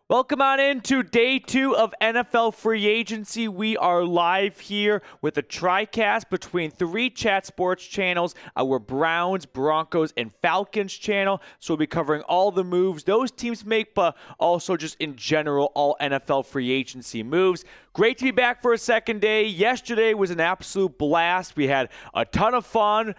Welcome on into day 2 of NFL free agency. We are live here with a TriCast between 3 chat sports channels, our Browns, Broncos, and Falcons channel. So we'll be covering all the moves those teams make, but also just in general, all NFL free agency moves. Great to be back for a second day. Yesterday was an absolute blast. We had a ton of fun.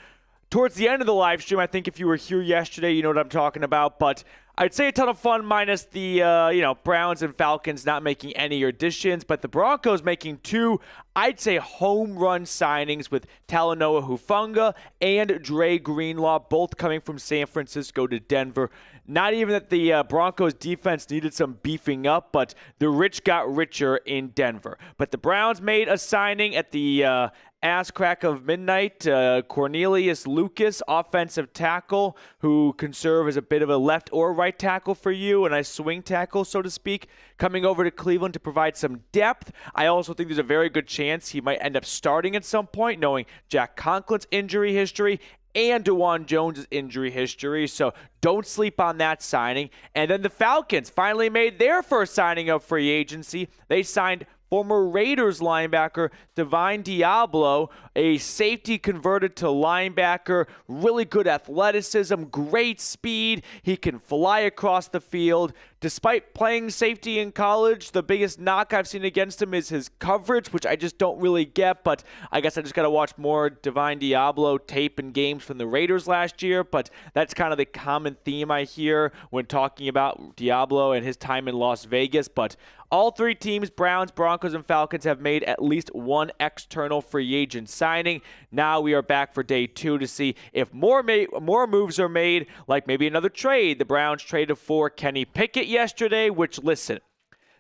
Towards the end of the live stream, I think if you were here yesterday, you know what I'm talking about, but I'd say a ton of fun minus the Browns and Falcons not making any additions, but the Broncos making 2, I'd say, home run signings with Talanoa Hufanga and Dre Greenlaw, both coming from San Francisco to Denver. Not even that the Broncos defense needed some beefing up, but the rich got richer in Denver. But the Browns made a signing at the ass crack of midnight. Cornelius Lucas, offensive tackle, who can serve as a bit of a left or right tackle for you, and a swing tackle, so to speak, coming over to Cleveland to provide some depth. I also think there's a very good chance he might end up starting at some point, knowing Jack Conklin's injury history and DeJuan Jones' injury history, so don't sleep on that signing. And then the Falcons finally made their first signing of free agency. They signed former Raiders linebacker Divine Diablo, a safety converted to linebacker, really good athleticism, great speed. He can fly across the field. Despite playing safety in college, the biggest knock I've seen against him is his coverage, which I just don't really get, but I guess I just got to watch more Divine Diablo tape and games from the Raiders last year, but that's kind of the common theme I hear when talking about Diablo and his time in Las Vegas. But all 3 teams, Browns, Broncos, and Falcons, have made at least one external free agent signing. Now we are back for day 2 to see if more moves are made, like maybe another trade. The Browns traded for Kenny Pickett yesterday, which, listen,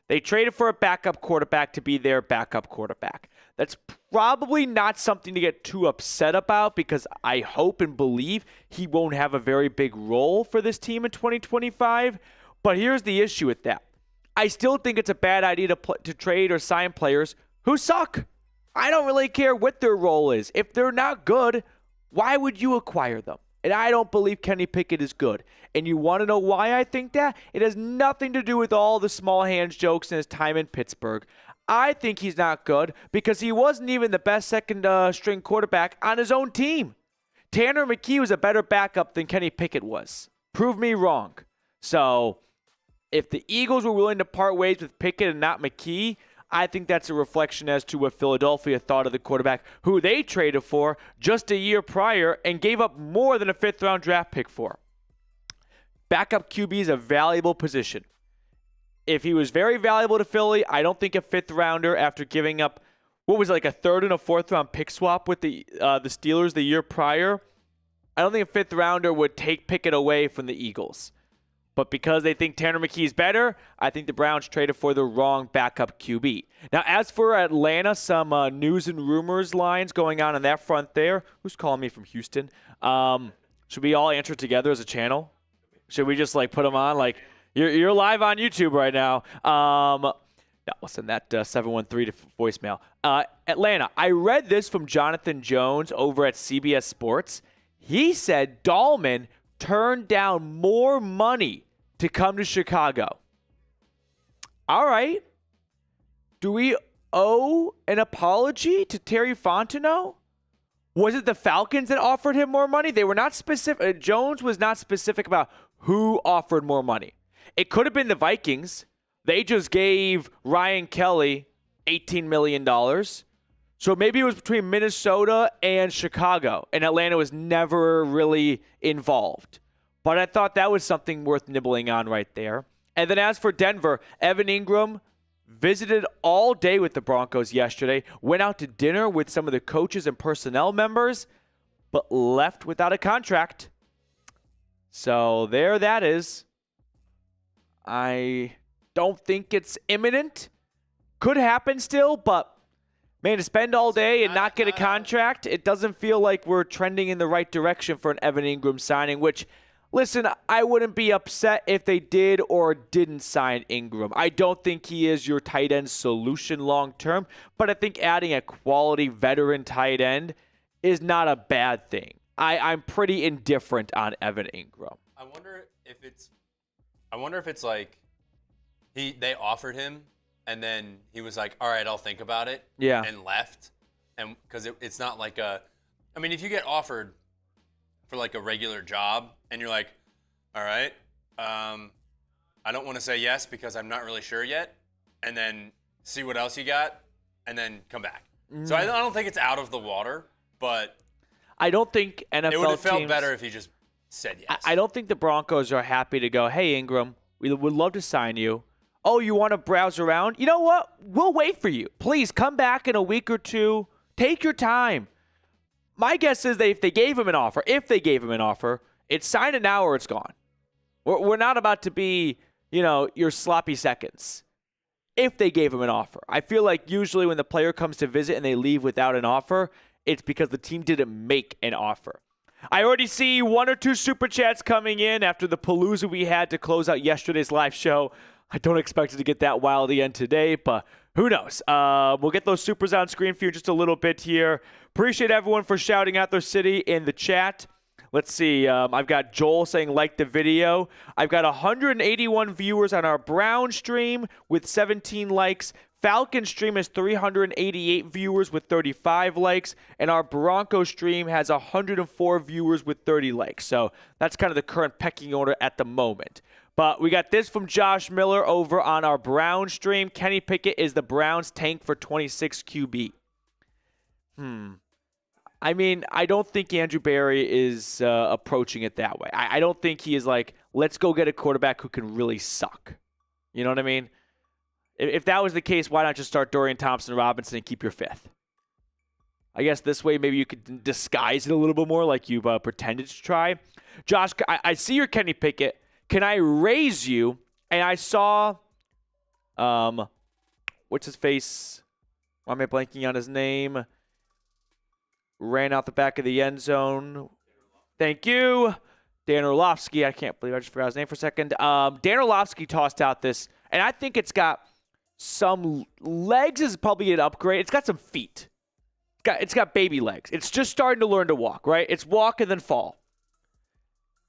they traded for a backup quarterback to be their backup quarterback. That's probably not something to get too upset about, because I hope and believe he won't have a very big role for this team in 2025. But here's the issue with that. I still think it's a bad idea to trade or sign players who suck. I don't really care what their role is. If they're not good, why would you acquire them? And I don't believe Kenny Pickett is good. And you want to know why I think that? It has nothing to do with all the small hands jokes in his time in Pittsburgh. I think he's not good because he wasn't even the best second string quarterback on his own team. Tanner McKee was a better backup than Kenny Pickett was. Prove me wrong. So if the Eagles were willing to part ways with Pickett and not McKee, I think that's a reflection as to what Philadelphia thought of the quarterback who they traded for just a year prior and gave up more than a 5th-round draft pick for. Backup QB is a valuable position. If he was very valuable to Philly, I don't think a 5th-rounder after giving up, what was it, like a 3rd and a 4th-round pick swap with the Steelers the year prior, I don't think a 5th-rounder would take Pickett away from the Eagles. But because they think Tanner McKee is better, I think the Browns traded for the wrong backup QB. Now, as for Atlanta, some news and rumors lines going on that front there. Who's calling me from Houston? Should we all answer together as a channel? Should we just put them on? You're live on YouTube right now. No, we'll send that 713 to voicemail. Atlanta, I read this from Jonathan Jones over at CBS Sports. He said Dahlman turned down more money to come to Chicago. All right. Do we owe an apology to Terry Fontenot? Was it the Falcons that offered him more money? They were not specific. Jones was not specific about who offered more money. It could have been the Vikings. They just gave Ryan Kelly $18 million. So maybe it was between Minnesota and Chicago, and Atlanta was never really involved. But I thought that was something worth nibbling on right there. And then as for Denver, Evan Ingram visited all day with the Broncos yesterday, went out to dinner with some of the coaches and personnel members, but left without a contract. So there that is. I don't think it's imminent. Could happen still, but man, to spend all day and not get a contract, it doesn't feel like we're trending in the right direction for an Evan Ingram signing, which, listen, I wouldn't be upset if they did or didn't sign Ingram. I don't think he is your tight end solution long term, but I think adding a quality veteran tight end is not a bad thing. I'm pretty indifferent on Evan Ingram. I wonder if it's like They offered him, and then he was like, all right, I'll think about it, and left. And because it's not like if you get offered for like a regular job and you're like, all right, I don't want to say yes because I'm not really sure yet, and then see what else you got, and then come back. So I don't think it's out of the water, but I don't think NFL it would have felt teams, better if he just said yes. I don't think the Broncos are happy to go, hey, Ingram, we would love to sign you. Oh, you want to browse around? You know what? We'll wait for you. Please come back in a week or two. Take your time. My guess is that if they gave him an offer, it's sign it now or it's gone. We're not about to be, your sloppy seconds. If they gave him an offer. I feel like usually when the player comes to visit and they leave without an offer, it's because the team didn't make an offer. I already see 1 or 2 super chats coming in after the palooza we had to close out yesterday's live show. I don't expect it to get that wild again today, but who knows? We'll get those supers on screen for you just a little bit here. Appreciate everyone for shouting out their city in the chat. Let's see. I've got Joel saying like the video. I've got 181 viewers on our Brown stream with 17 likes. Falcon stream has 388 viewers with 35 likes, and our Bronco stream has 104 viewers with 30 likes. So that's kind of the current pecking order at the moment. But we got this from Josh Miller over on our Brown stream. Kenny Pickett is the Browns tank for 26 QB. I don't think Andrew Berry is approaching it that way. I don't think he is like, let's go get a quarterback who can really suck. You know what I mean? If that was the case, why not just start Dorian Thompson-Robinson and keep your 5th? I guess this way maybe you could disguise it a little bit more like you pretended to try. Josh, I see your Kenny Pickett. Can I raise you? And I saw, what's his face? Why am I blanking on his name? Ran out the back of the end zone. Thank you. Dan Orlovsky. I can't believe I just forgot his name for a second. Dan Orlovsky tossed out this, and I think it's got some legs is probably an upgrade. It's got some feet. It's got baby legs. It's just starting to learn to walk, right? It's walk and then fall.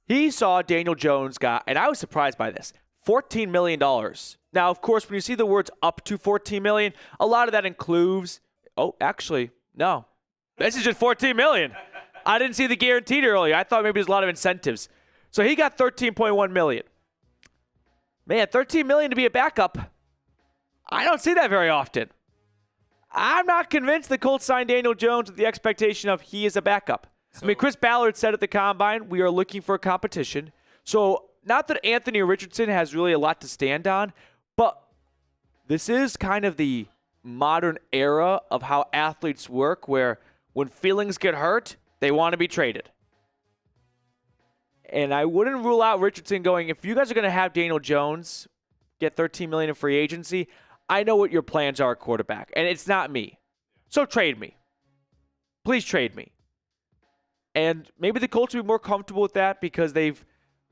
He saw Daniel Jones got, and I was surprised by this, $14 million. Now, of course, when you see the words up to $14 million, a lot of that includes, no. This is just $14 million. I didn't see the guaranteed earlier. I thought maybe there's a lot of incentives. So he got $13.1 million. Man, $13 million to be a backup. I don't see that very often. I'm not convinced the Colts signed Daniel Jones with the expectation of he is a backup. Chris Ballard said at the Combine, we are looking for competition. So not that Anthony Richardson has really a lot to stand on, but this is kind of the modern era of how athletes work where when feelings get hurt, they want to be traded. And I wouldn't rule out Richardson going, if you guys are going to have Daniel Jones get $13 million in free agency, I know what your plans are at quarterback, and it's not me. So trade me. Please trade me. And maybe the Colts will be more comfortable with that because they've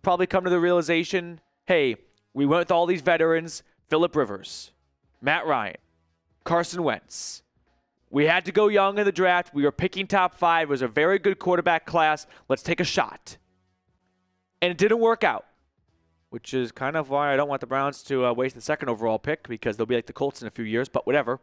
probably come to the realization, hey, we went with all these veterans, Phillip Rivers, Matt Ryan, Carson Wentz. We had to go young in the draft. We were picking top 5. It was a very good quarterback class. Let's take a shot. And it didn't work out, which is kind of why I don't want the Browns to waste the 2nd overall pick because they'll be like the Colts in a few years, but whatever.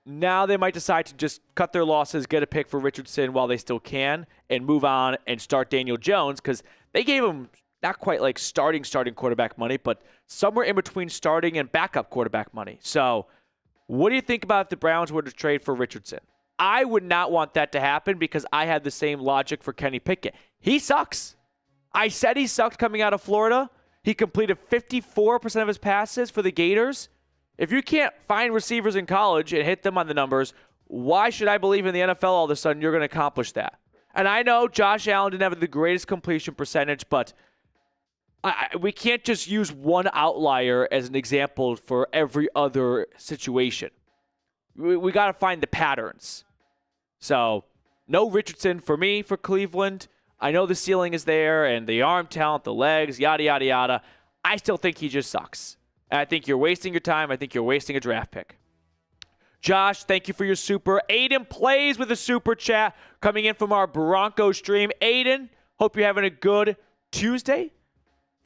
Now they might decide to just cut their losses, get a pick for Richardson while they still can, and move on and start Daniel Jones because they gave him not quite like starting quarterback money, but somewhere in between starting and backup quarterback money. So what do you think about if the Browns were to trade for Richardson? I would not want that to happen because I had the same logic for Kenny Pickett. He sucks. I said he sucked coming out of Florida. He completed 54% of his passes for the Gators. If you can't find receivers in college and hit them on the numbers, why should I believe in the NFL all of a sudden you're going to accomplish that? And I know Josh Allen didn't have the greatest completion percentage, but we can't just use one outlier as an example for every other situation. We got to find the patterns. So, no Richardson for me for Cleveland. I know the ceiling is there and the arm talent, the legs, yada, yada, yada. I still think he just sucks. And I think you're wasting your time. I think you're wasting a draft pick. Josh, thank you for your super. Aiden plays with a super chat coming in from our Bronco stream. Aiden, hope you're having a good Tuesday.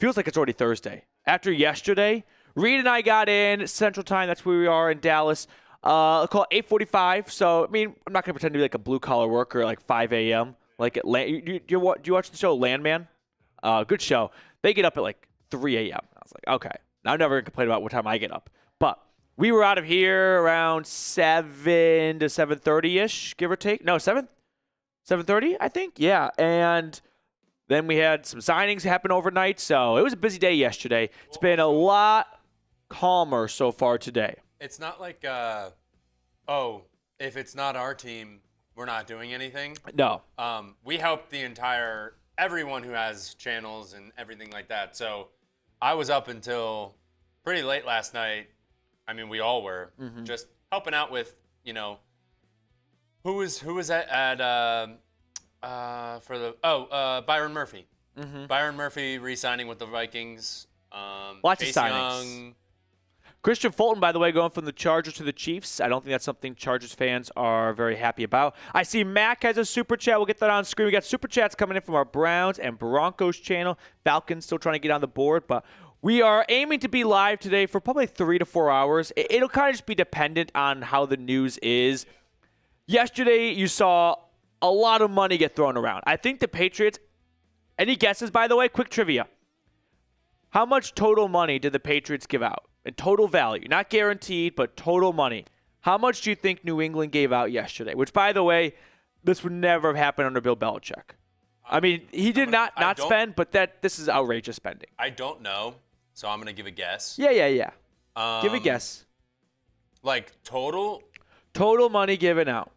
Feels like it's already Thursday. After yesterday, Reid and I got in Central Time. That's where we are in Dallas. Call it 8:45. So, I mean, I'm not going to pretend to be like a blue-collar worker at like 5 a.m. Like, do you watch the show Landman? Good show. They get up at like 3 a.m. I was like, okay. I'm never going to complain about what time I get up. But we were out of here around 7 to 7:30-ish, give or take. No, 7:30, I think. Yeah, and then we had some signings happen overnight. So it was a busy day yesterday. It's been a lot calmer so far today. It's not like, if it's not our team, we're not doing anything. No. We help everyone who has channels and everything like that. So I was up until pretty late last night. I mean, we all were just helping out with, who was at Byron Murphy. Byron Murphy re-signing with the Vikings. Lots Chase of signings. Young. Christian Fulton, by the way, going from the Chargers to the Chiefs. I don't think that's something Chargers fans are very happy about. I see Mac has a super chat. We'll get that on screen. We got super chats coming in from our Browns and Broncos channel. Falcons still trying to get on the board, but we are aiming to be live today for probably 3 to 4 hours. It'll kind of just be dependent on how the news is. Yesterday, you saw a lot of money get thrown around. I think the Patriots, any guesses, by the way? Quick trivia. How much total money did the Patriots give out? In total value, not guaranteed, but total money. How much do you think New England gave out yesterday? Which, by the way, this would never have happened under Bill Belichick. I mean, he did not spend, but this is outrageous spending. I don't know, so I'm going to give a guess. Yeah. Give a guess. Like total? Total money given out.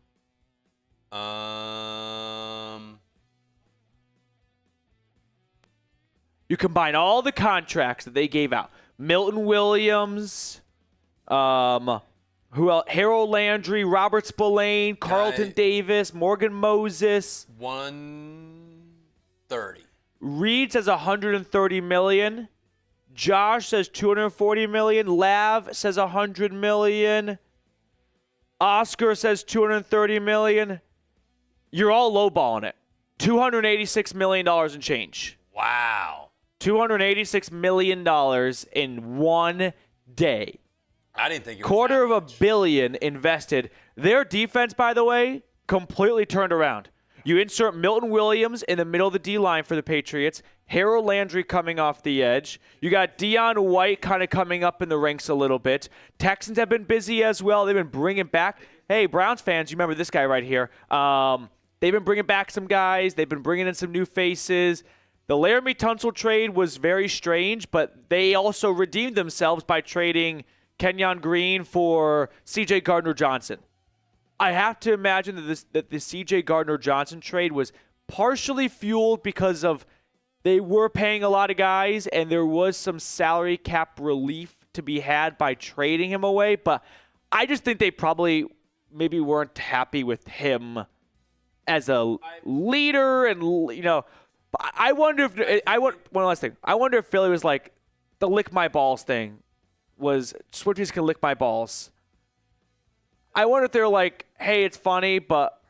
You combine all the contracts that they gave out. Milton Williams, who else? Harold Landry, Robert Spillane, Carlton Davis, Morgan Moses. 130. Reed says 130 million. Josh says 240 million. Lav says 100 million. Oscar says 230 million. You're all lowballing it. $286 million in change. Wow. $286 million in one day. I didn't think it was $250 million invested. Their defense, by the way, completely turned around. You insert Milton Williams in the middle of the D-line for the Patriots. Harold Landry coming off the edge. You got Deion White kind of coming up in the ranks a little bit. Texans have been busy as well. They've been bringing back. Hey, Browns fans, you remember this guy right here. They've been bringing back some guys. They've been bringing in some new faces. The Laramie Tunsil trade was very strange, but they also redeemed themselves by trading Kenyon Green for C.J. Gardner-Johnson. I have to imagine that the C.J. Gardner-Johnson trade was partially fueled because of they were paying a lot of guys and there was some salary cap relief to be had by trading him away. But I just think they probably maybe weren't happy with him as a leader and, I wonder if one last thing. I wonder if Philly was like the lick my balls thing was Swifties can lick my balls. I wonder if they're like, hey, it's funny, but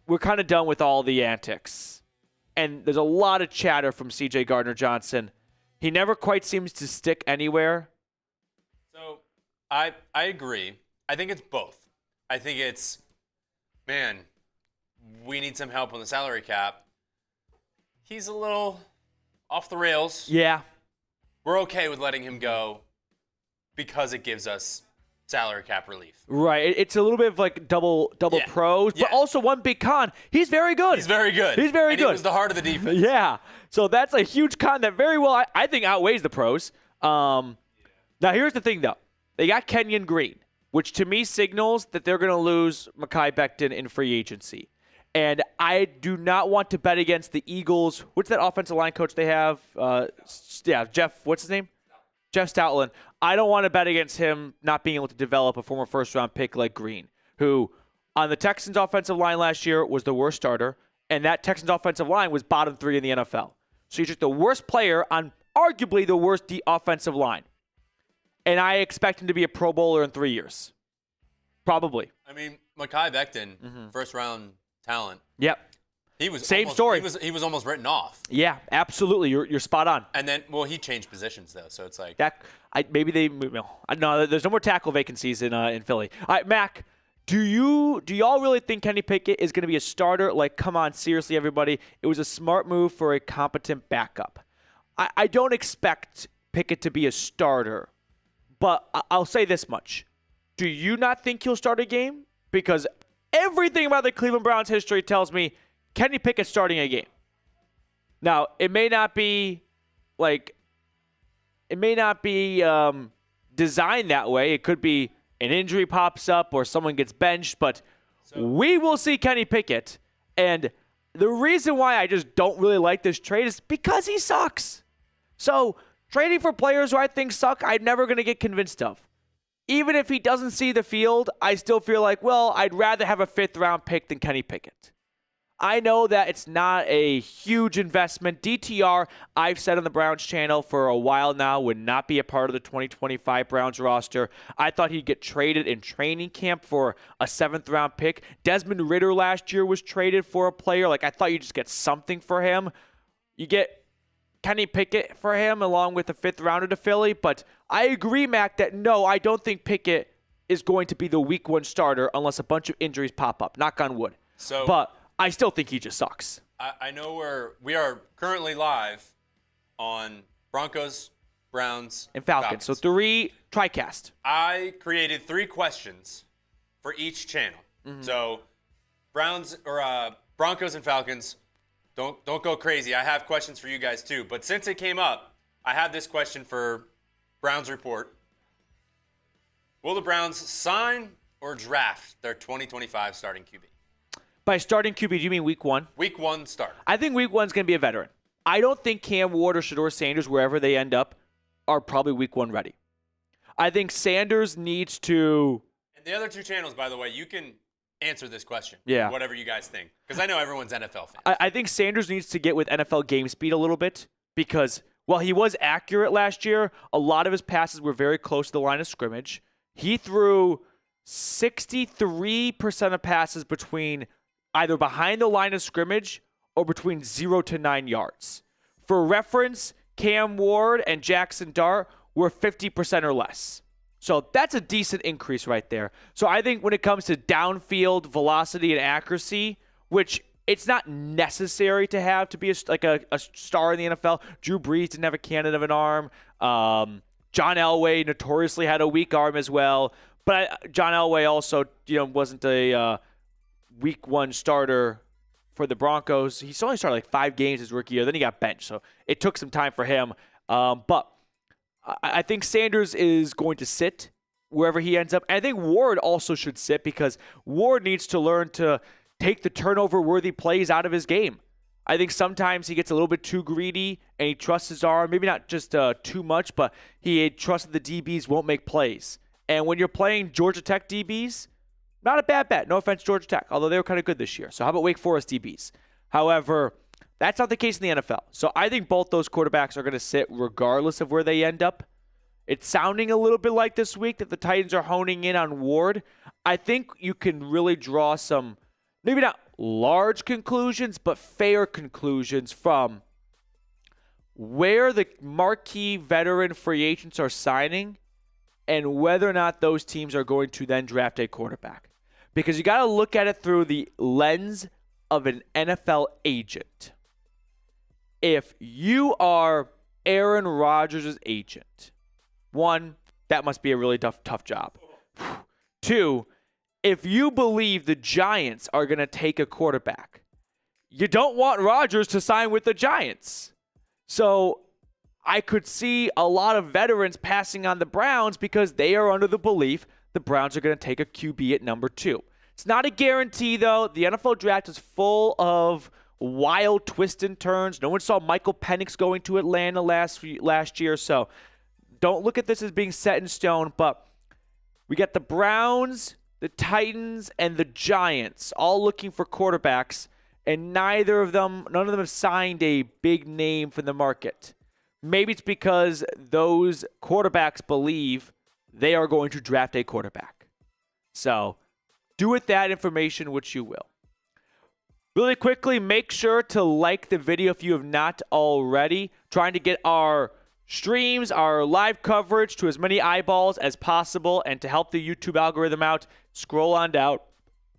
we're kind of done with all the antics. And there's a lot of chatter from C.J. Gardner-Johnson. He never quite seems to stick anywhere. So I agree. I think it's both. I think it's, man, we need some help on the salary cap. He's a little off the rails. Yeah. We're okay with letting him go because it gives us salary cap relief. Right. It's a little bit of like double pros, but also one big con. He's very good. He's very good. He was the heart of the defense. Yeah. So that's a huge con that very well, I think, outweighs the pros. Now, here's the thing, though. They got Kenyon Green, which to me signals that they're going to lose Mekhi Becton in free agency. And I do not want to bet against the Eagles. What's that offensive line coach they have? Jeff, what's his name? Jeff Stoutland. I don't want to bet against him not being able to develop a former first-round pick like Green, who on the Texans offensive line last year was the worst starter, and that Texans offensive line was bottom 3 in the NFL. So you took the worst player on arguably the worst offensive line. And I expect him to be a Pro Bowler in 3 years. Probably. I mean, Mekhi Becton, first-round talent. Yep. Same story. He was almost written off. Yeah, absolutely. You're spot on. And then, well, he changed positions though, so it's like maybe they no. There's no more tackle vacancies in Philly. All right, Mac. Do y'all really think Kenny Pickett is going to be a starter? Like, come on, seriously, everybody. It was a smart move for a competent backup. I don't expect Pickett to be a starter, but I'll say this much. Do you not think he'll start a game? Because everything about the Cleveland Browns history tells me Kenny Pickett's starting a game. Now, it may not be designed that way. It could be an injury pops up or someone gets benched, but we will see Kenny Pickett. And the reason why I just don't really like this trade is because he sucks. So trading for players who I think suck, I'm never going to get convinced of. Even if he doesn't see the field, I still feel like, well, I'd rather have a 5th-round pick than Kenny Pickett. I know that it's not a huge investment. DTR, I've said on the Browns channel for a while now, would not be a part of the 2025 Browns roster. I thought he'd get traded in training camp for a 7th-round pick. Desmond Ridder last year was traded for a player. Like, I thought you'd just get something for him. You get Kenny Pickett for him along with a 5th-rounder to Philly. But I agree, Mac, that no, I don't think Pickett is going to be the week 1 starter unless a bunch of injuries pop up. Knock on wood. But I still think he just sucks. I know we are currently live on Broncos, Browns, and Falcons. So 3 TriCast. I created 3 questions for each channel. Mm-hmm. So Broncos and Falcons, don't go crazy. I have questions for you guys too. But since it came up, I have this question for Browns Report. Will the Browns sign or draft their 2025 starting QB? By starting QB, do you mean week 1? Week 1 starter. I think week 1's going to be a veteran. I don't think Cam Ward or Shedeur Sanders, wherever they end up, are probably week 1 ready. I think Sanders needs to... And the other 2 channels, by the way, you can answer this question. Yeah. Whatever you guys think. Because I know everyone's NFL fan. I think Sanders needs to get with NFL game speed a little bit because, while he was accurate last year, a lot of his passes were very close to the line of scrimmage. He threw 63% of passes between either behind the line of scrimmage or between 0 to 9 yards. For reference, Cam Ward and Jackson Dart were 50% or less. So that's a decent increase right there. So I think when it comes to downfield velocity and accuracy, which it's not necessary to have to be a star in the NFL. Drew Brees didn't have a cannon of an arm. John Elway notoriously had a weak arm as well. But John Elway also wasn't a week 1 starter for the Broncos. He only started 5 games his rookie year. Then he got benched. So it took some time for him. But I think Sanders is going to sit wherever he ends up. And I think Ward also should sit because Ward needs to learn to take the turnover-worthy plays out of his game. I think sometimes he gets a little bit too greedy and he trusts his arm. Maybe not just too much, but he trusts that the DBs won't make plays. And when you're playing Georgia Tech DBs, not a bad bet. No offense, Georgia Tech, although they were kind of good this year. So how about Wake Forest DBs? However, that's not the case in the NFL. So I think both those quarterbacks are going to sit regardless of where they end up. It's sounding a little bit like this week that the Titans are honing in on Ward. I think you can really draw some, maybe not large conclusions, but fair conclusions from where the marquee veteran free agents are signing and whether or not those teams are going to then draft a quarterback. Because you got to look at it through the lens of an NFL agent. If you are Aaron Rodgers' agent, 1, that must be a really tough job. 2, if you believe the Giants are going to take a quarterback, you don't want Rodgers to sign with the Giants. So I could see a lot of veterans passing on the Browns because they are under the belief the Browns are going to take a QB at number 2. It's not a guarantee, though. The NFL draft is full of wild twists and turns. No one saw Michael Penix going to Atlanta last year, so don't look at this as being set in stone. But we got the Browns, the Titans, and the Giants all looking for quarterbacks, and none of them have signed a big name from the market. Maybe it's because those quarterbacks believe they are going to draft a quarterback. So do with that information what you will. Really quickly, make sure to like the video if you have not already. Trying to get our streams, our live coverage to as many eyeballs as possible. And to help the YouTube algorithm out, scroll on down.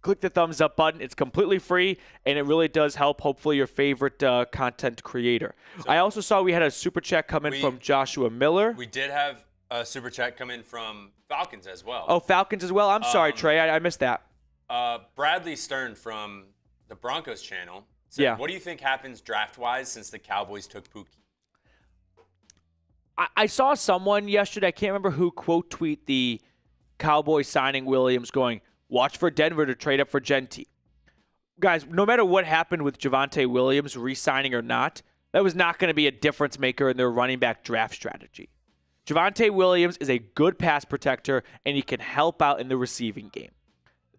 Click the thumbs up button. It's completely free, and it really does help, hopefully, your favorite content creator. So I also saw we had a super chat come in from Joshua Miller. We did have a super chat come in from Falcons as well. Oh, Falcons as well? I'm sorry, Trey. I missed that. Bradley Stern from the Broncos channel said, what do you think happens draft-wise since the Cowboys took Pookie? I saw someone yesterday, I can't remember who, quote tweet the Cowboys signing Williams going, watch for Denver to trade up for Genty. Guys, no matter what happened with Javonte Williams re-signing or not, that was not going to be a difference maker in their running back draft strategy. Javonte Williams is a good pass protector, and he can help out in the receiving game.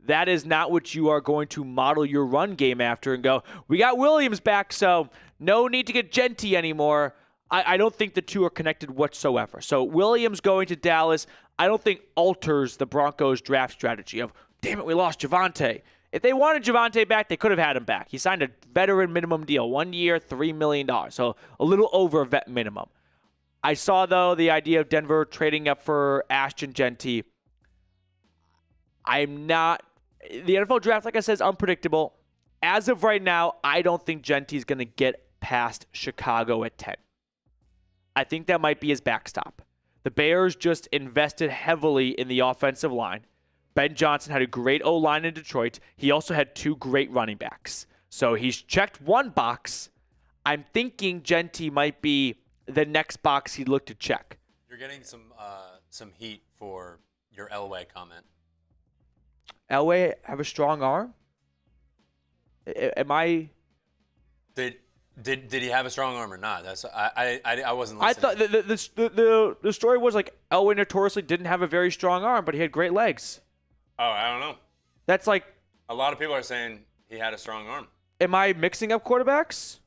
That is not what you are going to model your run game after and go, we got Williams back, so no need to get Genty anymore. I don't think the two are connected whatsoever. So Williams going to Dallas, I don't think alters the Broncos draft strategy of, damn it, we lost Javonte. If they wanted Javonte back, they could have had him back. He signed a veteran minimum deal, 1 year, $3 million, so a little over vet minimum. I saw, though, the idea of Denver trading up for Ashton Genty. I'm not – the NFL draft, like I said, is unpredictable. As of right now, I don't think Genty is going to get past Chicago at 10. I think that might be his backstop. The Bears just invested heavily in the offensive line. Ben Johnson had a great O-line in Detroit. He also had 2 great running backs. So he's checked one box. I'm thinking Genty might be the next box he'd look to check. You're getting some heat for your Elway comment. Elway have a strong arm? Am I... Did he have a strong arm or not? That's I wasn't listening. I thought the story was like Elway notoriously didn't have a very strong arm, but he had great legs. Oh, I don't know. That's like a lot of people are saying he had a strong arm. Am I mixing up quarterbacks?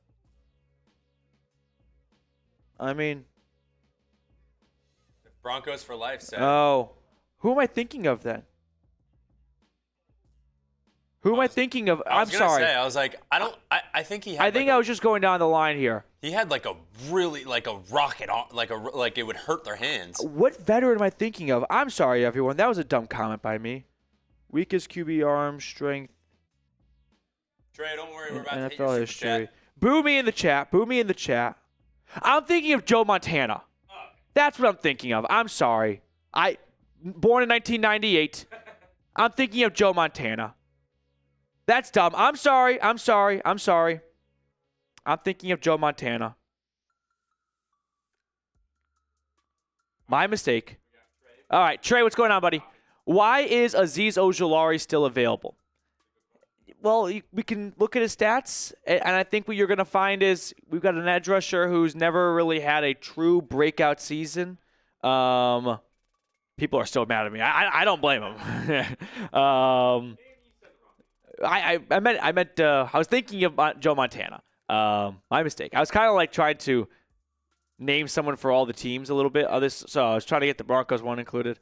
I mean, Broncos for life said. Oh, who am I thinking of then? Who am I thinking of? I'm sorry. I was like, I think he had. I think I was just going down the line here. He had like a really like a rocket, like it would hurt their hands. What veteran am I thinking of? I'm sorry, everyone. That was a dumb comment by me. Weakest QB arm strength. Trey, don't worry. We're about NFL to hit your history. super chat. Boo me in the chat. Boo me in the chat. I'm thinking of Joe Montana. That's what I'm thinking of. I'm sorry. Born in 1998. I'm thinking of Joe Montana. That's dumb. I'm sorry. I'm thinking of Joe Montana. My mistake. All right, Trey, what's going on, buddy? Why is Azeez Ojulari still available? Well, we can look at his stats, and I think what you're going to find is we've got an edge rusher who's never really had a true breakout season. People are still mad at me. I don't blame them. I was thinking of Joe Montana. My mistake. I was kind of like trying to name someone for all the teams a little bit. So I was trying to get the Broncos one included.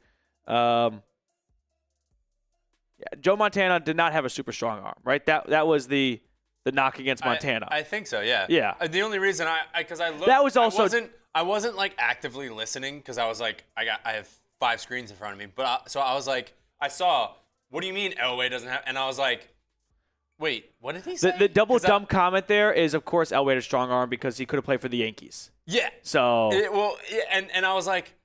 Joe Montana did not have a super strong arm, right? That was the knock against Montana. I think so. Yeah. Yeah. The only reason because I looked. That was also. I wasn't like actively listening because I was like I have 5 screens in front of me, but so I was like I saw. What do you mean Elway doesn't have? And I was like. Wait, what did he say? The double dumb comment there is, of course, Elway had a strong arm because he could have played for the Yankees. Yeah. So. And I was like,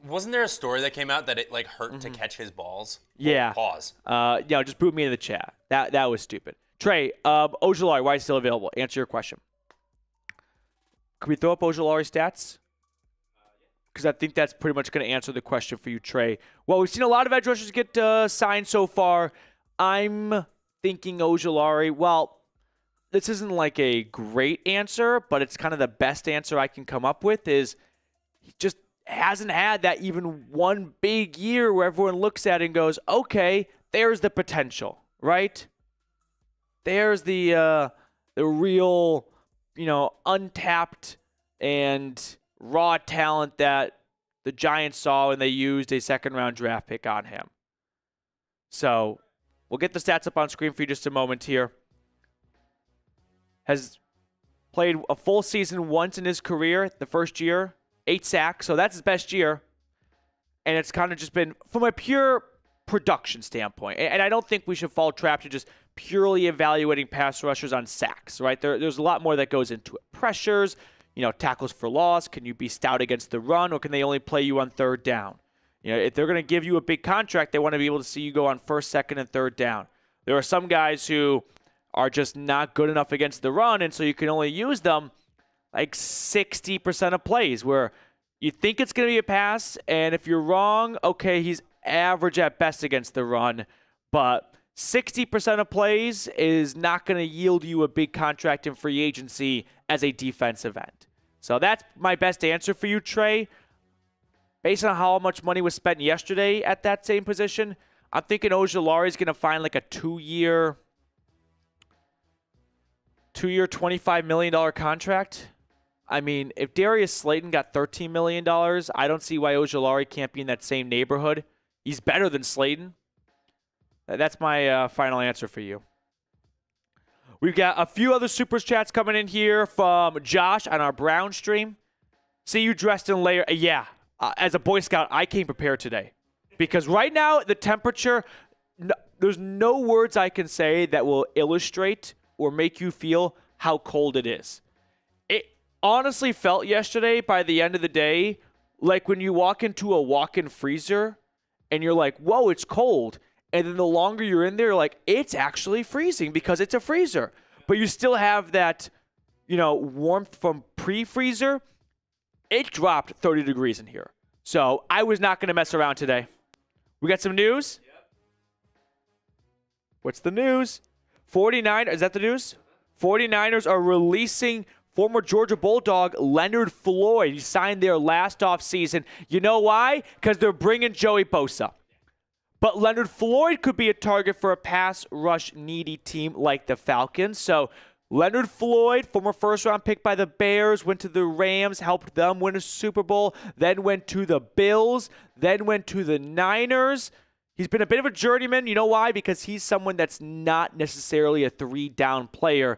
wasn't there a story that came out that it like hurt to catch his balls? Yeah. Pause. Just boot me in the chat. That was stupid. Trey, Ojulari, why is he still available? Answer your question. Can we throw up Ojulari's stats? Because I think that's pretty much going to answer the question for you, Trey. Well, we've seen a lot of edge rushers get signed so far. I'm thinking Ojulari, well, this isn't like a great answer, but it's kind of the best answer I can come up with is he just hasn't had that even one big year where everyone looks at it and goes, okay, there's the potential, right? There's the real, untapped and raw talent that the Giants saw when they used a second-round draft pick on him. So we'll get the stats up on screen for you just a moment here. has played a full season once in his career, the first year, 8 sacks. So that's his best year. And it's kind of just been from a pure production standpoint. And I don't think we should fall trap to just purely evaluating pass rushers on sacks, right? There's a lot more that goes into it. Pressures, tackles for loss. Can you be stout against the run, or can they only play you on third down? If they're going to give you a big contract, they want to be able to see you go on first, second, and third down. There are some guys who are just not good enough against the run, and so you can only use them like 60% of plays where you think it's going to be a pass, and if you're wrong, okay, he's average at best against the run, but 60% of plays is not going to yield you a big contract in free agency as a defensive end. So that's my best answer for you, Trey. Based on how much money was spent yesterday at that same position, I'm thinking Ojulari is going to find like a two-year $25 million contract. I mean, if Darius Slayton got $13 million, I don't see why Ojulari can't be in that same neighborhood. He's better than Slayton. That's my final answer for you. We've got a few other super chats coming in here from Josh on our Brown stream. See you dressed in layer. Yeah, as a Boy Scout, I came prepared today. Because right now, the temperature, there's no words I can say that will illustrate or make you feel how cold it is. It honestly felt yesterday, by the end of the day, like when you walk into a walk-in freezer and you're like, whoa, it's cold. And then the longer you're in there, you're like, it's actually freezing because it's a freezer. But you still have that, warmth from pre-freezer. It dropped 30 degrees in here. So I was not going to mess around today. We got some news? Yep. What's the news? 49ers, is that the news? 49ers are releasing former Georgia Bulldog Leonard Floyd. He signed there last offseason. You know why? Because they're bringing Joey Bosa. But Leonard Floyd could be a target for a pass rush needy team like the Falcons. So Leonard Floyd, former first-round pick by the Bears, went to the Rams, helped them win a Super Bowl, then went to the Bills, then went to the Niners. He's been a bit of a journeyman. You know why? Because he's someone that's not necessarily a three-down player.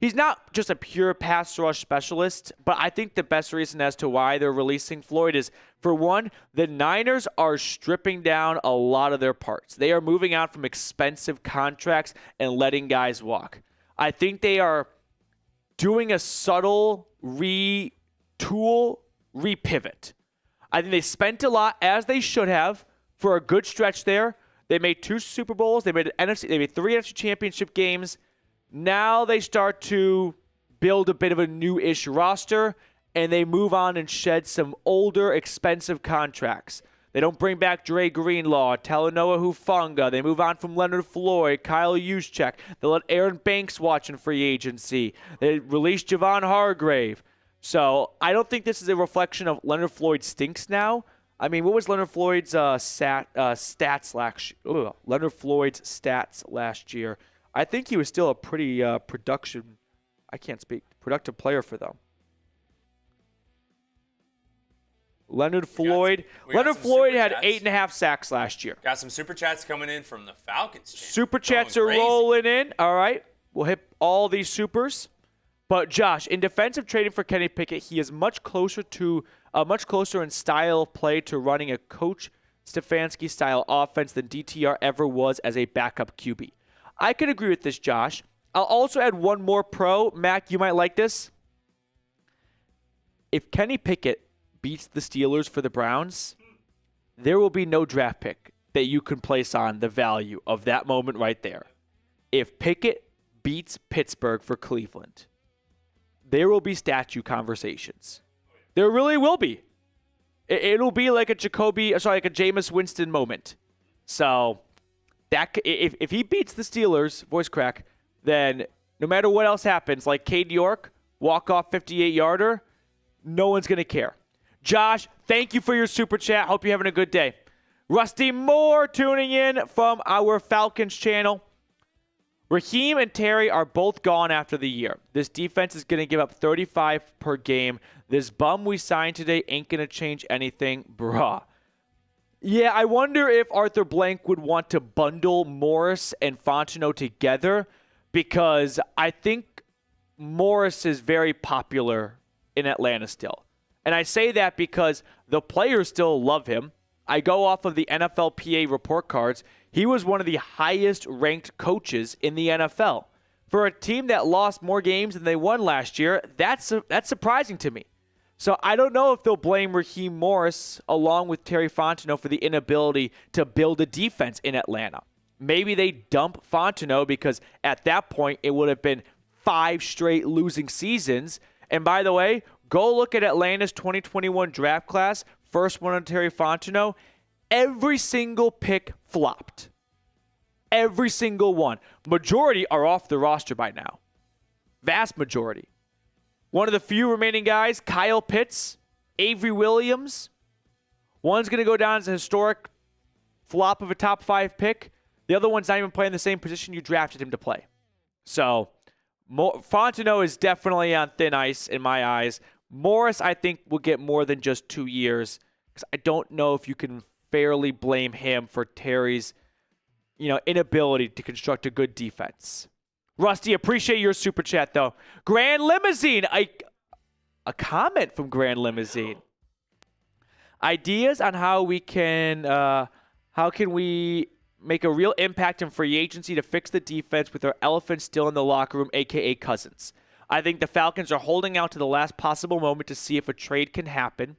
He's not just a pure pass rush specialist, but I think the best reason as to why they're releasing Floyd is, for one, the Niners are stripping down a lot of their parts. They are moving out from expensive contracts and letting guys walk. I think they are doing a subtle retool, repivot. I think they spent a lot, as they should have, for a good stretch there. They made 2 Super Bowls. They made 3 NFC championship games. Now they start to build a bit of a new-ish roster, and they move on and shed some older, expensive contracts. They don't bring back Dre Greenlaw, Talanoa Hufanga. They move on from Leonard Floyd, Kyle Juszczyk. They let Aaron Banks watch in free agency. They released Javon Hargrave. So I don't think this is a reflection of Leonard Floyd stinks now. I mean, what was Leonard Floyd's stats last year? I think he was still a pretty productive player for them. Leonard Floyd had 8.5 sacks last year. Got some super chats coming in from the Falcons. Super chats are rolling in. All right. We'll hit all these supers. But Josh, in defense of trading for Kenny Pickett, he is much closer in style of play to running a Coach Stefanski style offense than DTR ever was as a backup QB. I could agree with this, Josh. I'll also add one more pro. Mac, you might like this. If Kenny Pickett beats the Steelers for the Browns, there will be no draft pick that you can place on the value of that moment right there. If Pickett beats Pittsburgh for Cleveland, there will be statue conversations. There really will be. It'll be like a Jameis Winston moment. So that if he beats the Steelers, voice crack, then no matter what else happens, like Cade York, walk-off 58-yarder, no one's going to care. Josh, thank you for your super chat. Hope you're having a good day. Rusty Moore tuning in from our Falcons channel. Raheem and Terry are both gone after the year. This defense is going to give up 35 per game. This bum we signed today ain't going to change anything, bruh. Yeah, I wonder if Arthur Blank would want to bundle Morris and Fontenot together, because I think Morris is very popular in Atlanta still. And I say that because the players still love him. I go off of the NFLPA report cards. He was one of the highest ranked coaches in the NFL. For a team that lost more games than they won last year, that's surprising to me. So I don't know if they'll blame Raheem Morris along with Terry Fontenot for the inability to build a defense in Atlanta. Maybe they dump Fontenot because at that point it would have been 5 straight losing seasons. And by the way, go look at Atlanta's 2021 draft class, first one on Terry Fontenot. Every single pick flopped. Every single one. Majority are off the roster by now. Vast majority. One of the few remaining guys, Kyle Pitts, Avery Williams. One's going to go down as a historic flop of a top 5 pick. The other one's not even playing the same position you drafted him to play. So Fontenot is definitely on thin ice in my eyes. Morris, I think, will get more than just 2 years because I don't know if you can fairly blame him for Terry's inability to construct a good defense. Rusty, appreciate your super chat, though. Grand Limousine. A comment from Grand Limousine. Ideas on how we can make a real impact in free agency to fix the defense with our elephant still in the locker room, a.k.a. Cousins. I think the Falcons are holding out to the last possible moment to see if a trade can happen.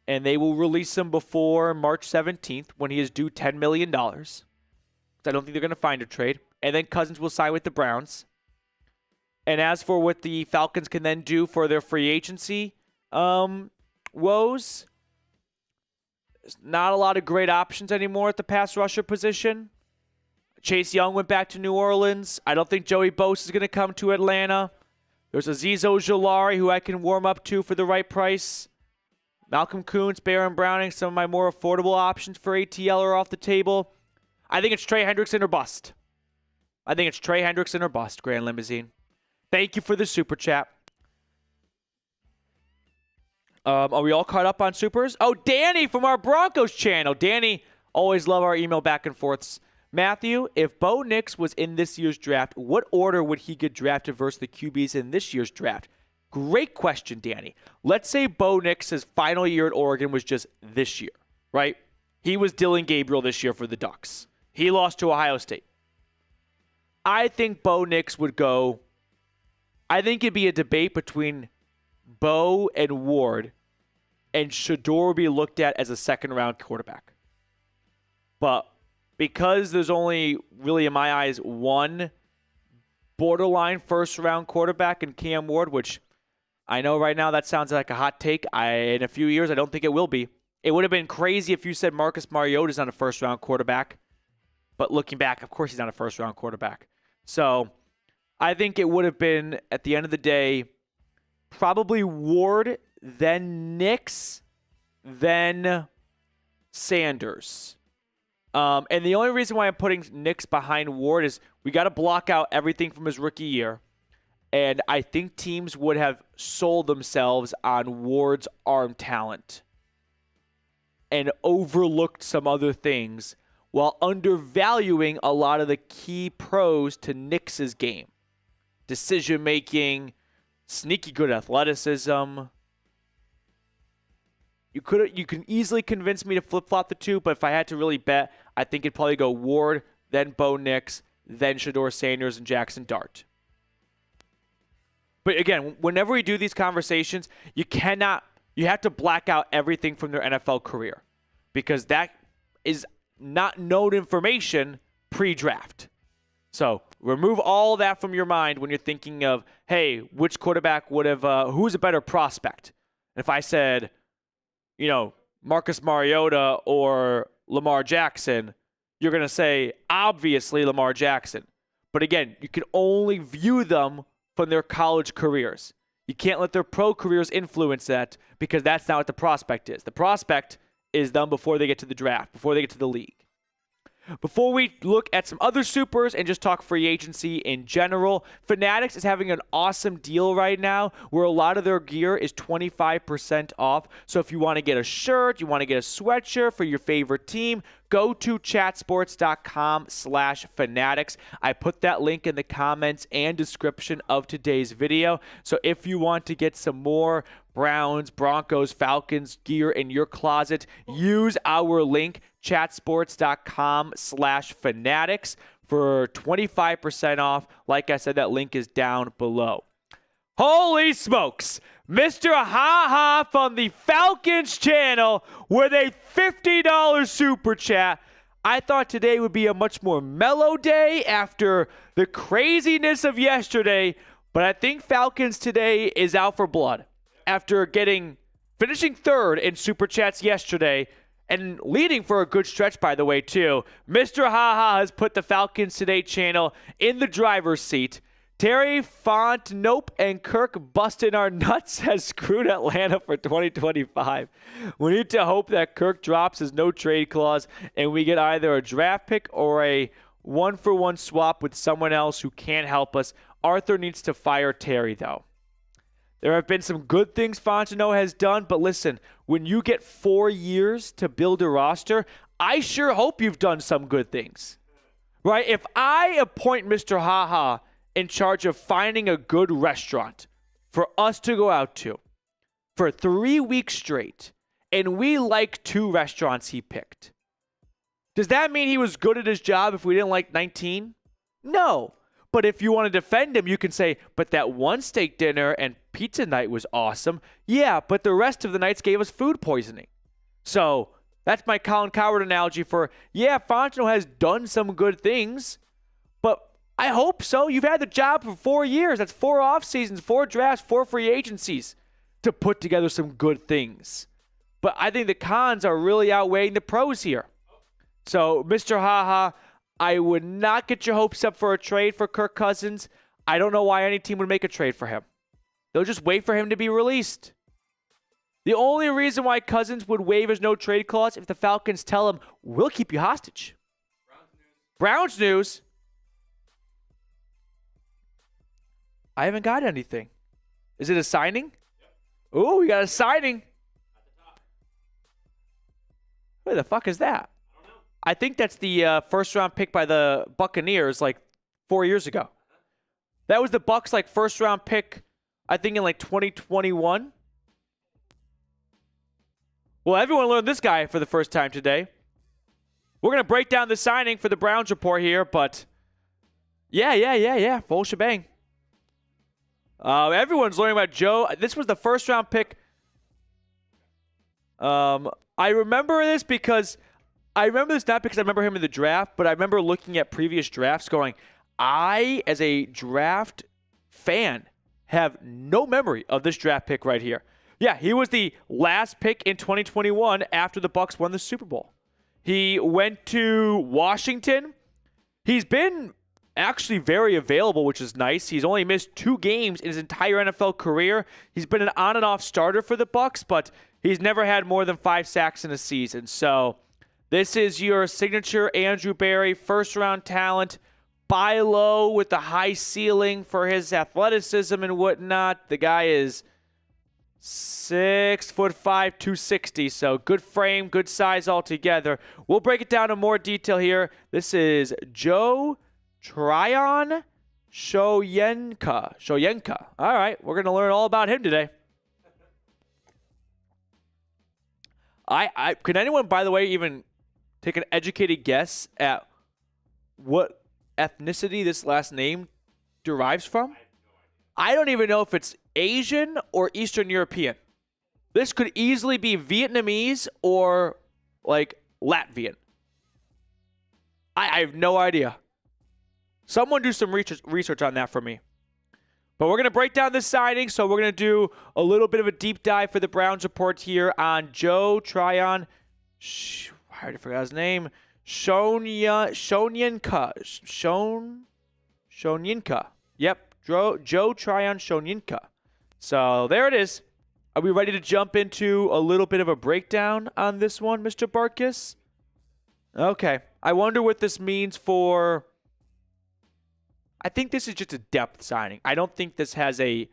And they will release him before March 17th when he is due $10 million. I don't think they're going to find a trade. And then Cousins will sign with the Browns. And as for what the Falcons can then do for their free agency woes, there's not a lot of great options anymore at the pass rusher position. Chase Young went back to New Orleans. I don't think Joey Bosa is going to come to Atlanta. There's Azeez Ojulari, who I can warm up to for the right price. Malcolm Kuntz, Baron Browning, some of my more affordable options for ATL are off the table. I think it's Trey Hendrickson or bust. Grand Limousine. Thank you for the super chat. Are we all caught up on supers? Oh, Danny from our Broncos channel. Danny, always love our email back and forths. Matthew, if Bo Nix was in this year's draft, what order would he get drafted versus the QBs in this year's draft? Great question, Danny. Let's say Bo Nix's final year at Oregon was just this year, right? He was Dylan Gabriel this year for the Ducks. He lost to Ohio State. I think Bo Nix would go. I think it'd be a debate between Bo and Ward, and Shador would be looked at as a second-round quarterback. But because there's only, really in my eyes, one borderline first-round quarterback in Cam Ward, which I know right now that sounds like a hot take. In a few years, I don't think it will be. It would have been crazy if you said Marcus Mariota's not a first-round quarterback. But looking back, of course he's not a first-round quarterback. So I think it would have been, at the end of the day, probably Ward, then Nix, then Sanders. And the only reason why I'm putting Nix behind Ward is we got to block out everything from his rookie year. And I think teams would have sold themselves on Ward's arm talent and overlooked some other things while undervaluing a lot of the key pros to Nix's game. Decision-making, sneaky good athleticism. You can easily convince me to flip-flop the two, but if I had to really bet, I think it'd probably go Ward, then Bo Nix, then Shador Sanders and Jackson Dart. But again, whenever we do these conversations, you have to black out everything from their NFL career because that is not known information pre-draft. So remove all that from your mind when you're thinking of, hey, which quarterback would have, who's a better prospect? And if I said, Marcus Mariota or Lamar Jackson, you're going to say, obviously, Lamar Jackson. But again, you can only view them from their college careers. You can't let their pro careers influence that because that's not what the prospect is. The prospect is them before they get to the draft, before they get to the league. Before we look at some other supers and just talk free agency in general, Fanatics is having an awesome deal right now where a lot of their gear is 25% off. So if you want to get a shirt, you want to get a sweatshirt for your favorite team, go to chatsports.com/fanatics. I put that link in the comments and description of today's video. So if you want to get some more Browns, Broncos, Falcons gear in your closet, use our link, chatsports.com/fanatics, for 25% off. Like I said, that link is down below. Holy smokes! Mr. Ha-Ha from the Falcons channel with a $50 super chat. I thought today would be a much more mellow day after the craziness of yesterday, but I think Falcons today is out for blood. After finishing third in super chats yesterday and leading for a good stretch, by the way, too, Mr. Ha-Ha has put the Falcons Today channel in the driver's seat. Terry Fontenot and Kirk busting our nuts has screwed Atlanta for 2025. We need to hope that Kirk drops his no-trade clause and we get either a draft pick or a one-for-one swap with someone else who can't help us. Arthur needs to fire Terry, though. There have been some good things Fontenot has done, but listen, when you get 4 years to build a roster, I sure hope you've done some good things. Right? If I appoint Mr. Ha-Ha in charge of finding a good restaurant for us to go out to for 3 weeks straight, and we like 2 restaurants he picked, does that mean he was good at his job if we didn't like 19? No. But if you want to defend him, you can say, but that one steak dinner and pizza night was awesome. Yeah, but the rest of the nights gave us food poisoning. So that's my Colin Cowherd analogy for, yeah, Fontenot has done some good things, but I hope so. You've had the job for 4 years. That's 4 off seasons, 4 drafts, 4 free agencies to put together some good things. But I think the cons are really outweighing the pros here. So, Mr. Ha-Ha, I would not get your hopes up for a trade for Kirk Cousins. I don't know why any team would make a trade for him. They'll just wait for him to be released. The only reason why Cousins would waive his no-trade clause if the Falcons tell him, we'll keep you hostage. Browns news. I haven't got anything. Is it a signing? Yep. Ooh, we got a signing. At the top. Who the fuck is that? I don't know. I think that's the first-round pick by the Buccaneers like 4 years ago. That was the Bucs like first-round pick, I think, in like 2021. Well, everyone learned this guy for the first time today. We're going to break down the signing for the Browns report here, but yeah. Full shebang. Everyone's learning about Joe. This was the first-round pick. I remember this because I remember this not because I remember him in the draft, but I remember looking at previous drafts going, I, as a draft fan, have no memory of this draft pick right here. Yeah, he was the last pick in 2021 after the Bucs won the Super Bowl. He went to Washington. He's been actually very available, which is nice. He's only missed 2 games in his entire NFL career. He's been an on and off starter for the Bucs, but he's never had more than 5 sacks in a season. So this is your signature Andrew Berry first-round talent. Buy low with the high ceiling for his athleticism and whatnot. The guy is 6'5", 260. So good frame, good size altogether. We'll break it down in more detail here. This is Joe Tryon-Shoyinka. All right, we're going to learn all about him today. Can anyone, by the way, even take an educated guess at what ethnicity this last name derives from? I don't even know if it's Asian or Eastern European. This could easily be Vietnamese or like Latvian. I have no idea. Someone do some research on that for me. But we're going to break down this signing, so we're going to do a little bit of a deep dive for the Browns report here on Joe Tryon. I already forgot his name. Shoyinka. Yep, Joe Tryon-Shoyinka. So there it is. Are we ready to jump into a little bit of a breakdown on this one, Mr. Barkis? Okay. I wonder what this means for... I think this is just a depth signing. I don't think this has a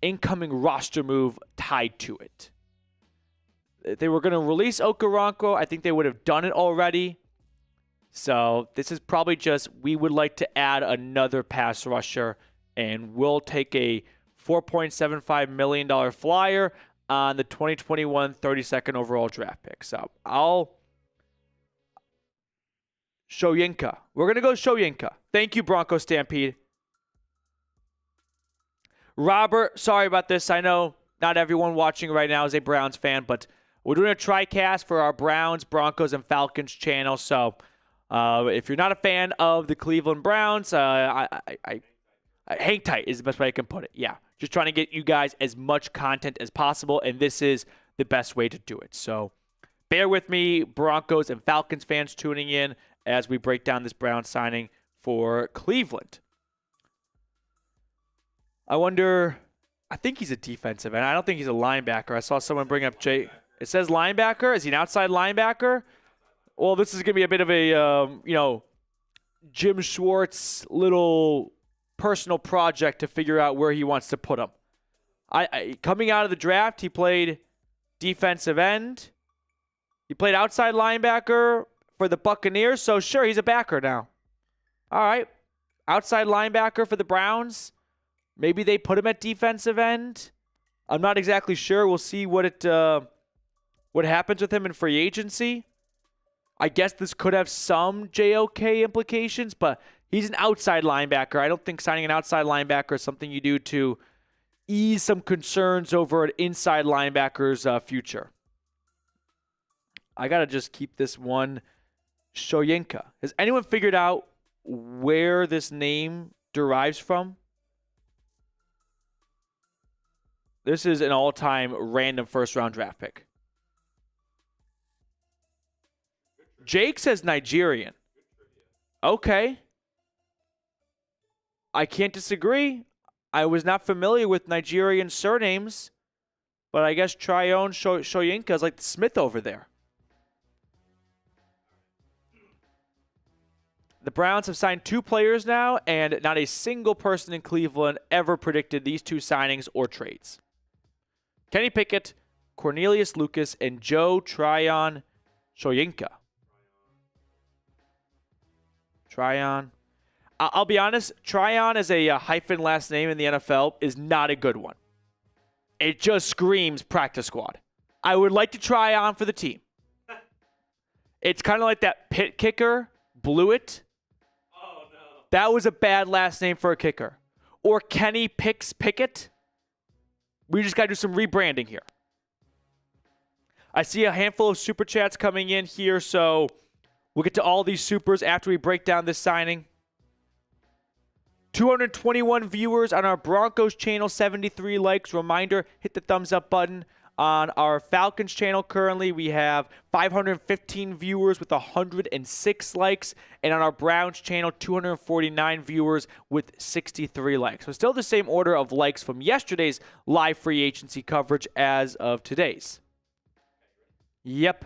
incoming roster move tied to it. if they were going to release Okoronkwo, I think they would have done it already. So this is probably just, we would like to add another pass rusher, and we'll take a $4.75 million flyer on the 2021 32nd overall draft pick. So Shoyinka. We're going to go Shoyinka. Thank you, Bronco Stampede. Robert, sorry about this. I know not everyone watching right now is a Browns fan, but we're doing a TriCast for our Browns, Broncos, and Falcons channel. So if you're not a fan of the Cleveland Browns, hang tight is the best way I can put it. Yeah, just trying to get you guys as much content as possible, and this is the best way to do it. So bear with me, Broncos and Falcons fans tuning in as we break down this Browns signing for Cleveland. I wonder, I think he's a defensive end. I don't think he's a linebacker. I saw someone bring up Jay. It says linebacker. Is he an outside linebacker? Well, this is going to be a bit of a, Jim Schwartz little personal project to figure out where he wants to put him. Coming out of the draft, he played defensive end. He played outside linebacker for the Buccaneers, so sure, he's a backer now. All right. Outside linebacker for the Browns. Maybe they put him at defensive end. I'm not exactly sure. We'll see what happens with him in free agency. I guess this could have some JOK implications, but he's an outside linebacker. I don't think signing an outside linebacker is something you do to ease some concerns over an inside linebacker's future. I got to just keep this one Shoyinka. Has anyone figured out where this name derives from? This is an all-time random first-round draft pick. Jake says Nigerian. Okay. I can't disagree. I was not familiar with Nigerian surnames, but I guess Tryon-Shoyinka is like the Smith over there. The Browns have signed 2 players now, and not a single person in Cleveland ever predicted these 2 signings or trades. Kenny Pickett, Cornelius Lucas, and Joe Tryon-Shoyinka. Tryon. I'll be honest, Tryon as a hyphen last name in the NFL is not a good one. It just screams practice squad. I would like to try on for the team. It's kind of like that Pitt kicker, Blewett. Oh, no. That was a bad last name for a kicker. Or Kenny Pickett. We just got to do some rebranding here. I see a handful of super chats coming in here, so we'll get to all these supers after we break down this signing. 221 viewers on our Broncos channel, 73 likes. Reminder, hit the thumbs up button. On our Falcons channel currently, we have 515 viewers with 106 likes. And on our Browns channel, 249 viewers with 63 likes. So still the same order of likes from yesterday's live free agency coverage as of today's. Yep.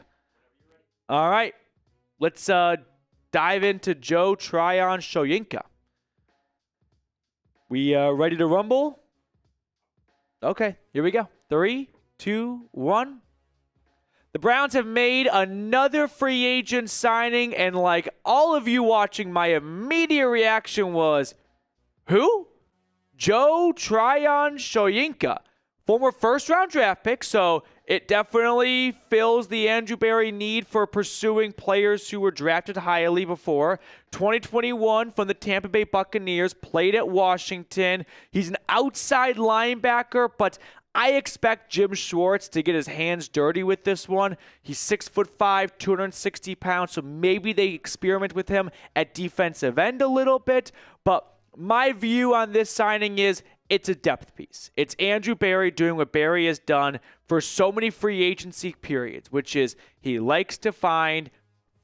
All right. Let's dive into Joe Tryon-Shoyinka. We ready to rumble? Okay, here we go. 3, 2, 1. The Browns have made another free agent signing, and like all of you watching, my immediate reaction was, who? Joe Tryon-Shoyinka, former first-round draft pick, so it definitely fills the Andrew Berry need for pursuing players who were drafted highly before. 2021 from the Tampa Bay Buccaneers, played at Washington. He's an outside linebacker, but I expect Jim Schwartz to get his hands dirty with this one. He's 6'5", 260 pounds, so maybe they experiment with him at defensive end a little bit. But my view on this signing is it's a depth piece. It's Andrew Berry doing what Berry has done for so many free agency periods, which is he likes to find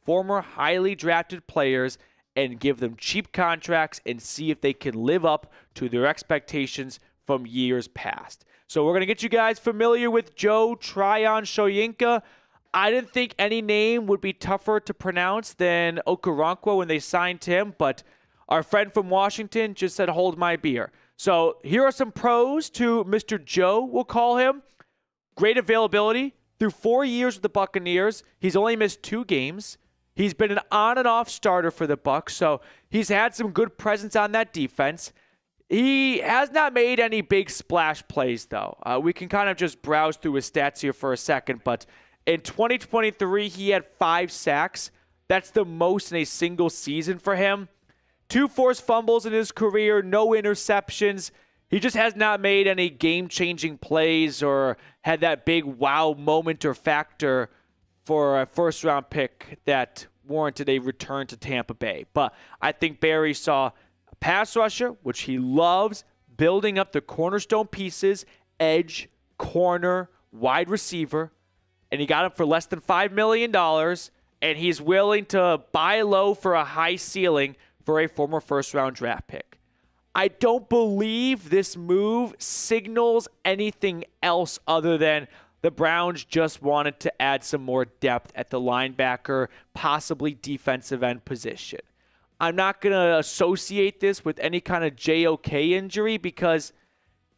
former highly drafted players and give them cheap contracts and see if they can live up to their expectations from years past. So we're going to get you guys familiar with Joe Tryon-Shoyinka. I didn't think any name would be tougher to pronounce than Okoronkwo when they signed him, but our friend from Washington just said, hold my beer. So here are some pros to Mr. Joe, we'll call him. Great availability, Through 4 years with the Buccaneers, he's only missed 2 games. He's been an on and off starter for the Bucs, so he's had some good presence on that defense. He has not made any big splash plays, though. We can kind of just browse through his stats here for a second, but in 2023, he had 5 sacks. That's the most in a single season for him. 2 forced fumbles in his career, no interceptions. He just has not made any game-changing plays or had that big wow moment or factor for a first-round pick that warranted a return to Tampa Bay. But I think Barry saw a pass rusher, which he loves, building up the cornerstone pieces, edge, corner, wide receiver, and he got him for less than $5 million, and he's willing to buy low for a high ceiling for a former first-round draft pick. I don't believe this move signals anything else other than the Browns just wanted to add some more depth at the linebacker, possibly defensive end position. I'm not going to associate this with any kind of JOK injury because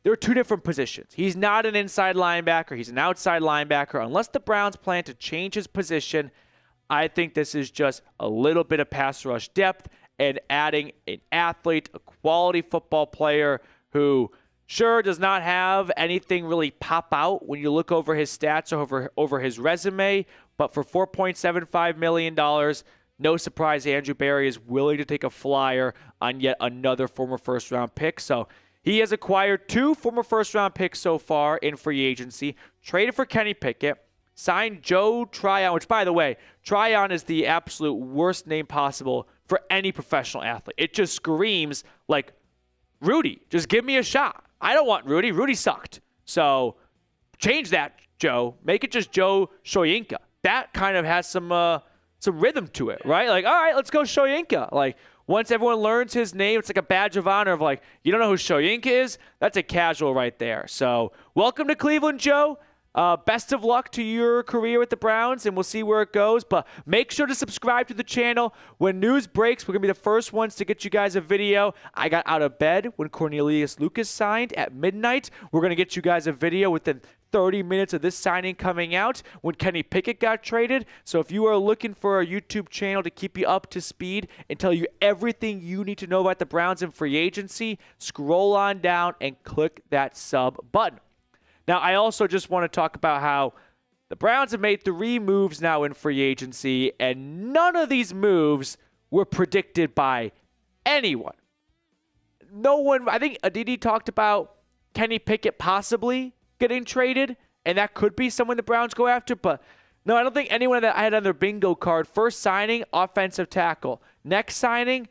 they're 2 different positions. He's not an inside linebacker. He's an outside linebacker. Unless the Browns plan to change his position, I think this is just a little bit of pass rush depth and adding an athlete, a quality football player who sure does not have anything really pop out when you look over his stats or over his resume, but for $4.75 million, no surprise Andrew Berry is willing to take a flyer on yet another former first-round pick. So he has acquired 2 former first-round picks so far in free agency, traded for Kenny Pickett, signed Joe Tryon, which, by the way, Tryon is the absolute worst name possible for any professional athlete. It just screams like, Rudy, just give me a shot. I don't want Rudy. Rudy sucked. So change that, Joe. Make it just Joe-Shoyinka. That kind of has some rhythm to it, right? Like, all right, let's go Shoyinka. Like, once everyone learns his name, it's like a badge of honor of like, you don't know who Shoyinka is? That's a casual right there. So welcome to Cleveland, Joe. Best of luck to your career with the Browns, and we'll see where it goes. But make sure to subscribe to the channel. When news breaks, we're going to be the first ones to get you guys a video. I got out of bed when Cornelius Lucas signed at midnight. We're going to get you guys a video within 30 minutes of this signing coming out when Kenny Pickett got traded. So if you are looking for a YouTube channel to keep you up to speed and tell you everything you need to know about the Browns in free agency, scroll on down and click that sub button. Now, I also just want to talk about how the Browns have made 3 moves now in free agency, and none of these moves were predicted by anyone. No one, I think Aditi talked about Kenny Pickett possibly getting traded, and that could be someone the Browns go after, but no, I don't think anyone that I had on their bingo card. First signing, offensive tackle. Next signing,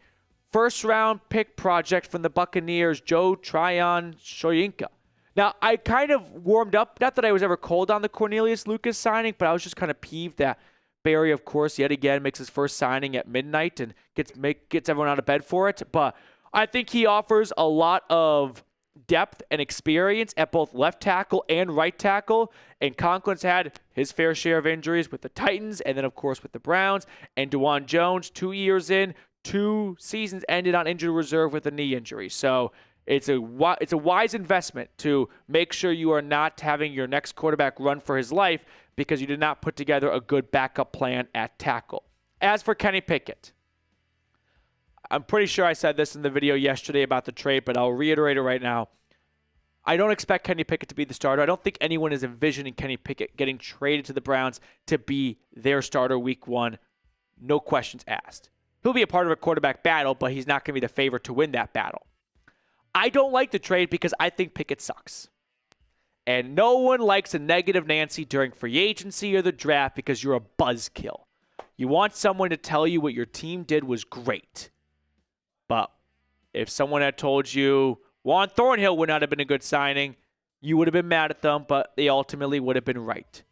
first-round pick project from the Buccaneers, Joe Tryon-Shoyinka. Now, I kind of warmed up, not that I was ever cold on the Cornelius Lucas signing, but I was just kind of peeved that Barry, of course, yet again makes his first signing at midnight and gets everyone out of bed for it. But I think he offers a lot of depth and experience at both left tackle and right tackle. And Conklin's had his fair share of injuries with the Titans and then, of course, with the Browns. And DeJuan Jones, 2 years in, 2 seasons ended on injured reserve with a knee injury. So it's a wise investment to make sure you are not having your next quarterback run for his life because you did not put together a good backup plan at tackle. As for Kenny Pickett, I'm pretty sure I said this in the video yesterday about the trade, but I'll reiterate it right now. I don't expect Kenny Pickett to be the starter. I don't think anyone is envisioning Kenny Pickett getting traded to the Browns to be their starter week 1. No questions asked. He'll be a part of a quarterback battle, but he's not going to be the favorite to win that battle. I don't like the trade because I think Pickett sucks. And no one likes a negative Nancy during free agency or the draft because you're a buzzkill. You want someone to tell you what your team did was great. But if someone had told you Juan Thornhill would not have been a good signing, you would have been mad at them, but they ultimately would have been right.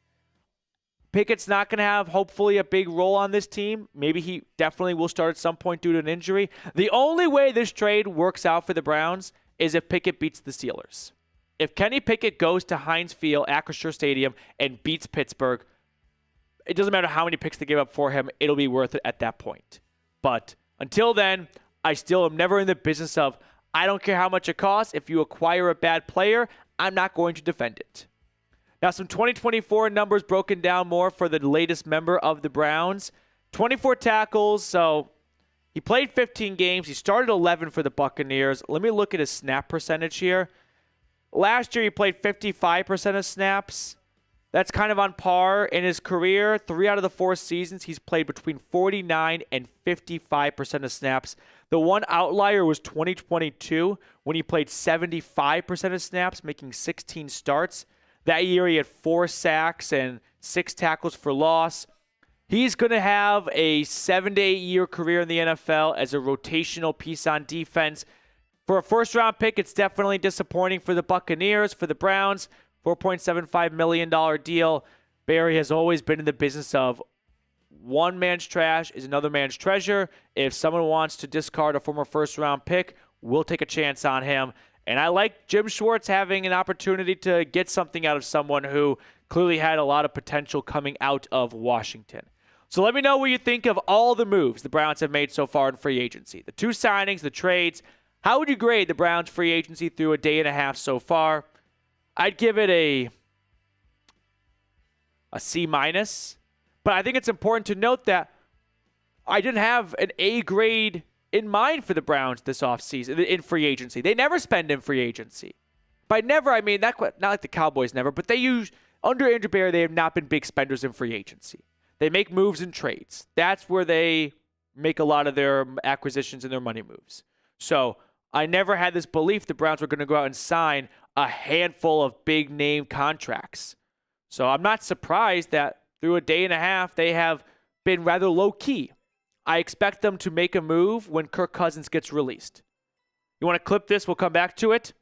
Pickett's not going to have, hopefully, a big role on this team. Maybe he definitely will start at some point due to an injury. The only way this trade works out for the Browns is if Pickett beats the Steelers. If Kenny Pickett goes to Heinz Field, Acrisure Stadium, and beats Pittsburgh, it doesn't matter how many picks they give up for him, it'll be worth it at that point. But until then, I still am never in the business of, I don't care how much it costs. If you acquire a bad player, I'm not going to defend it. Now, some 2024 numbers broken down more for the latest member of the Browns. 24 tackles, so he played 15 games. He started 11 for the Buccaneers. Let me look at his snap percentage here. Last year, he played 55% of snaps. That's kind of on par in his career. 3 out of the 4 seasons, he's played between 49 and 55% of snaps. The one outlier was 2022 when he played 75% of snaps, making 16 starts. That year, he had 4 sacks and 6 tackles for loss. He's going to have a 7 to 8 year career in the NFL as a rotational piece on defense. For a first-round pick, it's definitely disappointing for the Buccaneers. For the Browns, $4.75 million deal. Barry has always been in the business of one man's trash is another man's treasure. If someone wants to discard a former first-round pick, we'll take a chance on him. And I like Jim Schwartz having an opportunity to get something out of someone who clearly had a lot of potential coming out of Washington. So let me know what you think of all the moves the Browns have made so far in free agency. The 2 signings, the trades. How would you grade the Browns free agency through a day and a half so far? I'd give it a C-, but I think it's important to note that I didn't have an A grade in mind for the Browns this offseason in free agency. They never spend in free agency. By never, I mean, not like the Cowboys never, but under Andrew Barry, they have not been big spenders in free agency. They make moves and trades. That's where they make a lot of their acquisitions and their money moves. So I never had this belief the Browns were going to go out and sign a handful of big-name contracts. So I'm not surprised that through a day and a half, they have been rather low-key. I expect them to make a move when Kirk Cousins gets released. You want to clip this? We'll come back to it.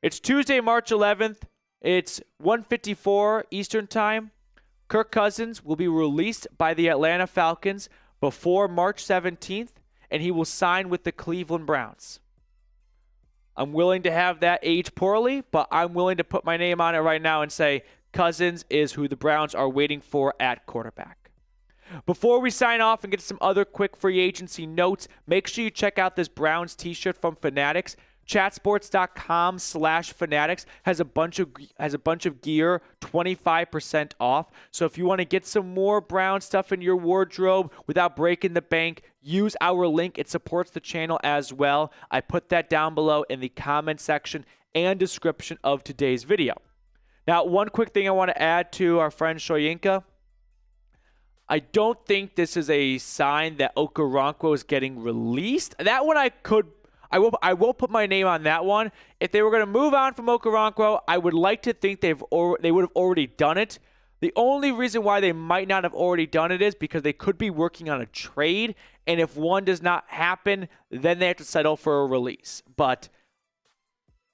It's Tuesday, March 11th. It's 1:54 Eastern Time. Kirk Cousins will be released by the Atlanta Falcons before March 17th, and he will sign with the Cleveland Browns. I'm willing to have that age poorly, but I'm willing to put my name on it right now and say Cousins is who the Browns are waiting for at quarterback. Before we sign off and get some other quick free agency notes, make sure you check out this Browns t-shirt from Fanatics. Chatsports.com/Fanatics has a bunch of gear, 25% off. So if you want to get some more Brown stuff in your wardrobe without breaking the bank, use our link. It supports the channel as well. I put that down below in the comment section and description of today's video. Now, one quick thing I want to add to our friend Shoyinka. I don't think this is a sign that Okoronkwo is getting released. That one I will put my name on that one. If they were going to move on from Okoronkwo, I would like to think they would have already done it. The only reason why they might not have already done it is because they could be working on a trade, and if one does not happen, then they have to settle for a release. But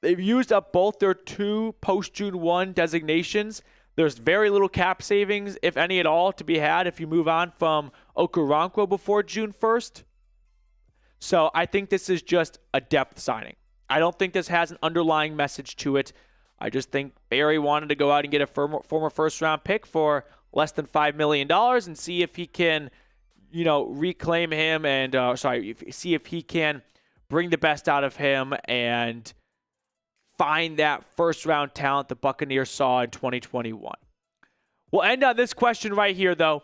they've used up both their 2 post-June 1 designations. There's very little cap savings, if any at all, to be had if you move on from Okoronkwo before June 1st. So I think this is just a depth signing. I don't think this has an underlying message to it. I just think Barry wanted to go out and get a former first-round pick for less than $5 million and see if he can, reclaim him and, see if he can bring the best out of him and find that first-round talent the Buccaneers saw in 2021. We'll end on this question right here, though.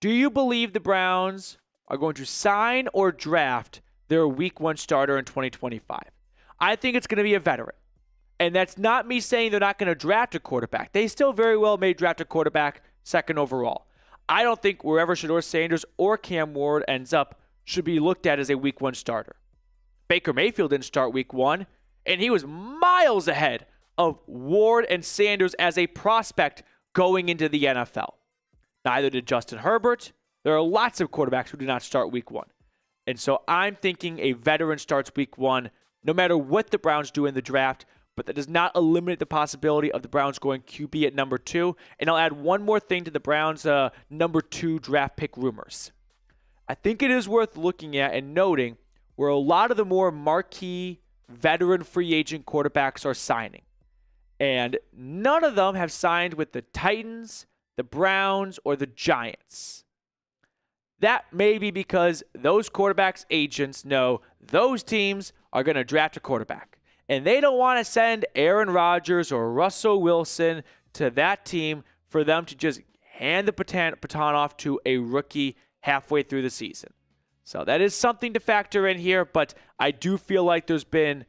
Do you believe the Browns are going to sign or draft their Week 1 starter in 2025? I think it's going to be a veteran. And that's not me saying they're not going to draft a quarterback. They still very well may draft a quarterback 2nd overall. I don't think wherever Shedeur Sanders or Cam Ward ends up should be looked at as a Week 1 starter. Baker Mayfield didn't start Week 1, and he was miles ahead of Ward and Sanders as a prospect going into the NFL. Neither did Justin Herbert. There are lots of quarterbacks who do not start Week 1. And so I'm thinking a veteran starts Week 1, no matter what the Browns do in the draft, but that does not eliminate the possibility of the Browns going QB at number 2. And I'll add one more thing to the Browns' number 2 draft pick rumors. I think it is worth looking at and noting where a lot of the more marquee veteran free agent quarterbacks are signing. And none of them have signed with the Titans, the Browns, or the Giants. That may be because those quarterbacks' agents know those teams are going to draft a quarterback. And they don't want to send Aaron Rodgers or Russell Wilson to that team for them to just hand the baton off to a rookie halfway through the season. So that is something to factor in here, but I do feel like there's been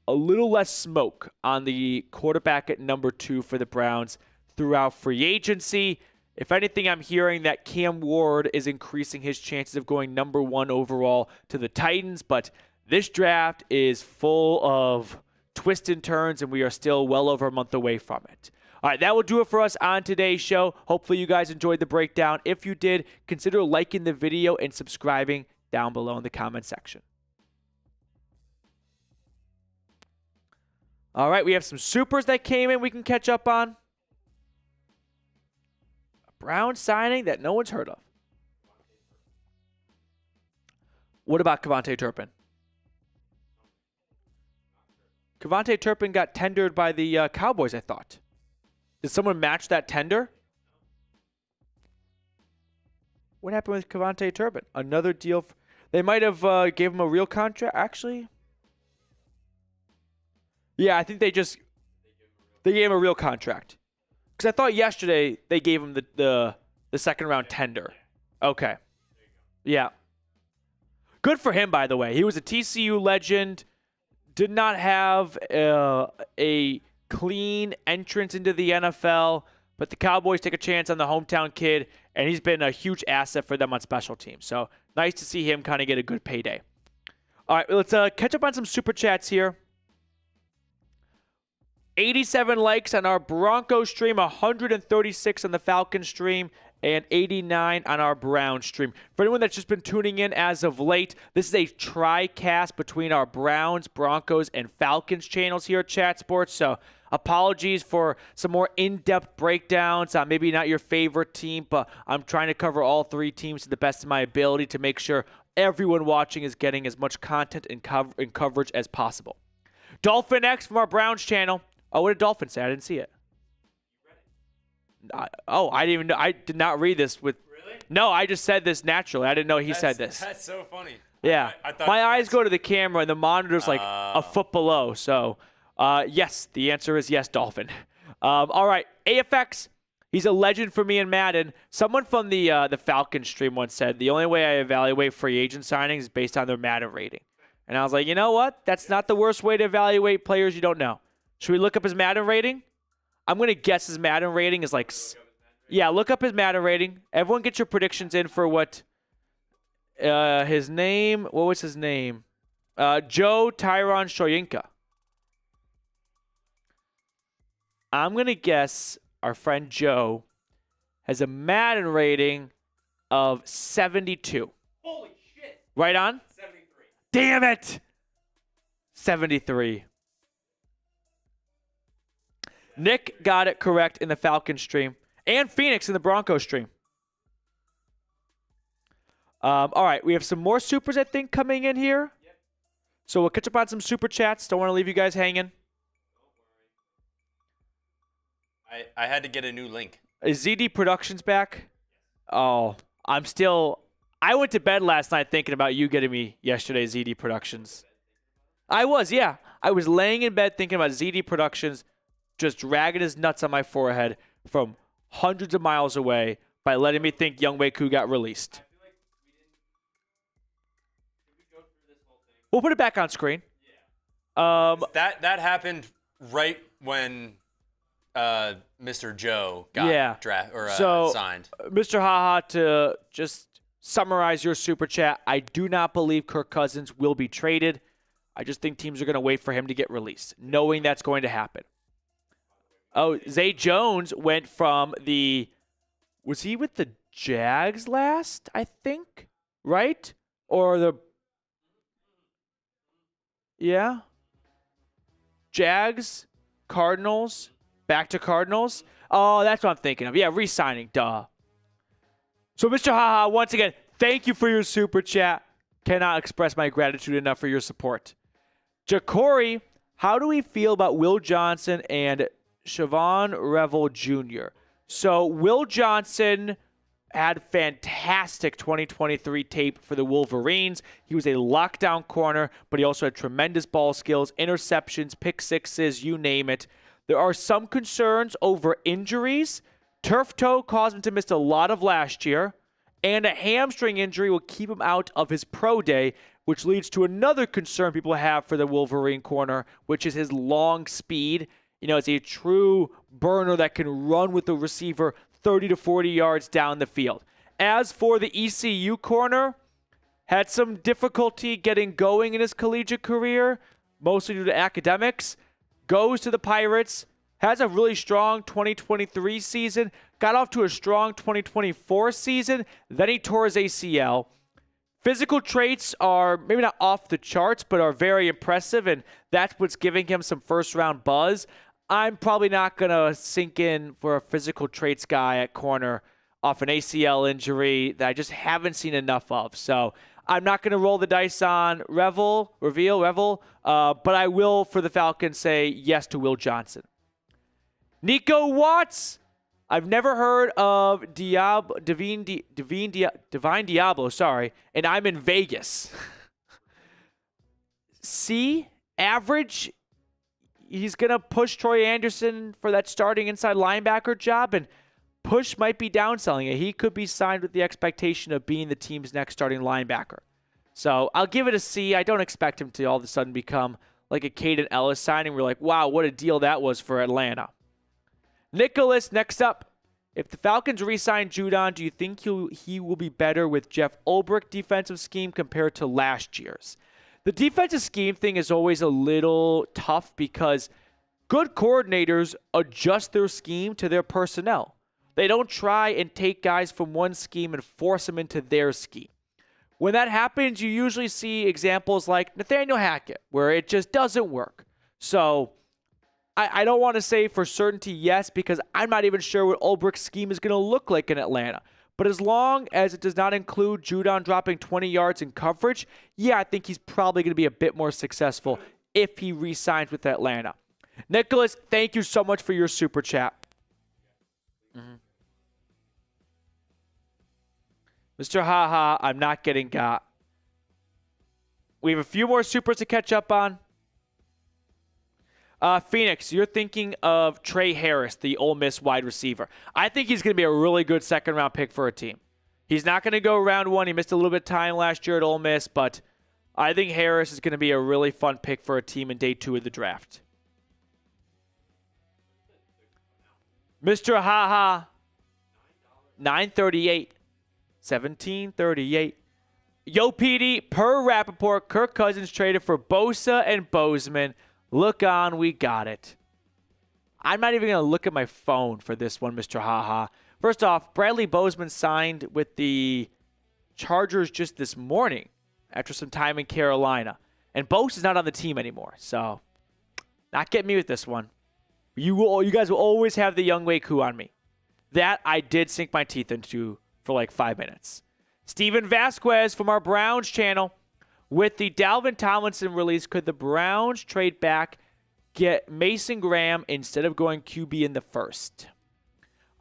a little less smoke on the quarterback at number 2 for the Browns throughout free agency. If anything, I'm hearing that Cam Ward is increasing his chances of going number 1 overall to the Titans, but this draft is full of twists and turns, and we are still well over a month away from it. All right, that will do it for us on today's show. Hopefully you guys enjoyed the breakdown. If you did, consider liking the video and subscribing down below in the comment section. All right, we have some supers that came in we can catch up on. A Brown signing that no one's heard of. What about KaVontae Turpin? KaVontae Turpin got tendered by the Cowboys, I thought. Did someone match that tender? What happened with KaVontae Turpin? Another deal. They might have gave him a real contract, actually. Yeah, I think they gave him a real contract. Because I thought yesterday they gave him the second round tender. Okay. Yeah. Good for him, by the way. He was a TCU legend. Did not have a clean entrance into the NFL, but the Cowboys take a chance on the hometown kid, and he's been a huge asset for them on special teams. So nice to see him kind of get a good payday. All right, let's catch up on some super chats here. 87 likes on our Broncos stream, 136 on the Falcons stream, and 89 on our Browns stream. For anyone that's just been tuning in as of late, this is a tri-cast between our Browns, Broncos, and Falcons channels here at Chat Sports. So apologies for some more in-depth breakdowns. Maybe not your favorite team, but I'm trying to cover all 3 teams to the best of my ability to make sure everyone watching is getting as much content and coverage as possible. Dolphin X from our Browns channel. Oh, what did Dolphin say? I didn't see it. I didn't even know. I did not read this with. Really? No, I just said this naturally. I didn't know he said this. That's so funny. Yeah. I thought my eyes go to the camera and the monitor's like a foot below. So, yes, the answer is yes, Dolphin. All right, AFX. He's a legend for me in Madden. Someone from the Falcons stream once said the only way I evaluate free agent signings is based on their Madden rating. And I was like, you know what? That's not the worst way to evaluate players you don't know. Should we look up his Madden rating? I'm going to guess his Madden rating is like... Yeah, look up his Madden rating. Everyone get your predictions in for what... his name... What was his name? Joe Tyronn-Shoyinka. I'm going to guess our friend Joe has a Madden rating of 72. Holy shit. Right on? 73. Damn it! 73. Nick got it correct in the Falcons stream. And Phoenix in the Broncos stream. All right, we have some more supers, I think, coming in here. Yep. So we'll catch up on some super chats. Don't want to leave you guys hanging. I had to get a new link. Is ZD Productions back? Oh, I went to bed last night thinking about you getting me yesterday, ZD Productions. I was, yeah. I was laying in bed thinking about ZD Productions just dragging his nuts on my forehead from hundreds of miles away by letting me think Younghoe Koo got released. I feel like did we go through this whole thing? We'll put it back on screen. Yeah. That happened right when Mr. Joe got signed. Mr. Haha, to just summarize your super chat, I do not believe Kirk Cousins will be traded. I just think teams are going to wait for him to get released, knowing that's going to happen. Oh, Zay Jones went from was he with the Jags last, I think? Right? Or yeah? Jags, Cardinals, back to Cardinals. Oh, that's what I'm thinking of. Yeah, re-signing, duh. So, Mr. Haha, once again, thank you for your super chat. Cannot express my gratitude enough for your support. Ja'Cory, how do we feel about Will Johnson and Siobhan Revel Jr.? So Will Johnson had fantastic 2023 tape for the Wolverines. He was a lockdown corner, but he also had tremendous ball skills, interceptions, pick sixes, you name it. There are some concerns over injuries. Turf toe caused him to miss a lot of last year, and a hamstring injury will keep him out of his pro day, which leads to another concern people have for the Wolverine corner, which is his long speed. It's a true burner that can run with the receiver 30 to 40 yards down the field. As for the ECU corner, had some difficulty getting going in his collegiate career, mostly due to academics. Goes to the Pirates, has a really strong 2023 season, got off to a strong 2024 season, then he tore his ACL. Physical traits are maybe not off the charts, but are very impressive, and that's what's giving him some first-round buzz. I'm probably not going to sink in for a physical traits guy at corner off an ACL injury that I just haven't seen enough of. So I'm not going to roll the dice on Revel, but I will, for the Falcons, say yes to Will Johnson. Nico Watts. I've never heard of Divine Diablo, and I'm in Vegas. C, average. He's going to push Troy Anderson for that starting inside linebacker job, and push might be downselling it. He could be signed with the expectation of being the team's next starting linebacker. So I'll give it a C. I don't expect him to all of a sudden become like a Caden Ellis signing. We're like, wow, what a deal that was for Atlanta. Nicholas, next up. If the Falcons re-sign Judon, do you think he will be better with Jeff Ulbrich defensive scheme compared to last year's? The defensive scheme thing is always a little tough because good coordinators adjust their scheme to their personnel. They don't try and take guys from one scheme and force them into their scheme. When that happens, you usually see examples like Nathaniel Hackett, where it just doesn't work. So I don't want to say for certainty yes, because I'm not even sure what Ulbrich's scheme is going to look like in Atlanta. But as long as it does not include Judon dropping 20 yards in coverage, yeah, I think he's probably going to be a bit more successful if he re-signs with Atlanta. Nicholas, thank you so much for your super chat. Mr. Haha, I'm not getting got. We have a few more supers to catch up on. Phoenix, you're thinking of Trey Harris, the Ole Miss wide receiver. I think he's going to be a really good second-round pick for a team. He's not going to go round one. He missed a little bit of time last year at Ole Miss, but I think Harris is going to be a really fun pick for a team in day 2 of the draft. Mr. Haha, $9.38. $17.38. Yo, PD, per Rappaport, Kirk Cousins traded for Bosa and Bozeman. Look on, we got it. I'm not even going to look at my phone for this one, Mr. Haha. First off, Bradley Bozeman signed with the Chargers just this morning after some time in Carolina. And Bosa is not on the team anymore, so not getting me with this one. You guys will always have the Young Wei Koo on me. That I did sink my teeth into for like 5 minutes. Steven Vasquez from our Browns channel. With the Dalvin Tomlinson release, could the Browns trade back, get Mason Graham instead of going QB in the first?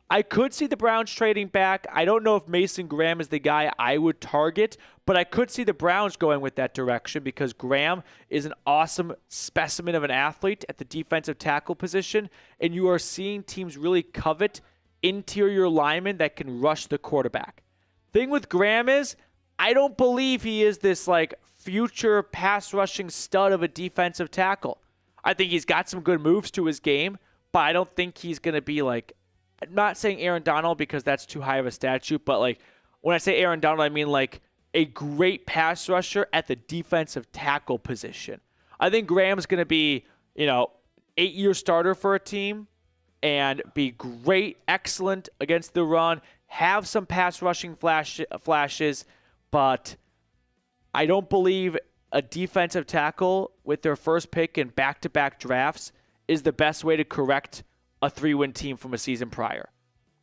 I could see the Browns trading back. I don't know if Mason Graham is the guy I would target, but I could see the Browns going with that direction because Graham is an awesome specimen of an athlete at the defensive tackle position, and you are seeing teams really covet interior linemen that can rush the quarterback. Thing with Graham is, I don't believe he is this like future pass rushing stud of a defensive tackle. I think he's got some good moves to his game, but I don't think he's going to be like, I'm not saying Aaron Donald because that's too high of a statute, but like when I say Aaron Donald, I mean like a great pass rusher at the defensive tackle position. I think Graham's going to be, 8-year starter for a team and be great, excellent against the run, have some pass rushing flashes, but I don't believe a defensive tackle with their first pick in back-to-back drafts is the best way to correct a 3-win team from a season prior.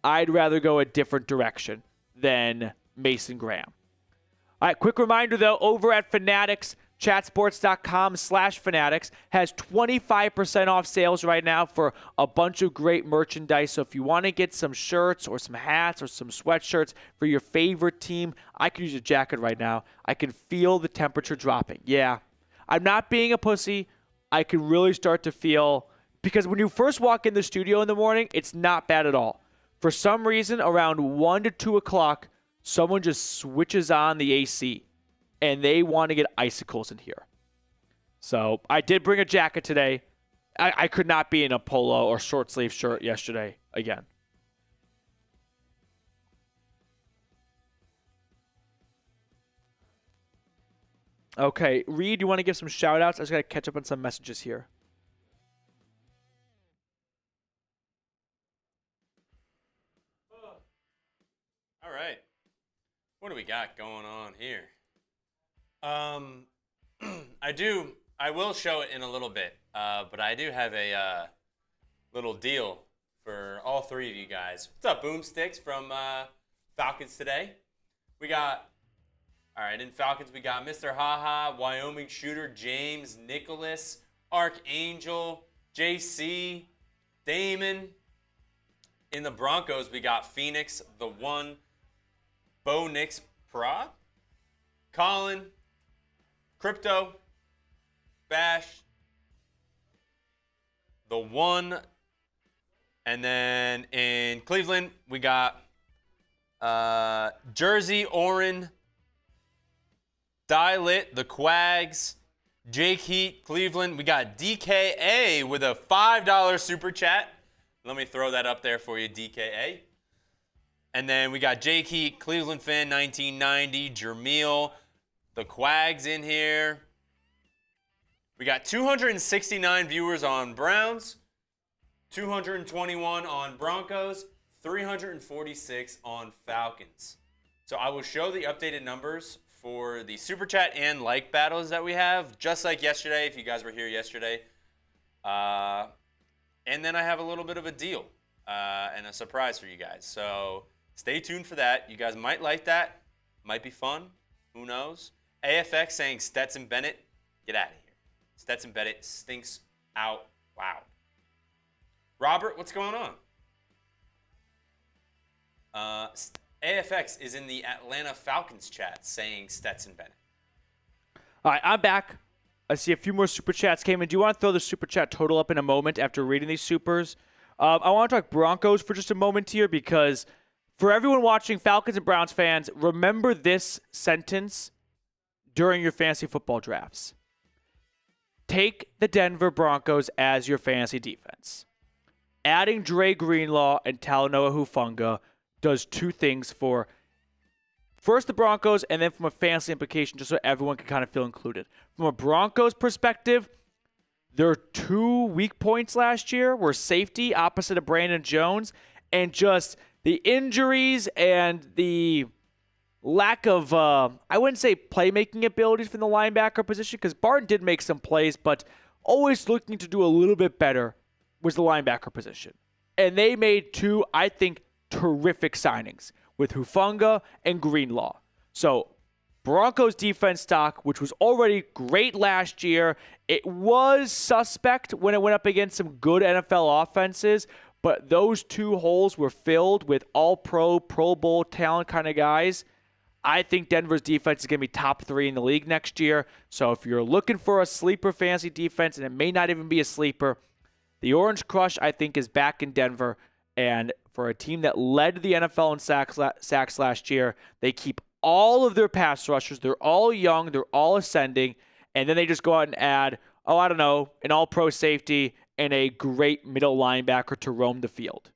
I'd rather go a different direction than Mason Graham. All right, quick reminder, though, over at Fanatics, chatsports.com/Fanatics has 25% off sales right now for a bunch of great merchandise. So if you want to get some shirts or some hats or some sweatshirts for your favorite team, I could use a jacket right now. I can feel the temperature dropping. Yeah, I'm not being a pussy. I can really start to feel because when you first walk in the studio in the morning, it's not bad at all. For some reason, around 1 to 2 o'clock, someone just switches on the AC, and they want to get icicles in here. So I did bring a jacket today. I could not be in a polo or short sleeve shirt yesterday again. Okay, Reed, you want to give some shout outs? I just got to catch up on some messages here. All right. What do we got going on here? I will show it in a little bit, but I do have a little deal for all three of you guys. What's up, Boomsticks from Falcons Today? In Falcons, we got Mr. Haha, Wyoming Shooter, James, Nicholas, Archangel, JC, Damon. In the Broncos, we got Phoenix, The One, Bo Nix, Pra, Colin, Crypto, Bash, The One, and then in Cleveland, we got Jersey, Oren, Lit, The Quags, Jake Heat, Cleveland. We got DKA with a $5 super chat. Let me throw that up there for you, DKA. And then we got Jake Heat, Cleveland fan, 1990, Jermeel, The Quags in here. We got 269 viewers on Browns, 221 on Broncos, 346 on Falcons. So I will show the updated numbers for the Super Chat and like battles that we have, just like yesterday, if you guys were here yesterday. And then I have a little bit of a deal and a surprise for you guys. So stay tuned for that. You guys might like that. Might be fun. Who knows? AFX saying Stetson Bennett, get out of here. Stetson Bennett stinks out loud. Robert, what's going on? AFX is in the Atlanta Falcons chat saying Stetson Bennett. All right, I'm back. I see a few more super chats came in. Do you want to throw the super chat total up in a moment after reading these supers? I want to talk Broncos for just a moment here because for everyone watching, Falcons and Browns fans, remember this sentence during your fantasy football drafts. Take the Denver Broncos as your fantasy defense. Adding Dre Greenlaw and Talanoa Hufanga does two things for first the Broncos and then from a fantasy implication just so everyone can kind of feel included. From a Broncos perspective, their two weak points last year were safety opposite of Brandon Jones and just the injuries and the lack of, I wouldn't say playmaking abilities from the linebacker position because Barton did make some plays, but always looking to do a little bit better was the linebacker position. And they made two, I think, terrific signings with Hufanga and Greenlaw. So Broncos defense stock, which was already great last year, it was suspect when it went up against some good NFL offenses, but those two holes were filled with all-pro, Pro Bowl talent kind of guys. I think Denver's defense is going to be top 3 in the league next year. So if you're looking for a sleeper fantasy defense, and it may not even be a sleeper, the Orange Crush, I think, is back in Denver. And for a team that led the NFL in sacks last year, they keep all of their pass rushers. They're all young. They're all ascending. And then they just go out and add, an all-pro safety and a great middle linebacker to roam the field.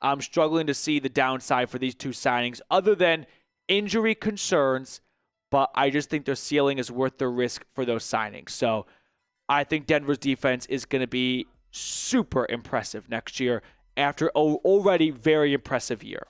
I'm struggling to see the downside for these two signings other than injury concerns, but I just think their ceiling is worth the risk for those signings. So I think Denver's defense is going to be super impressive next year after an already very impressive year.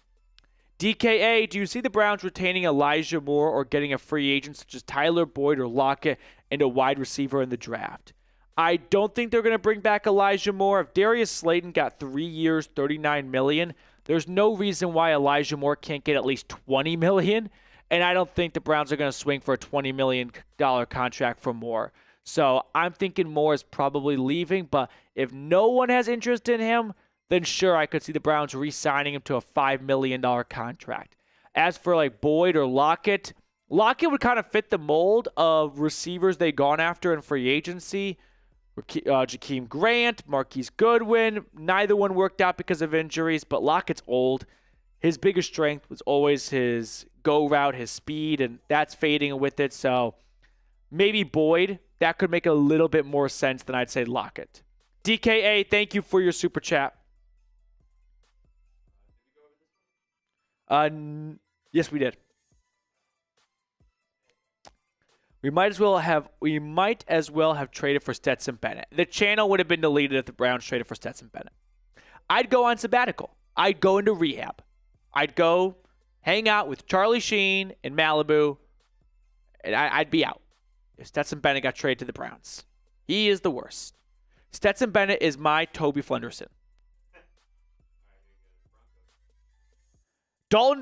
DKA, do you see the Browns retaining Elijah Moore or getting a free agent such as Tyler Boyd or Lockett and a wide receiver in the draft? I don't think they're going to bring back Elijah Moore. If Darius Slayton got 3 years, $39 million, there's no reason why Elijah Moore can't get at least $20 million. And I don't think the Browns are going to swing for a $20 million contract for Moore. So I'm thinking Moore is probably leaving. But if no one has interest in him, then sure, I could see the Browns re-signing him to a $5 million contract. As for like Boyd or Lockett would kind of fit the mold of receivers they've gone after in free agency. Jakeem Grant, Marquise Goodwin. Neither one worked out because of injuries, but Lockett's old. His biggest strength was always his go route, his speed, and that's fading with it. So maybe Boyd. That could make a little bit more sense than I'd say Lockett. DKA, thank you for your super chat. Yes, we did. We might as well have traded for Stetson Bennett. The channel would have been deleted if the Browns traded for Stetson Bennett. I'd go on sabbatical. I'd go into rehab. I'd go hang out with Charlie Sheen in Malibu, and I'd be out if Stetson Bennett got traded to the Browns. He is the worst. Stetson Bennett is my Toby Flenderson. Dalton,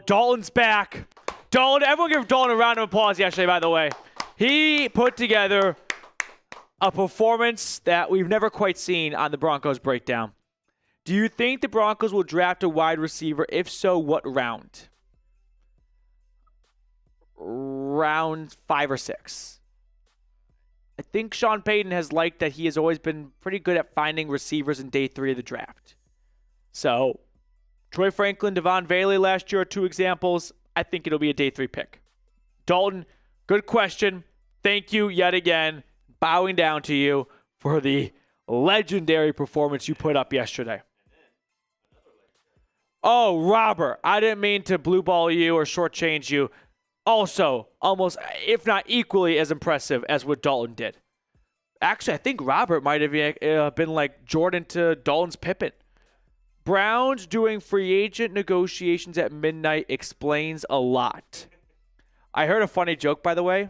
Dalton's back. Dalton, everyone give Dalton a round of applause yesterday, by the way. He put together a performance that we've never quite seen on the Broncos breakdown. Do you think the Broncos will draft a wide receiver? If so, what round? Round 5 or 6. I think Sean Payton has liked that he has always been pretty good at finding receivers in day 3 of the draft. So, Troy Franklin, Devon Bailey last year are 2 examples. I think it'll be a day 3 pick. Dalton, good question. Thank you yet again. Bowing down to you for the legendary performance you put up yesterday. Oh, Robert, I didn't mean to blue ball you or shortchange you. Also, almost, if not equally as impressive as what Dalton did. Actually, I think Robert might have been like Jordan to Dalton's Pippen. Browns doing free agent negotiations at midnight explains a lot. I heard a funny joke, by the way.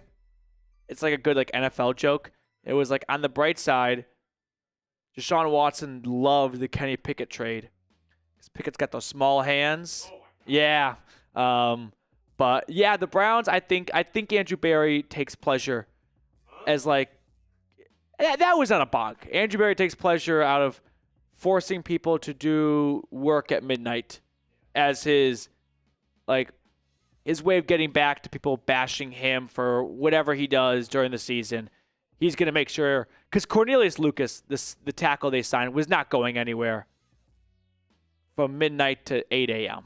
It's like a good NFL joke. It was like, on the bright side, Deshaun Watson loved the Kenny Pickett trade. Because Pickett's got those small hands. Yeah. But yeah, the Browns, I think Andrew Berry takes pleasure as like, that was not a bug. Andrew Berry takes pleasure out of forcing people to do work at midnight as his way of getting back to people bashing him for whatever he does during the season. He's going to make sure, because Cornelius Lucas, the tackle they signed, was not going anywhere from midnight to 8 a.m.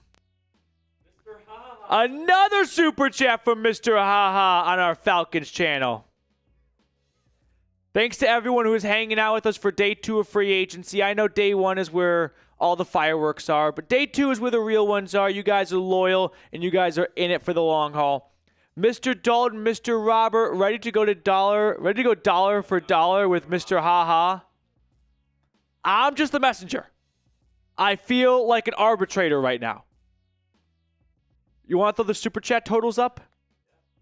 Another super chat from Mr. Haha on our Falcons channel. Thanks to everyone who is hanging out with us for day 2 of free agency. I know day 1 is where all the fireworks are, but day 2 is where the real ones are. You guys are loyal, and you guys are in it for the long haul. Mr. Dalton, Mr. Robert, ready to go dollar for dollar with Mr. Haha. I'm just the messenger. I feel like an arbitrator right now. You want to throw the super chat totals up?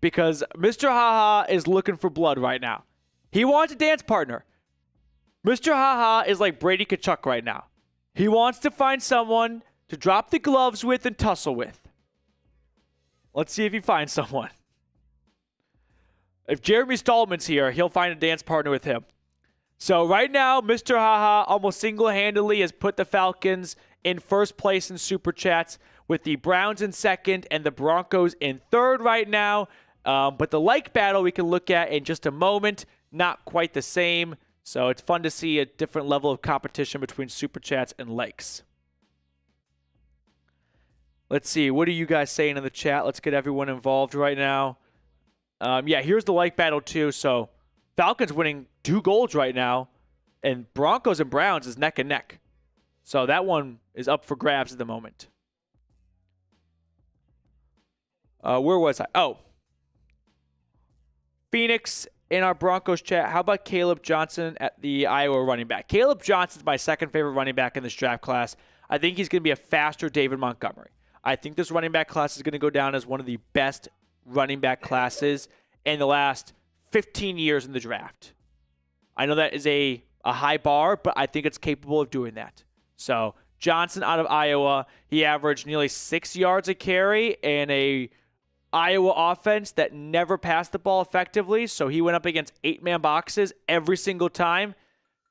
Because Mr. Haha is looking for blood right now. He wants a dance partner. Mr. Haha is like Brady Kachuk right now. He wants to find someone to drop the gloves with and tussle with. Let's see if he finds someone. If Jeremy Stallman's here, he'll find a dance partner with him. So right now, Mr. Haha almost single-handedly has put the Falcons in first place in Super Chats, with the Browns in second and the Broncos in third right now. But the like battle we can look at in just a moment. Not quite the same. So it's fun to see a different level of competition between Super Chats and likes. Let's see. What are you guys saying in the chat? Let's get everyone involved right now. Yeah, here's the like battle too. So Falcons winning 2 golds right now. And Broncos and Browns is neck and neck. So that one is up for grabs at the moment. Where was I? Oh. Phoenix in our Broncos chat. How about Caleb Johnson at the Iowa running back? Caleb Johnson's my second favorite running back in this draft class. I think he's going to be a faster David Montgomery. I think this running back class is going to go down as one of the best running back classes in the last 15 years in the draft. I know that is a high bar, but I think it's capable of doing that. So Johnson out of Iowa, he averaged nearly 6 yards a carry in a Iowa offense that never passed the ball effectively. So he went up against 8-man boxes every single time,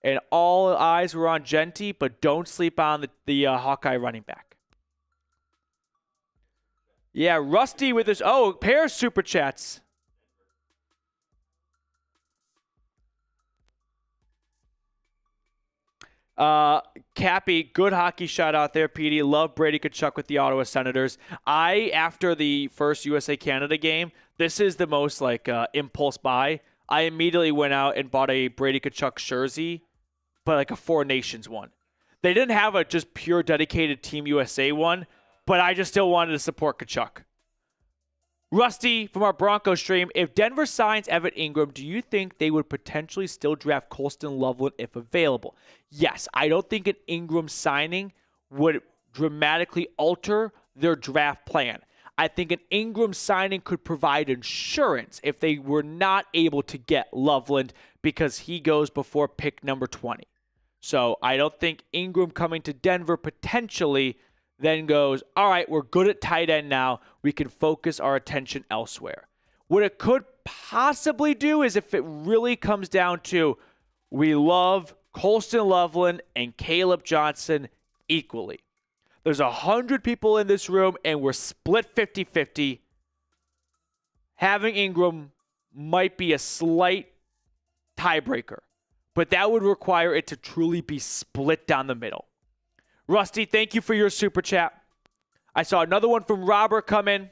and all eyes were on Genty, but don't sleep on the Hawkeye running back. Yeah, Rusty with his pair of super chats. Cappy, good hockey shot out there, PD. Love Brady Tkachuk with the Ottawa Senators. After the first USA-Canada game, this is the most impulse buy. I immediately went out and bought a Brady Tkachuk jersey, but like a Four Nations one. They didn't have a just pure dedicated Team USA one, but I just still wanted to support Tkachuk. Rusty from our Broncos stream, if Denver signs Evan Ingram, do you think they would potentially still draft Colston Loveland if available? Yes, I don't think an Ingram signing would dramatically alter their draft plan. I think an Ingram signing could provide insurance if they were not able to get Loveland because he goes before pick number 20. So I don't think Ingram coming to Denver potentially then goes, all right, we're good at tight end now. We can focus our attention elsewhere. What it could possibly do is if it really comes down to we love Colston Loveland and Caleb Johnson equally. There's 100 people in this room, and we're split 50-50. Having Ingram might be a slight tiebreaker, but that would require it to truly be split down the middle. Rusty, thank you for your super chat. I saw another one from Robert come in.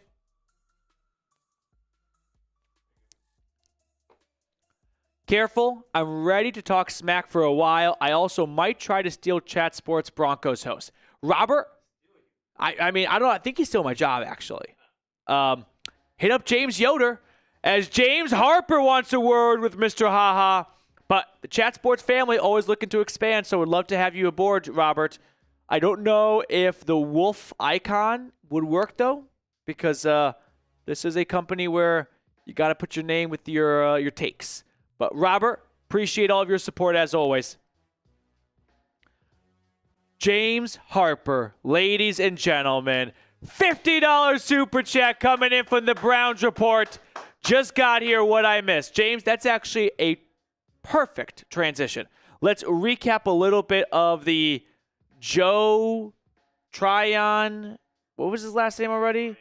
Careful, I'm ready to talk smack for a while. I also might try to steal Chat Sports Broncos host. Robert, I think he's still my job, actually. Hit up James Yoder, as James Harper wants a word with Mr. Haha. But the Chat Sports family always looking to expand, so would love to have you aboard, Robert. I don't know if the wolf icon would work, though, because this is a company where you got to put your name with your takes. But, Robert, appreciate all of your support as always. James Harper, ladies and gentlemen, $50 super chat coming in from the Browns Report. Just got here what I missed. James, that's actually a perfect transition. Let's recap a little bit of the Joe Tryon, what was his last name already?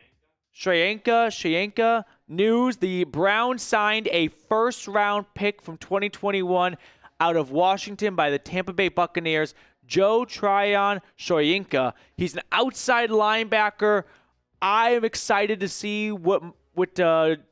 Chuyinka news. The Browns signed a first-round pick from 2021 out of Washington by the Tampa Bay Buccaneers, Joe Tryon-Shoyinka. He's an outside linebacker. I am excited to see what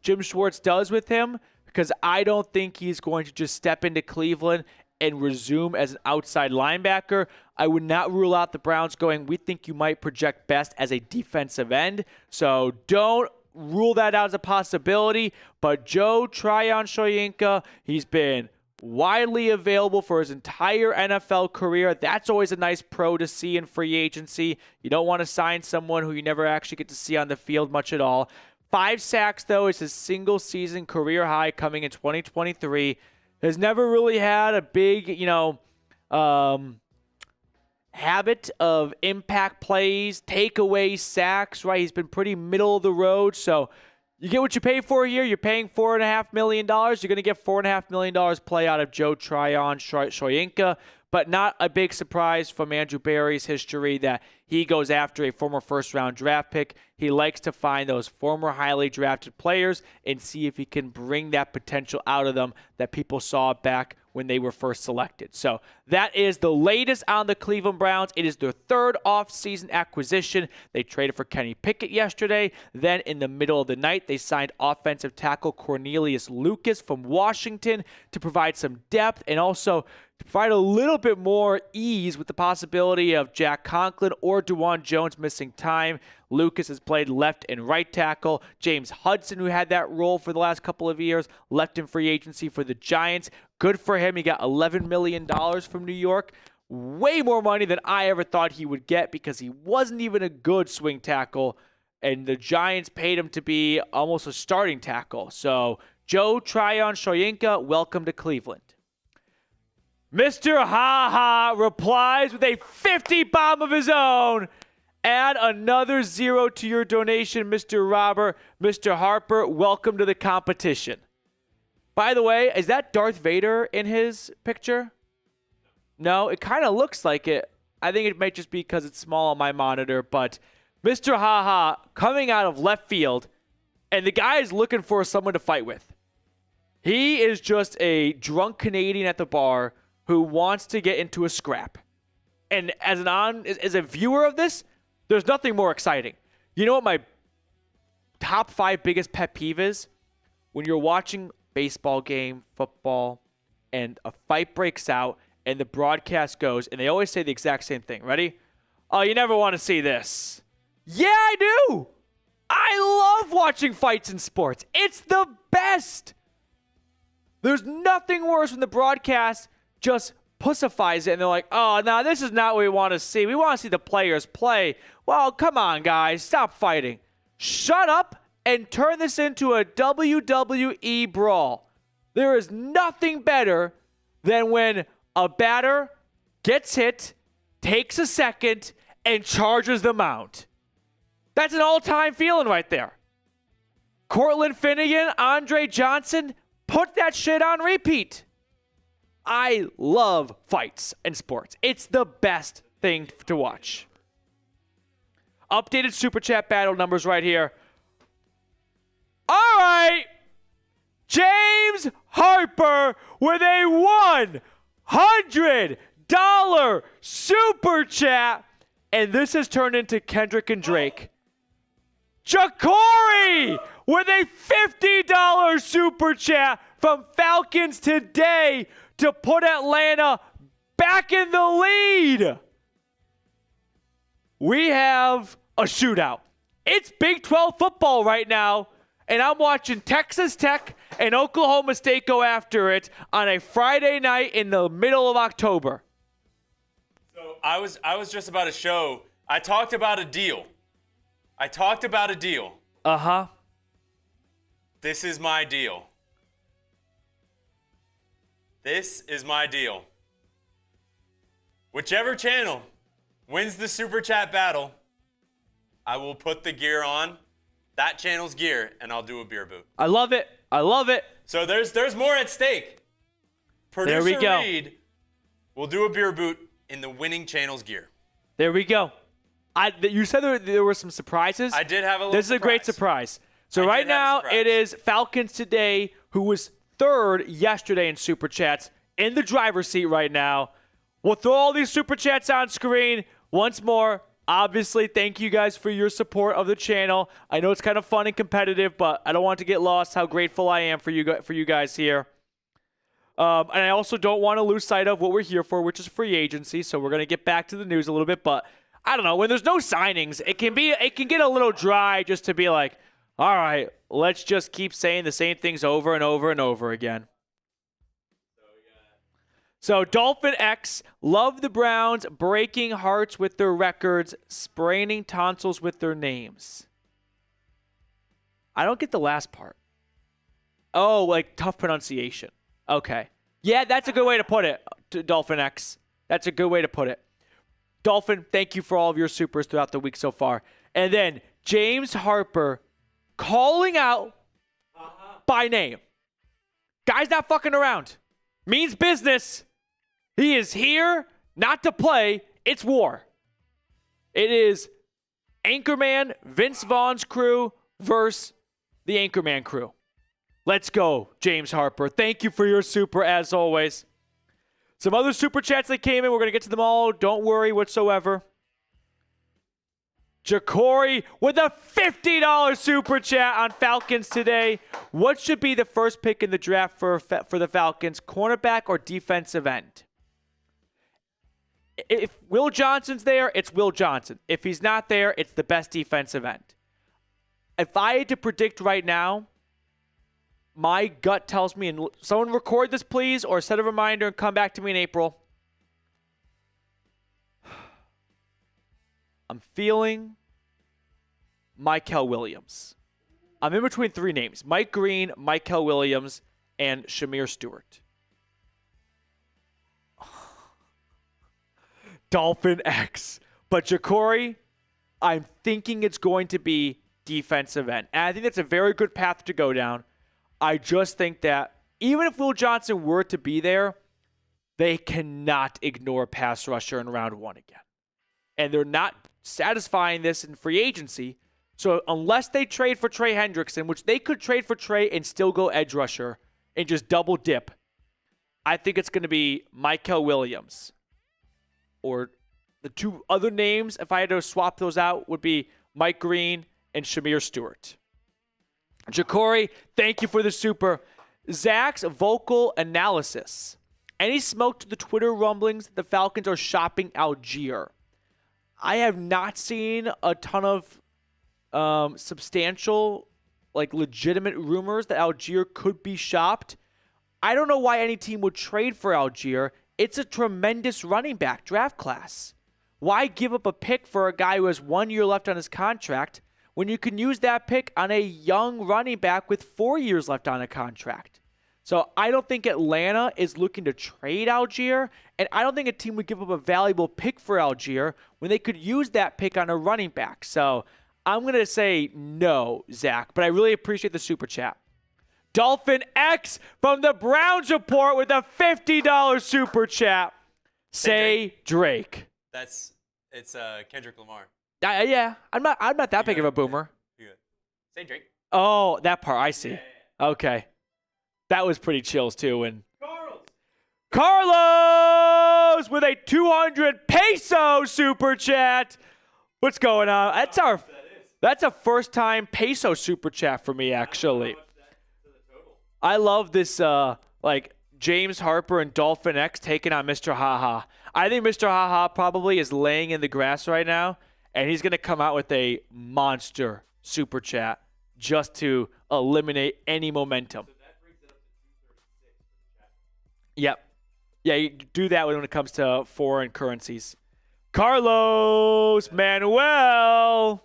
Jim Schwartz does with him because I don't think he's going to just step into Cleveland and resume as an outside linebacker. I would not rule out the Browns going, we think you might project best as a defensive end. So don't rule that out as a possibility. But Joe Tryon-Shoyinka, he's been widely available for his entire NFL career. That's always a nice pro to see in free agency. You don't want to sign someone who you never actually get to see on the field much at all. 5 sacks, though, is his single-season career high coming in 2023. Has never really had a big, habit of impact plays, takeaways, sacks, right? He's been pretty middle of the road. So you get what you pay for here. You're paying $4.5 million. You're going to get $4.5 million play out of Joe Tryon-Shoyinka. But not a big surprise from Andrew Berry's history that he goes after a former first-round draft pick. He likes to find those former highly drafted players and see if he can bring that potential out of them that people saw back when they were first selected. So that is the latest on the Cleveland Browns. It is their third offseason acquisition. They traded for Kenny Pickett yesterday. Then in the middle of the night, they signed offensive tackle Cornelius Lucas from Washington to provide some depth and also to provide a little bit more ease with the possibility of Jack Conklin or DeJuan Jones missing time. Lucas has played left and right tackle. James Hudson, who had that role for the last couple of years, left in free agency for the Giants. Good for him. He got $11 million from New York. Way more money than I ever thought he would get because he wasn't even a good swing tackle, and the Giants paid him to be almost a starting tackle. So Joe Tryon-Shoyinka, welcome to Cleveland. Mr. Ha-Ha replies with a 50 bomb of his own. Add another 0 to your donation, Mr. Robert. Mr. Harper, welcome to the competition. By the way, is that Darth Vader in his picture? No, it kind of looks like it. I think it might just be because it's small on my monitor. But Mr. Ha-Ha coming out of left field, and the guy is looking for someone to fight with. He is just a drunk Canadian at the bar who wants to get into a scrap. And as a viewer of this, there's nothing more exciting. You know what my top 5 biggest pet peeve is? When you're watching baseball game, football, and a fight breaks out and the broadcast goes, and they always say the exact same thing. Ready? Oh, you never want to see this. Yeah, I do. I love watching fights in sports. It's the best. There's nothing worse when the broadcast just pussifies it and they're like, oh, no, this is not what we want to see. We want to see the players play. Well, come on, guys. Stop fighting. Shut up and turn this into a WWE brawl. There is nothing better than when a batter gets hit, takes a second, and charges the mound. That's an all-time feeling right there. Cortland Finnegan, Andre Johnson, put that shit on repeat. I love fights in sports. It's the best thing to watch. Updated Super Chat battle numbers right here. All right. James Harper with a $100 Super Chat. And this has turned into Kendrick and Drake. Jacory with a $50 Super Chat from Falcons Today to put Atlanta back in the lead. We have a shootout. It's Big 12 football right now, and I'm watching Texas Tech and Oklahoma State go after it on a Friday night in the middle of October. So I was just about to show. I talked about a deal. Uh-huh. This is my deal. Whichever channel wins the Super Chat battle, I will put the gear on that channel's gear, and I'll do a beer boot. I love it. So there's more at stake. Producer there we go. Reed will do a beer boot in the winning channel's gear. There we go. You said there were some surprises. I did have a little This is a great surprise. So right now it is Falcons Today, who was third yesterday in Super Chats, in the driver's seat right now. We'll throw all these Super Chats on screen once more. Obviously, thank you guys for your support of the channel. I know it's kind of fun and competitive, but I don't want to get lost how grateful I am for you guys here. And I also don't want to lose sight of what we're here for, which is free agency. So we're going to get back to the news a little bit, but I don't know. When there's no signings, it can get a little dry just to be like, all right, let's just keep saying the same things over and over and over again. So Dolphin X, love the Browns, breaking hearts with their records, spraining tonsils with their names. I don't get the last part. Oh, like tough pronunciation. Okay. Yeah, that's a good way to put it, Dolphin X. That's a good way to put it. Dolphin, thank you for all of your supers throughout the week so far. And then James Harper calling out by name. Guy's not fucking around. Means business. He is here not to play. It's war. It is Anchorman, Vince Vaughn's crew versus the Anchorman crew. Let's go, James Harper. Thank you for your super as always. Some other super chats that came in. We're going to get to them all. Don't worry whatsoever. Jacory with a $50 super chat on Falcons Today. What should be the first pick in the draft for the Falcons, cornerback or defensive end? If Will Johnson's there, it's Will Johnson. If he's not there, it's the best defensive end. If I had to predict right now, my gut tells me, and someone record this please, or set a reminder and come back to me in April. I'm feeling Mykel Williams. I'm in between three names. Mike Green, Mykel Williams, and Shamir Stewart. Dolphin X. But Jacory, I'm thinking it's going to be defensive end. And I think that's a very good path to go down. I just think that even if Will Johnson were to be there, they cannot ignore pass rusher in round one again. And they're not satisfying this in free agency. So unless they trade for Trey Hendrickson, which they could trade for Trey and still go edge rusher and just double dip, I think it's going to be Mykel Williams or The two other names, if I had to swap those out, would be Mike Green and Shamir Stewart. Ja'Cory, thank you for the super. Zach's vocal analysis. Any smoke to the Twitter rumblings that the Falcons are shopping Algier? I have not seen a ton of substantial, legitimate rumors that Algier could be shopped. I don't know why any team would trade for Algier. It's a tremendous running back draft class. Why give up a pick for a guy who has 1 year left on his contract when you can use that pick on a young running back with 4 years left on a contract? So I don't think Atlanta is looking to trade Algier, and I don't think a team would give up a valuable pick for Algier when they could use that pick on a running back. So I'm going to say no, Zach, but I really appreciate the super chat. Dolphin X from the Browns Report with a $50 super chat. Say Drake. It's Kendrick Lamar. Yeah, I'm not that big of a boomer. Say Drake. Oh, that part, I see. Yeah. Okay. That was pretty chills, too. And Carlos with a 200 peso super chat. What's going on? That's a first-time peso super chat for me, actually. I love this, James Harper and Dolphin X taking on Mr. Haha. I think Mr. Haha probably is laying in the grass right now, and he's going to come out with a monster super chat just to eliminate any momentum. Yep. Yeah, you do that when it comes to foreign currencies. Carlos Manuel.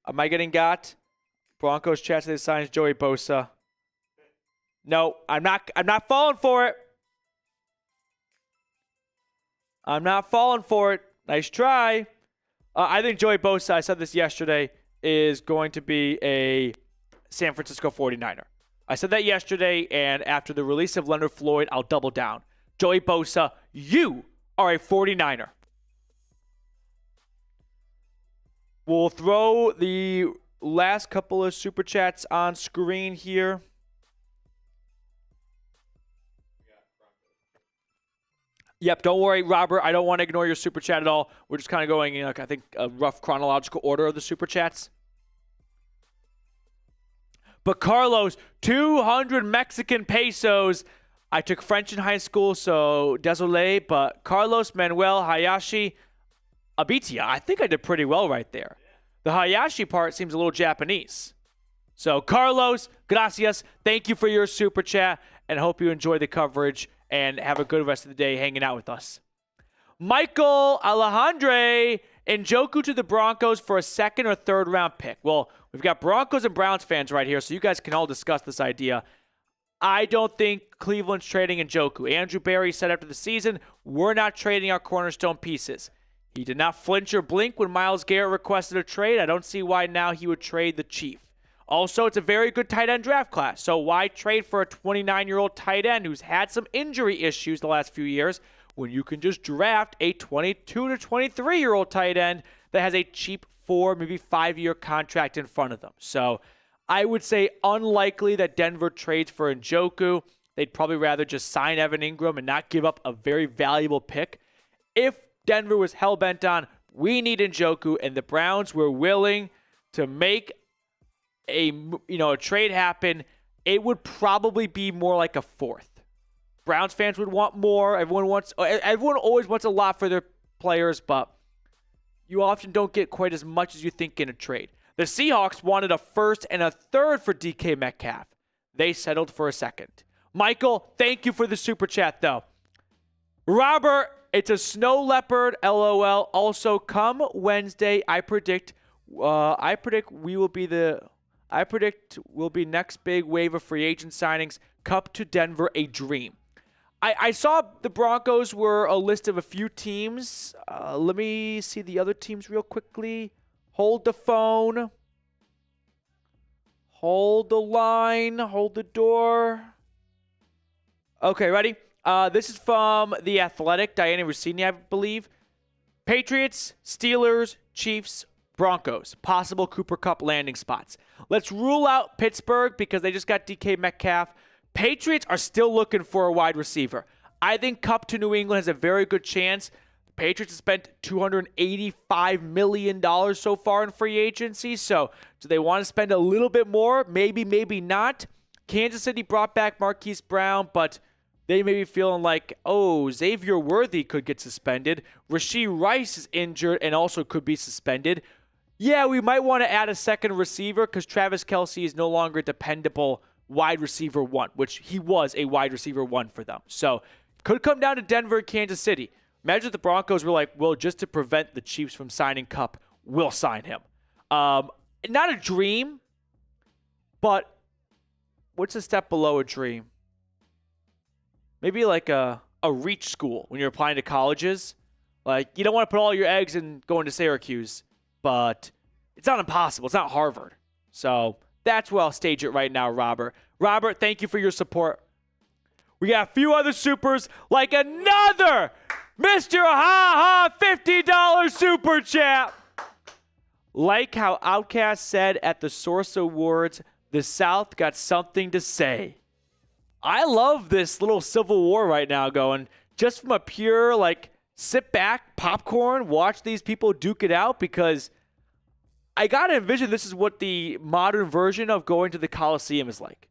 Am I getting got? Broncos chat today signs Joey Bosa. No, I'm not falling for it. I'm not falling for it. Nice try. I think Joey Bosa, I said this yesterday, is going to be a San Francisco 49er. I said that yesterday, and after the release of Leonard Floyd, I'll double down. Joey Bosa, you are a 49er. We'll throw the last couple of super chats on screen here. Yep, don't worry, Robert. I don't want to ignore your super chat at all. We're just kind of going in, I think, a rough chronological order of the super chats. But Carlos, 200 Mexican pesos. I took French in high school, so désolé. But Carlos Manuel Hayashi Abitia, I think I did pretty well right there. The Hayashi part seems a little Japanese. So Carlos, gracias. Thank you for your super chat, and hope you enjoy the coverage and have a good rest of the day hanging out with us. Michael Alejandre, Njoku to the Broncos for a second or third round pick. Well, we've got Broncos and Browns fans right here, so you guys can all discuss this idea. I don't think Cleveland's trading Njoku. Andrew Berry said after the season, we're not trading our cornerstone pieces. He did not flinch or blink when Myles Garrett requested a trade. I don't see why now he would trade the Chief. Also, it's a very good tight end draft class, so why trade for a 29-year-old tight end who's had some injury issues the last few years when you can just draft a 22 to 23-year-old tight end that has a cheap 4, maybe 5-year contract in front of them. So I would say unlikely that Denver trades for Njoku. They'd probably rather just sign Evan Ingram and not give up a very valuable pick. If Denver was hell-bent on, we need Njoku, and the Browns were willing to make a trade happen, it would probably be more like a 4th. Browns fans would want more. Everyone always wants a lot for their players, but you often don't get quite as much as you think in a trade. The Seahawks wanted a 1st and a 3rd for DK Metcalf. They settled for a 2nd. Michael, thank you for the super chat, though. Robert, it's a snow leopard, LOL. Also, come Wednesday, I predict we'll be next big wave of free agent signings. Kupp to Denver, a dream. I saw the Broncos were a list of a few teams. Let me see the other teams real quickly. Hold the phone. Hold the line. Hold the door. Okay, ready? This is from The Athletic. Diana Rossini, I believe. Patriots, Steelers, Chiefs, Broncos. Possible Cooper Kupp landing spots. Let's rule out Pittsburgh because they just got DK Metcalf. Patriots are still looking for a wide receiver. I think Kupp to New England has a very good chance. Patriots have spent $285 million so far in free agency. So do they want to spend a little bit more? Maybe, maybe not. Kansas City brought back Marquise Brown, but they may be feeling like, oh, Xavier Worthy could get suspended. Rashee Rice is injured and also could be suspended. Yeah, we might want to add a second receiver because Travis Kelce is no longer a dependable wide receiver one, which he was a wide receiver one for them. So could come down to Denver and Kansas City. Imagine if the Broncos were like, well, just to prevent the Chiefs from signing Kupp, we'll sign him. Not a dream, but what's a step below a dream? Maybe like a reach school when you're applying to colleges. Like, you don't want to put all your eggs in going to Syracuse, but it's not impossible. It's not Harvard. So that's where I'll stage it right now, Robert. Robert, thank you for your support. We got a few other supers, like another Mr. Ha Ha $50 super chat. Like how Outkast said at the Source Awards, the South got something to say. I love this little civil war right now going, just from a pure, like, sit back, popcorn, watch these people duke it out, because I got to envision this is what the modern version of going to the Coliseum is like.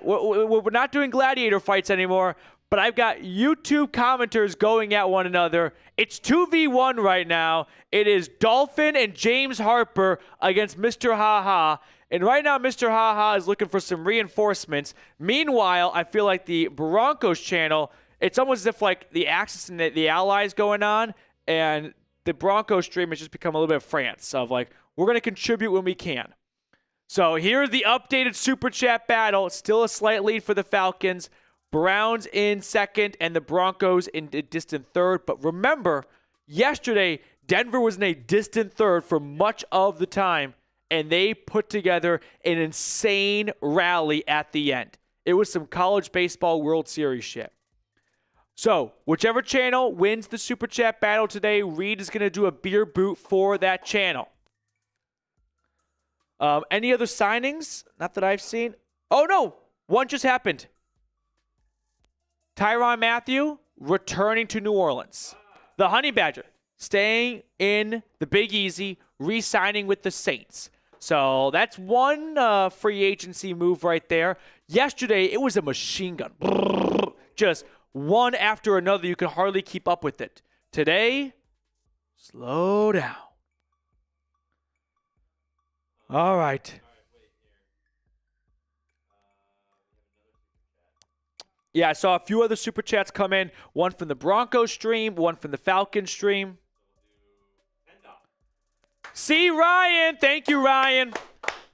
We're not doing gladiator fights anymore, but I've got YouTube commenters going at one another. It's 2v1 right now. It is Dolphin and James Harper against Mr. Ha-Ha. And right now, Mr. Ha-Ha is looking for some reinforcements. Meanwhile, I feel like the Broncos channel, it's almost as if like the Axis and the Allies going on, and the Broncos stream has just become a little bit of France of like, we're going to contribute when we can. So here's the updated Super Chat battle. It's still a slight lead for the Falcons. Browns in second and the Broncos in a distant third. But remember, yesterday, Denver was in a distant third for much of the time, and they put together an insane rally at the end. It was some college baseball World Series shit. So, whichever channel wins the Super Chat battle today, Reed is going to do a beer boot for that channel. Any other signings? Not that I've seen. Oh, no. One just happened. Tyronn Matthew returning to New Orleans. The Honey Badger staying in the Big Easy, re-signing with the Saints. So that's one free agency move right there. Yesterday, it was a machine gun. Just one after another. You could hardly keep up with it. Today, slow down. All right. Yeah, I saw a few other super chats come in. One from the Broncos stream, one from the Falcons stream. See, Ryan. Thank you, Ryan.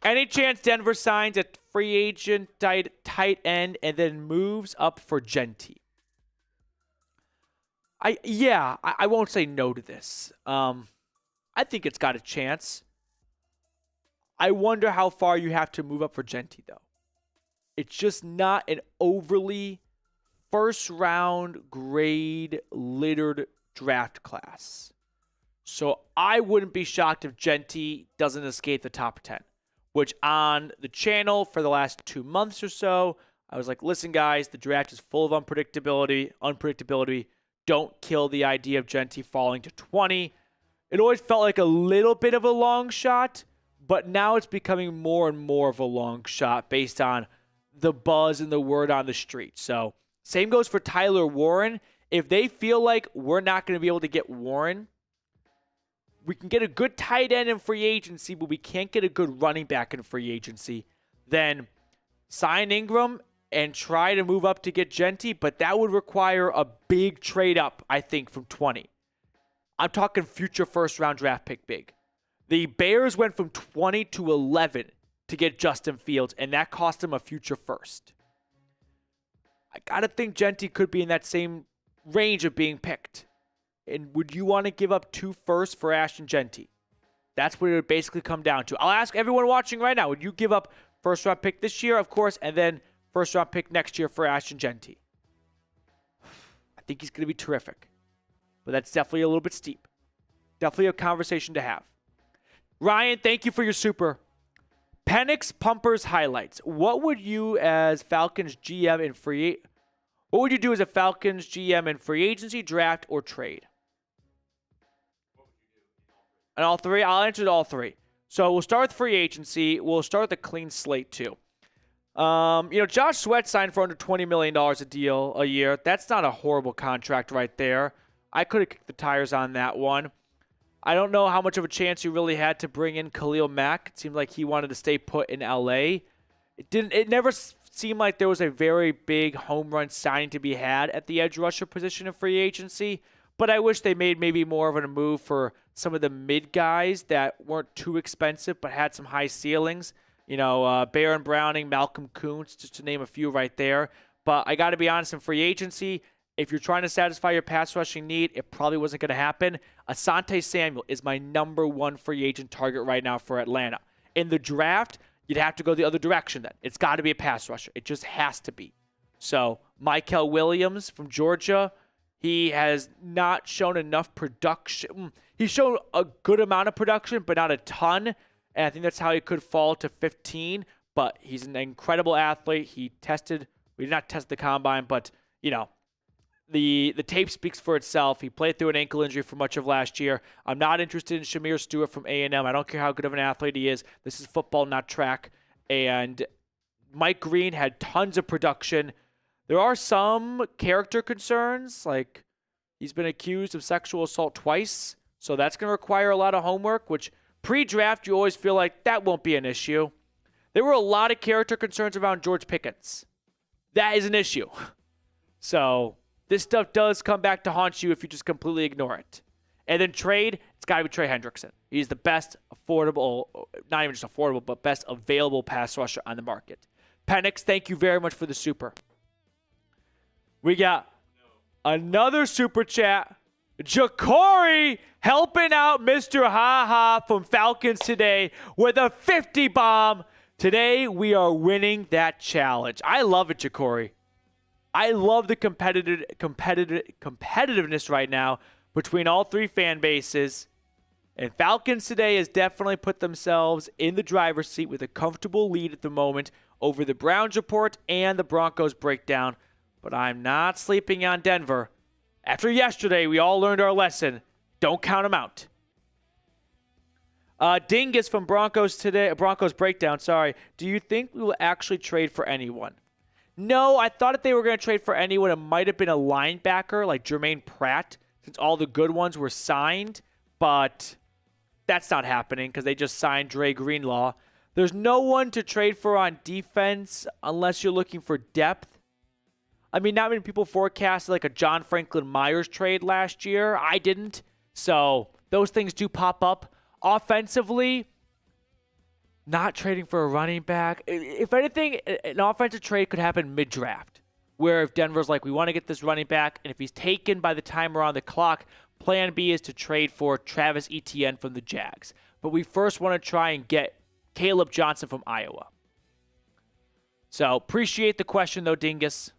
Any chance Denver signs a free agent tight end and then moves up for Genty? I won't say no to this. I think it's got a chance. I wonder how far you have to move up for Genty, though. It's just not an overly first-round grade littered draft class. So I wouldn't be shocked if Genty doesn't escape the top 10, which on the channel for the last 2 months or so, I was like, listen, guys, the draft is full of unpredictability. Don't kill the idea of Genty falling to 20. It always felt like a little bit of a long shot, but now it's becoming more and more of a long shot based on the buzz and the word on the street. So same goes for Tyler Warren. If they feel like we're not going to be able to get Warren, we can get a good tight end in free agency, but we can't get a good running back in free agency, then sign Ingram and try to move up to get Genty, but that would require a big trade up, I think, from 20. I'm talking future first-round draft pick big. The Bears went from 20 to 11 to get Justin Fields, and that cost him a future first. I got to think Genty could be in that same range of being picked. And would you want to give up 2 firsts for Ashton Genty? That's what it would basically come down to. I'll ask everyone watching right now, would you give up first-round pick this year, of course, and then first-round pick next year for Ashton Genty? I think he's going to be terrific. But that's definitely a little bit steep. Definitely a conversation to have. Ryan, thank you for your super. Penix Pumpers highlights. What would you as Falcons GM in What would you do as a Falcons GM in free agency, draft, or trade? And all three? I'll answer all three. So we'll start with free agency. We'll start with a clean slate, too. Josh Sweat signed for under $20 million a year. That's not a horrible contract right there. I could have kicked the tires on that one. I don't know how much of a chance you really had to bring in Khalil Mack. It seemed like he wanted to stay put in LA. It never seemed like there was a very big home run signing to be had at the edge rusher position of free agency. But I wish they made maybe more of a move for some of the mid guys that weren't too expensive but had some high ceilings. Baron Browning, Malcolm Kuntz, just to name a few right there. But I got to be honest, in free agency, if you're trying to satisfy your pass rushing need, it probably wasn't going to happen. Asante Samuel is my number one free agent target right now for Atlanta. In the draft, you'd have to go the other direction then. It's got to be a pass rusher. It just has to be. So, Mykel Williams from Georgia, he has not shown enough production. He's shown a good amount of production, but not a ton. And I think that's how he could fall to 15. But he's an incredible athlete. We did not test the combine, but, the tape speaks for itself. He played through an ankle injury for much of last year. I'm not interested in Shamir Stewart from A&M. I don't care how good of an athlete he is. This is football, not track. And Mike Green had tons of production. There are some character concerns, like he's been accused of sexual assault twice. So that's going to require a lot of homework, which pre-draft you always feel like that won't be an issue. There were a lot of character concerns around George Pickens. That is an issue. So this stuff does come back to haunt you if you just completely ignore it. And then trade, it's got to be Trey Hendrickson. He's the best affordable, not even just affordable, but best available pass rusher on the market. Penix, thank you very much for the super. We got another super chat. Jacory helping out Mr. Ha-Ha from Falcons today with a 50 bomb. Today, we are winning that challenge. I love it, Jacory. I love the competitiveness right now between all three fan bases. And Falcons today has definitely put themselves in the driver's seat with a comfortable lead at the moment over the Browns report and the Broncos breakdown. But I'm not sleeping on Denver. After yesterday, we all learned our lesson. Don't count them out. Dingus from Broncos breakdown. Do you think we will actually trade for anyone? No, I thought if they were going to trade for anyone, it might have been a linebacker like Jermaine Pratt, since all the good ones were signed. But that's not happening because they just signed Dre Greenlaw. There's no one to trade for on defense unless you're looking for depth. I mean, not many people forecasted like a John Franklin Myers trade last year. I didn't. So those things do pop up. Offensively, not trading for a running back. If anything, an offensive trade could happen mid-draft, where if Denver's like, we want to get this running back, and if he's taken by the time around the clock, plan B is to trade for Travis Etienne from the Jags. But we first want to try and get Caleb Johnson from Iowa. So appreciate the question, though, Dingus.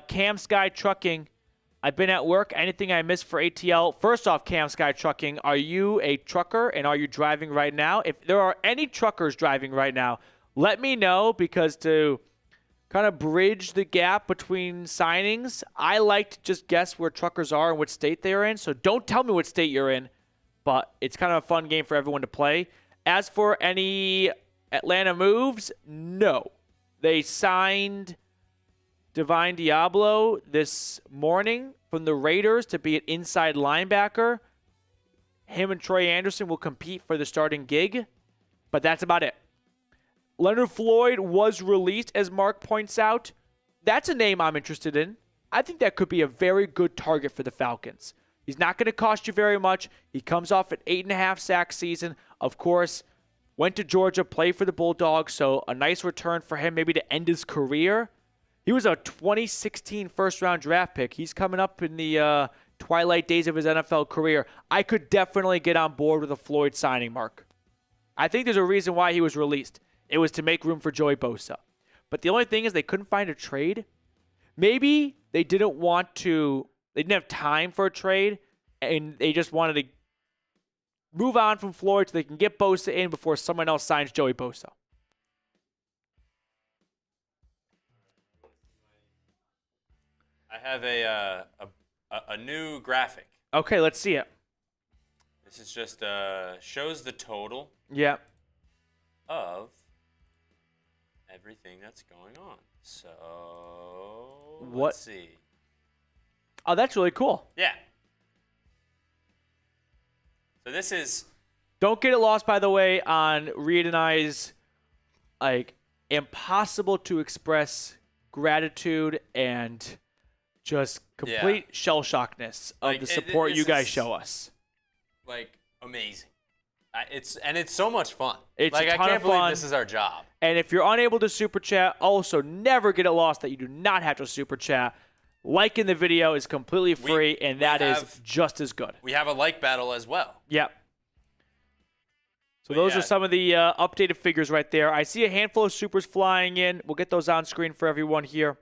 Cam Sky Trucking. I've been at work. Anything I missed for ATL? First off, Cam Sky Trucking, are you a trucker and are you driving right now? If there are any truckers driving right now, let me know, because to kind of bridge the gap between signings, I like to just guess where truckers are and what state they're in. So don't tell me what state you're in, but it's kind of a fun game for everyone to play. As for any Atlanta moves, no. They signed Divine Diablo this morning from the Raiders to be an inside linebacker. Him and Troy Anderson will compete for the starting gig, but that's about it. Leonard Floyd was released, as Mark points out. That's a name I'm interested in. I think that could be a very good target for the Falcons. He's not going to cost you very much. He comes off an 8.5 sack season. Of course, went to Georgia, played for the Bulldogs, so a nice return for him maybe to end his career. He was a 2016 first-round draft pick. He's coming up in the twilight days of his NFL career. I could definitely get on board with a Floyd signing, Mark. I think there's a reason why he was released. It was to make room for Joey Bosa. But the only thing is they couldn't find a trade. Maybe they didn't have time for a trade, and they just wanted to move on from Floyd so they can get Bosa in before someone else signs Joey Bosa. I I have a new graphic. Okay, let's see it. This is just shows the total. Yeah. Of everything that's going on. So let's see. Oh, that's really cool. Yeah. So this is. Don't get it lost, by the way, on Reid and I's impossible to express gratitude and just complete shell shockness of the support you guys show us. Amazing. It's so much fun. It's a ton I can't of believe fun. This is our job. And if you're unable to super chat, also never get it lost that you do not have to super chat. Liking the video is completely free, and that is just as good. We have a like battle as well. Yep. So those are some of the updated figures right there. I see a handful of supers flying in. We'll get those on screen for everyone here.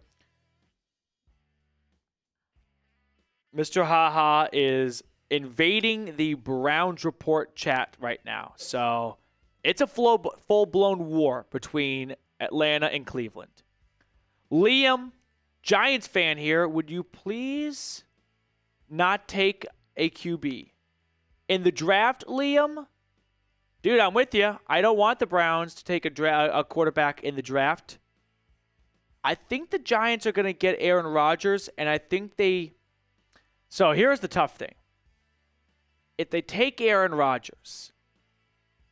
Mr. Haha is invading the Browns Report chat right now. So it's a full-blown war between Atlanta and Cleveland. Liam, Giants fan here, would you please not take a QB? In the draft, Liam? Dude, I'm with you. I don't want the Browns to take a quarterback in the draft. I think the Giants are going to get Aaron Rodgers, and I think they... So here's the tough thing. If they take Aaron Rodgers,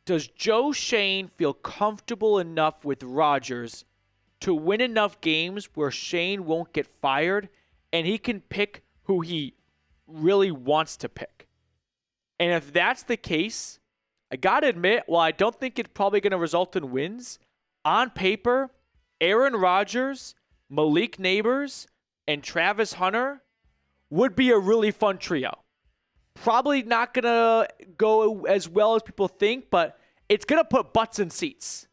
does Joe Schoen feel comfortable enough with Rodgers to win enough games where Schoen won't get fired and he can pick who he really wants to pick? And if that's the case, I got to admit, while I don't think it's probably going to result in wins, on paper, Aaron Rodgers, Malik Neighbors, and Travis Hunter would be a really fun trio. Probably not going to go as well as people think, but it's going to put butts in seats.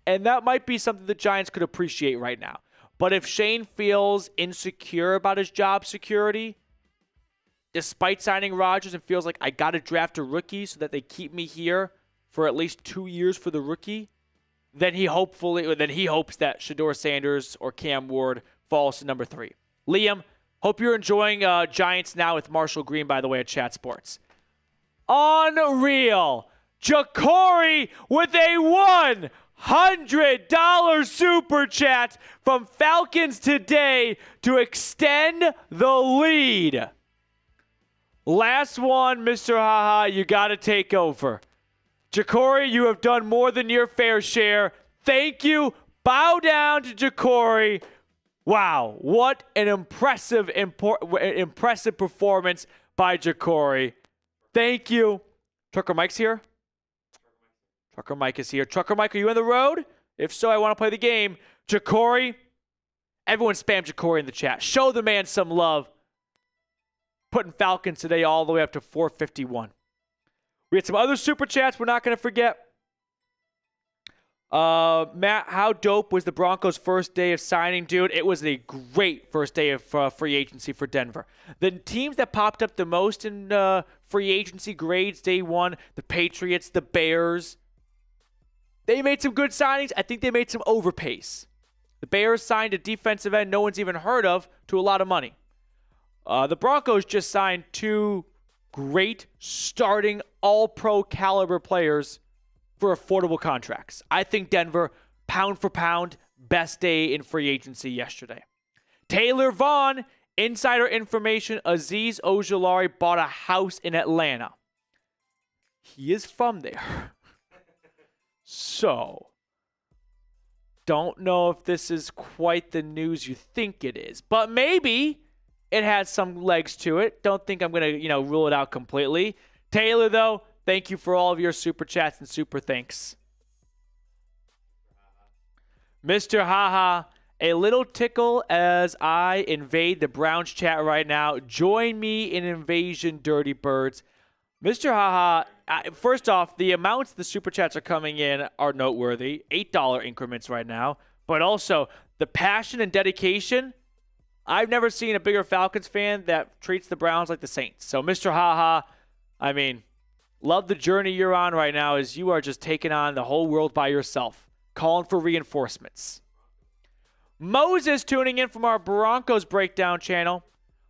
And that might be something the Giants could appreciate right now. But if Schoen feels insecure about his job security, despite signing Rodgers, and feels like I got to draft a rookie so that they keep me here for at least 2 years for the rookie, then he hopes that Shedeur Sanders or Cam Ward falls to number 3. Liam, hope you're enjoying Giants Now with Marshall Green, by the way, at Chat Sports. Unreal. Jacory with a $100 super chat from Falcons Today to extend the lead. Last one, Mr. Haha, you got to take over. Jacory, you have done more than your fair share. Thank you. Bow down to Jacory. Wow, what an impressive performance by Jacory. Thank you. Trucker Mike's here. Trucker Mike is here. Trucker Mike, are you on the road? If so, I want to play the game. Jacory, everyone spam Jacory in the chat. Show the man some love. Putting Falcons Today all the way up to 451. We had some other super chats we're not going to forget. Matt, how dope was the Broncos' first day of signing, dude? It was a great first day of free agency for Denver. The teams that popped up the most in free agency grades day one, the Patriots, the Bears, they made some good signings. I think they made some overpays. The Bears signed a defensive end no one's even heard of to a lot of money. The Broncos just signed 2 great starting all-pro caliber players for affordable contracts. I think Denver, pound for pound, best day in free agency yesterday. Taylor Vaughn, insider information, Azeez Ojulari bought a house in Atlanta. He is from there. So, don't know if this is quite the news you think it is, but maybe it has some legs to it. Don't think I'm going to, rule it out completely. Taylor, though, thank you for all of your super chats and super thanks. Mr. Haha, a little tickle as I invade the Browns chat right now. Join me in invasion, dirty birds. Mr. Haha, first off, the amounts the super chats are coming in are noteworthy. $8 increments right now. But also, the passion and dedication. I've never seen a bigger Falcons fan that treats the Browns like the Saints. So, Mr. Haha, love the journey you're on right now as you are just taking on the whole world by yourself, calling for reinforcements. Moses tuning in from our Broncos breakdown channel.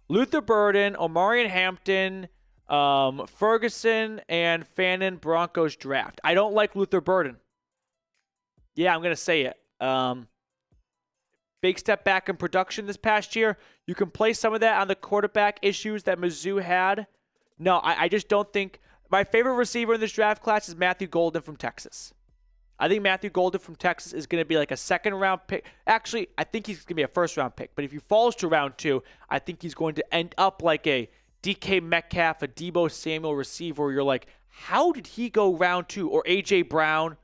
Luther Burden, Omarion Hampton, Ferguson, and Fannin Broncos draft. I don't like Luther Burden. Yeah, I'm going to say it. Big step back in production this past year. You can place some of that on the quarterback issues that Mizzou had. No, I just don't think. My favorite receiver in this draft class is Matthew Golden from Texas. I think Matthew Golden from Texas is going to be like a second-round pick. Actually, I think he's going to be a first-round pick. But if he falls to round 2, I think he's going to end up like a DK Metcalf, a Deebo Samuel receiver where you're like, how did he go round 2? Or A.J. Brown.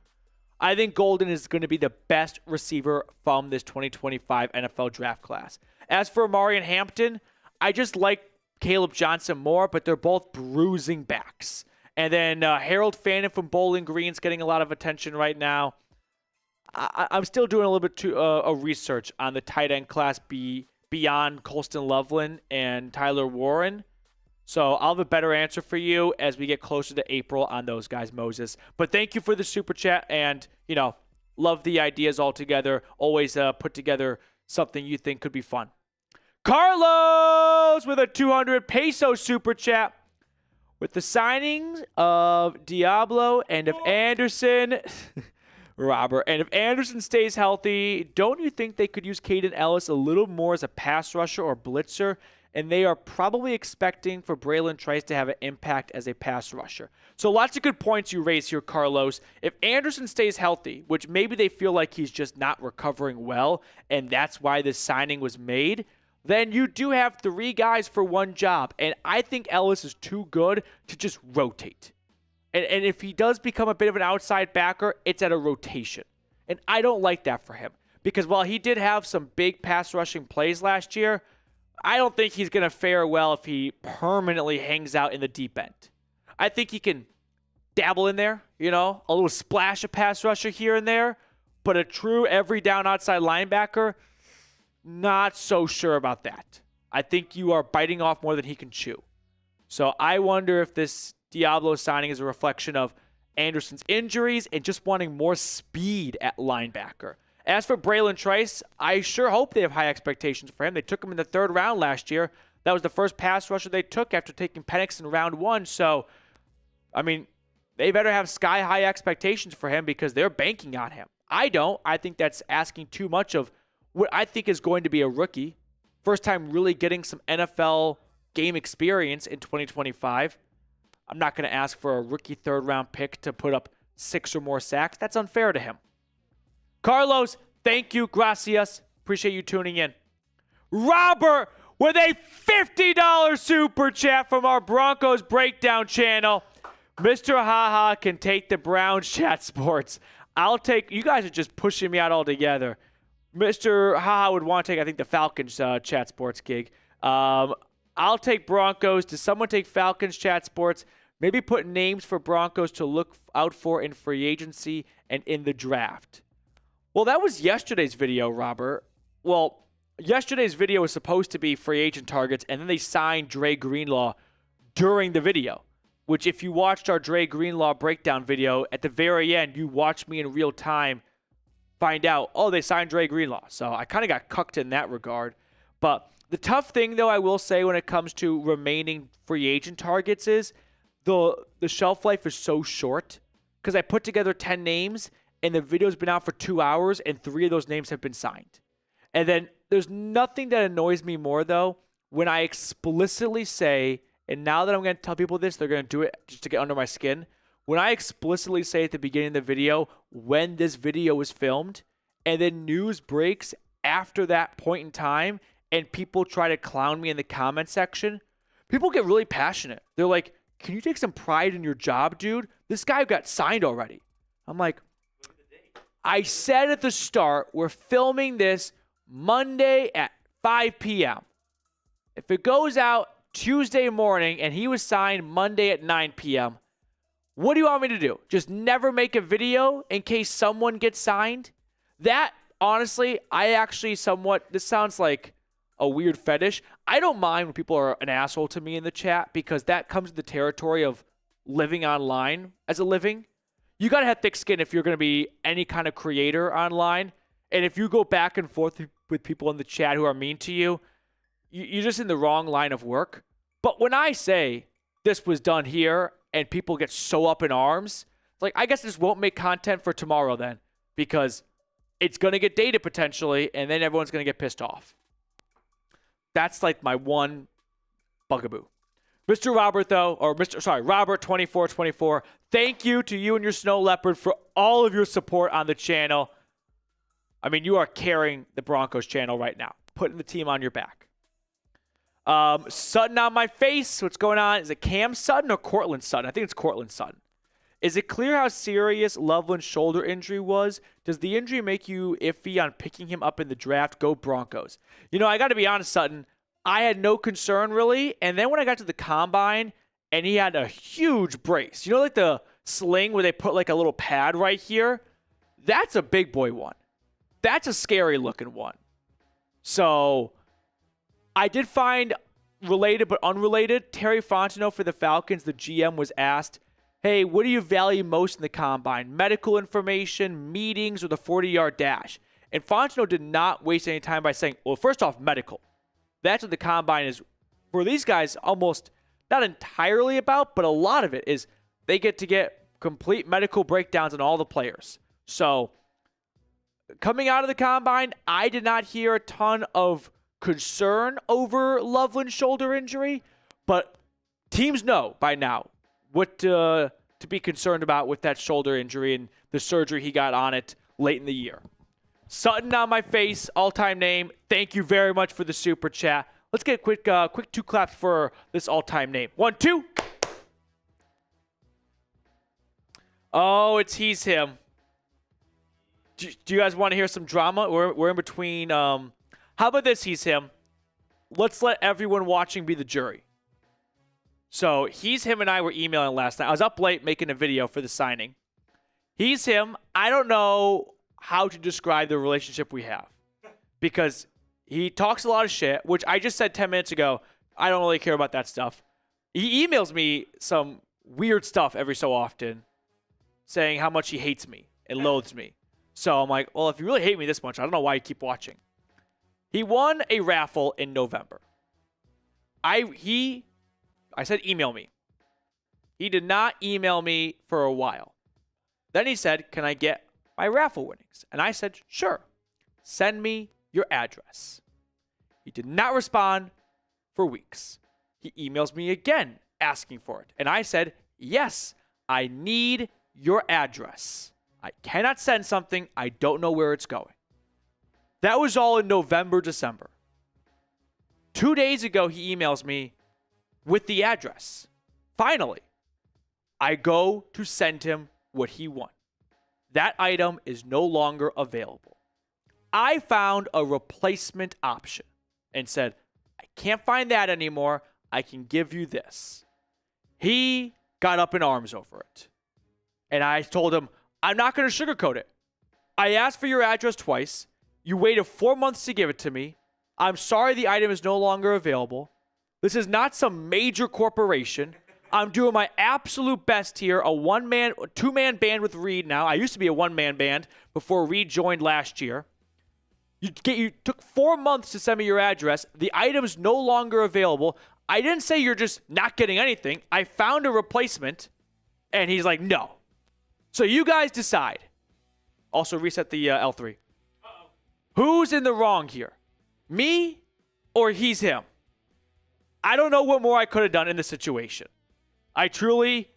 I think Golden is going to be the best receiver from this 2025 NFL draft class. As for Omarion Hampton, I just like Caleb Johnson more, but they're both bruising backs. And then Harold Fannin from Bowling Green's getting a lot of attention right now. I'm still doing a little bit of research on the tight end class beyond Colston Loveland and Tyler Warren. So I'll have a better answer for you as we get closer to April on those guys, Moses. But thank you for the super chat, and, love the ideas altogether. Always put together something you think could be fun. Carlos with a 200 peso super chat. With the signings of Diablo and of Anderson, Robert, and if Anderson stays healthy, don't you think they could use Caden Ellis a little more as a pass rusher or blitzer? And they are probably expecting for Braylon Trice to have an impact as a pass rusher. So lots of good points you raise here, Carlos. If Anderson stays healthy, which maybe they feel like he's just not recovering well, and that's why this signing was made, then you do have 3 guys for one job. And I think Ellis is too good to just rotate. And if he does become a bit of an outside backer, it's at a rotation. And I don't like that for him. Because while he did have some big pass rushing plays last year, I don't think he's going to fare well if he permanently hangs out in the deep end. I think he can dabble in there, a little splash of pass rusher here and there. But a true every down outside linebacker, not so sure about that. I think you are biting off more than he can chew. So I wonder if this Diablo signing is a reflection of Anderson's injuries and just wanting more speed at linebacker. As for Braylon Trice, I sure hope they have high expectations for him. They took him in the 3rd round last year. That was the first pass rusher they took after taking Penix in round 1. So, they better have sky-high expectations for him because they're banking on him. I don't. I think that's asking too much of what I think is going to be a rookie. First time really getting some NFL game experience in 2025. I'm not going to ask for a rookie 3rd-round pick to put up 6 or more sacks. That's unfair to him. Carlos, thank you. Gracias. Appreciate you tuning in. Robert with a $50 super chat from our Broncos Breakdown channel. Mr. Haha can take the Browns chat sports. You guys are just pushing me out altogether. Mr. Haha would want to take, I think, the Falcons chat sports gig. I'll take Broncos. Does someone take Falcons chat sports? Maybe put names for Broncos to look out for in free agency and in the draft. Well, that was yesterday's video, Robert. Well, yesterday's video was supposed to be free agent targets, and then they signed Dre Greenlaw during the video, which if you watched our Dre Greenlaw breakdown video, at the very end, you watched me in real time find out, they signed Dre Greenlaw. So I kind of got cucked in that regard. But the tough thing, though, I will say when it comes to remaining free agent targets is the shelf life is so short because I put together 10 names, and the video's been out for 2 hours, and 3 of those names have been signed. And then there's nothing that annoys me more, though, when I explicitly say, and now that I'm going to tell people this, they're going to do it just to get under my skin. When I explicitly say at the beginning of the video when this video was filmed, and then news breaks after that point in time, and people try to clown me in the comment section, people get really passionate. They're like, can you take some pride in your job, dude? This guy got signed already. I'm like, I said at the start, we're filming this Monday at 5 p.m. If it goes out Tuesday morning and he was signed Monday at 9 p.m., what do you want me to do? Just never make a video in case someone gets signed? That, honestly, this sounds like a weird fetish. I don't mind when people are an asshole to me in the chat because that comes to the territory of living online as a living. You got to have thick skin if you're going to be any kind of creator online. And if you go back and forth with people in the chat who are mean to you, you're just in the wrong line of work. But when I say this was done here and people get so up in arms, it's like, I guess this won't make content for tomorrow then, because it's going to get dated potentially, and then everyone's going to get pissed off. That's like my one bugaboo. Mr. Robert, though, or Robert2424, thank you to you and your Snow Leopard for all of your support on the channel. I mean, you are carrying the Broncos channel right now, putting the team on your back. Sutton on my face. What's going on? Is it Cam Sutton or Cortland Sutton? I think it's Cortland Sutton. Is it clear how serious Loveland's shoulder injury was? Does the injury make you iffy on picking him up in the draft? Go Broncos. You know, I got to be honest, Sutton. I had no concern really. And then when I got to the combine and he had a huge brace, you know, like the sling where they put like a little pad right here? That's a big boy one. That's a scary looking one. So I did find related but unrelated. Terry Fontenot for the Falcons, the GM, was asked, hey, what do you value most in the combine? Medical information, meetings, or the 40-yard dash? And Fontenot did not waste any time by saying, well, first off, medical. That's what the combine is for these guys, almost not entirely about, but a lot of it is they get to get complete medical breakdowns on all the players. So coming out of the combine, I did not hear a ton of concern over Loveland's shoulder injury, but teams know by now what to be concerned about with that shoulder injury and the surgery he got on it late in the year. Sutton on my face, all-time name. Thank you very much for the super chat. Let's get a quick 2 claps for this all-time name. 1, 2. Oh, it's he's him. Do you guys want to hear some drama? We're in between. How about this? He's him. Let's let everyone watching be the jury. So he's him and I were emailing last night. I was up late making a video for the signing. He's him. I don't know how to describe the relationship we have, because he talks a lot of shit, which I just said 10 minutes ago. I don't really care about that stuff. He emails me some weird stuff every so often saying how much he hates me and loathes me. So I'm like, well, if you really hate me this much, I don't know why you keep watching. He won a raffle in November. I said email me. He did not email me for a while. Then he said, can I get my raffle winnings? And I said, sure. Send me your address. He did not respond for weeks. He emails me again asking for it. And I said, yes, I need your address. I cannot send something. I don't know where it's going. That was all in November, December. 2 days ago, he emails me with the address. Finally, I go to send him what he won. That item is no longer available. I found a replacement option and said, I can't find that anymore. I can give you this. He got up in arms over it. And I told him, I'm not going to sugarcoat it. I asked for your address twice. You waited 4 months to give it to me. I'm sorry the item is no longer available. This is not some major corporation. I'm doing my absolute best here. A two-man band with Reid now. I used to be a one-man band before Reid joined last year. You took 4 months to send me your address. The item's no longer available. I didn't say you're just not getting anything. I found a replacement, and he's like, no. So you guys decide. Also reset the L3. Uh-oh. Who's in the wrong here? Me or he's him? I don't know what more I could have done in this situation. I truly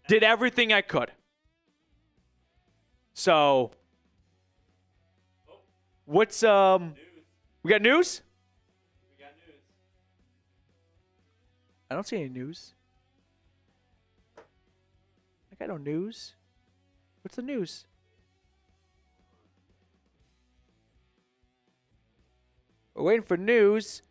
did everything I could. So, what's news. We got news? We got news. I don't see any news. I got no news. What's the news? We're waiting for news.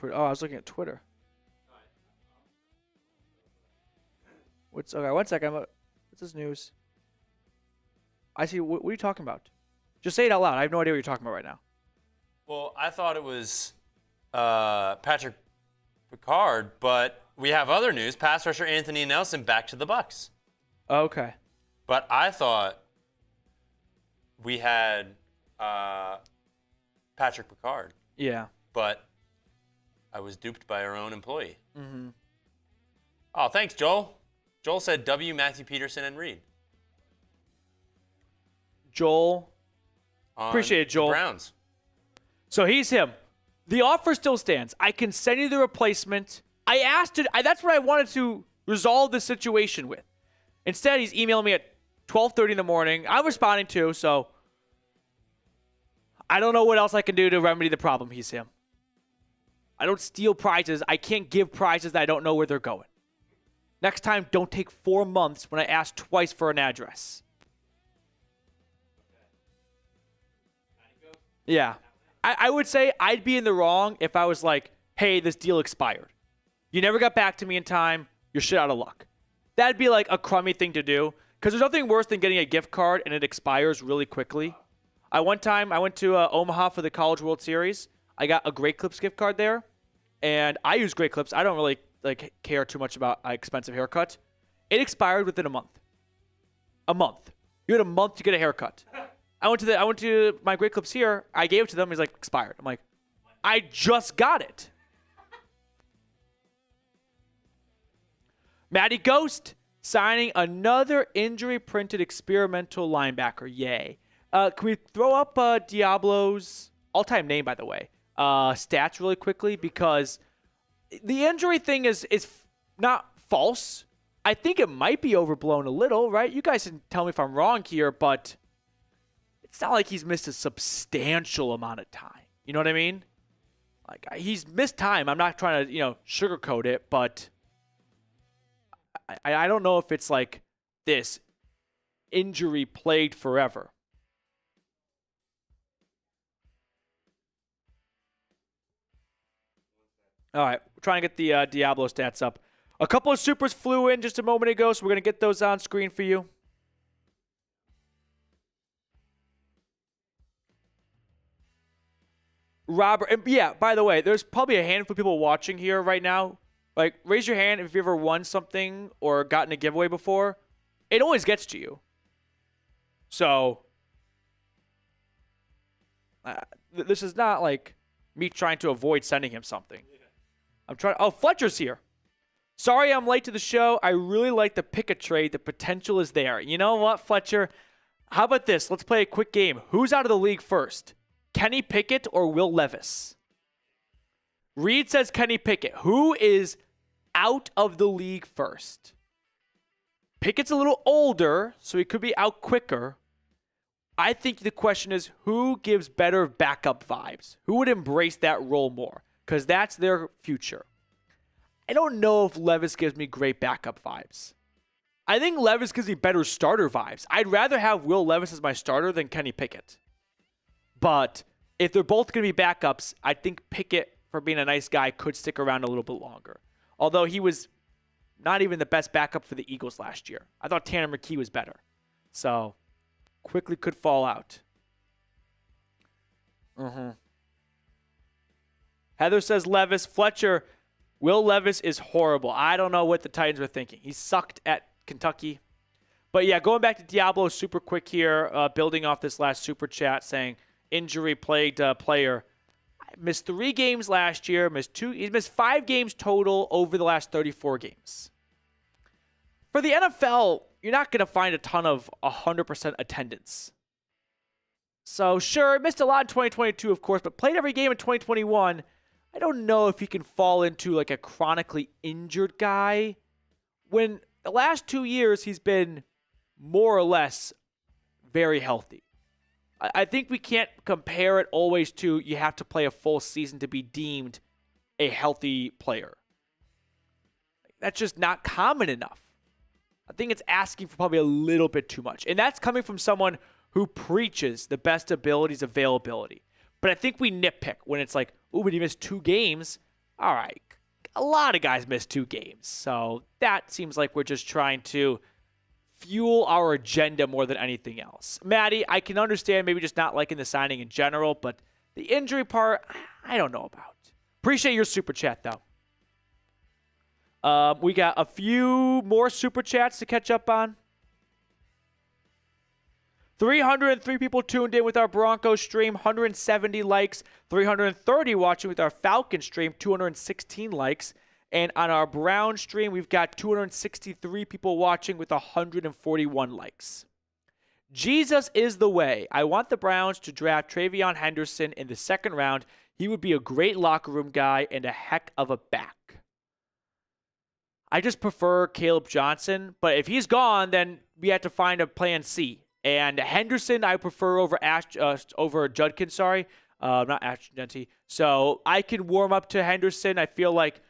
Oh, I was looking at Twitter. Okay, 1 second. What's this news? I see. What are you talking about? Just say it out loud. I have no idea what you're talking about right now. Well, I thought it was Patrick Ricard, but we have other news. Pass rusher Anthony Nelson back to the Bucs. Okay. But I thought we had Patrick Ricard. Yeah. But I was duped by our own employee. Mm-hmm. Oh, thanks, Joel. Joel said W, Matthew, Peterson, and Reid. Joel. Appreciate it, Joel. Browns. So he's him. The offer still stands. I can send you the replacement. I asked it. That's what I wanted to resolve this situation with. Instead, he's emailing me at 12:30 in the morning. I'm responding to, so I don't know what else I can do to remedy the problem. He's him. I don't steal prizes. I can't give prizes that I don't know where they're going. Next time, don't take 4 months when I ask twice for an address. Yeah. I would say I'd be in the wrong if I was like, hey, this deal expired. You never got back to me in time. You're shit out of luck. That'd be like a crummy thing to do because there's nothing worse than getting a gift card and it expires really quickly. One time I went to Omaha for the College World Series. I got a Great Clips gift card there, and I use Great Clips. I don't really care too much about expensive haircut. It expired within a month. A month. You had a month to get a haircut. I went to my Great Clips here. I gave it to them. He's like, expired. I'm like, I just got it. Matty Ghost signing another injury-printed experimental linebacker. Yay. Can we throw up Diablo's all-time name, by the way, stats really quickly? Because the injury thing is not false. I think it might be overblown a little, right? You guys can tell me if I'm wrong here, but it's not like he's missed a substantial amount of time. You know what I mean? Like, he's missed time. I'm not trying to, sugarcoat it, but I don't know if it's like this injury plagued forever. All right, we're trying to get the Diablo stats up. A couple of supers flew in just a moment ago, so we're going to get those on screen for you. Robert, and yeah, by the way, there's probably a handful of people watching here right now. Like, raise your hand if you ever won something or gotten a giveaway before. It always gets to you. So, this is not like me trying to avoid sending him something. I'm trying. Oh, Fletcher's here. Sorry I'm late to the show. I really like the Pickett trade. The potential is there. You know what, Fletcher? How about this? Let's play a quick game. Who's out of the league first? Kenny Pickett or Will Levis? Reed says Kenny Pickett. Who is out of the league first? Pickett's a little older, so he could be out quicker. I think the question is, who gives better backup vibes? Who would embrace that role more? Because that's their future. I don't know if Levis gives me great backup vibes. I think Levis gives me better starter vibes. I'd rather have Will Levis as my starter than Kenny Pickett. But if they're both going to be backups, I think Pickett, for being a nice guy, could stick around a little bit longer. Although he was not even the best backup for the Eagles last year. I thought Tanner McKee was better. So, quickly could fall out. Heather says Levis. Fletcher, Will Levis is horrible. I don't know what the Titans were thinking. He sucked at Kentucky. But yeah, going back to Diablo super quick here, building off this last super chat saying injury-plagued player. Missed 3 games last year, he's missed 5 games total over the last 34 games. For the NFL, you're not going to find a ton of 100% attendance. So sure, missed a lot in 2022, of course, but played every game in 2021. I don't know if he can fall into like a chronically injured guy when the last 2 years he's been more or less very healthy. I think we can't compare it always to you have to play a full season to be deemed a healthy player. That's just not common enough. I think it's asking for probably a little bit too much. And that's coming from someone who preaches the best abilities availability. But I think we nitpick when it's like, oh, but he missed 2 games. All right. A lot of guys miss 2 games. So that seems like we're just trying to fuel our agenda more than anything else. Maddie, I can understand maybe just not liking the signing in general, but the injury part, I don't know about. Appreciate your super chat, though. We got a few more super chats to catch up on. 303 people tuned in with our Broncos stream, 170 likes, 330 watching with our Falcons stream, 216 likes. And on our Brown stream, we've got 263 people watching with 141 likes. Jesus is the way. I want the Browns to draft TreVeyon Henderson in the second round. He would be a great locker room guy and a heck of a back. I just prefer Caleb Johnson, but if he's gone, then we have to find a plan C. And Henderson, I prefer over Judkins, not Ashton. So I can warm up to Henderson. I feel like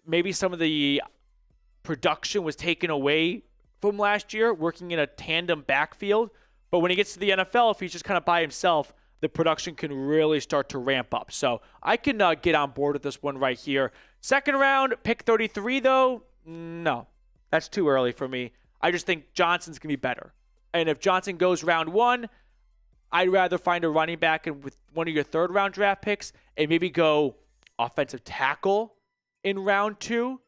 maybe some of the production was taken away from last year, working in a tandem backfield. But when he gets to the NFL, if he's just kind of by himself, the production can really start to ramp up. So I can get on board with this one right here. Second round, pick 33, though. No, that's too early for me. I just think Johnson's going to be better. And if Johnson goes round 1, I'd rather find a running back with one of your third-round draft picks and maybe go offensive tackle in round 2.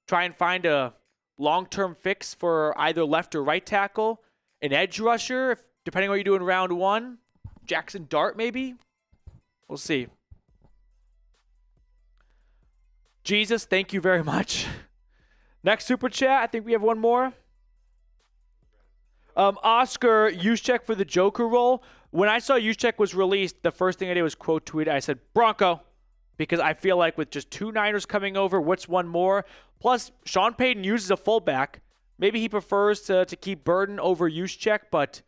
Try and find a long-term fix for either left or right tackle. An edge rusher, depending on what you do in round 1. Jackson Dart, maybe? We'll see. Jesus, thank you very much. Next super chat, I think we have one more. Oscar Juszczyk for the Joker role. When I saw Juszczyk was released, the first thing I did was quote tweet. I said, Bronco. Because I feel like with just 2 Niners coming over, what's one more? Plus, Sean Payton uses a fullback. Maybe he prefers to keep Burden over Juszczyk, but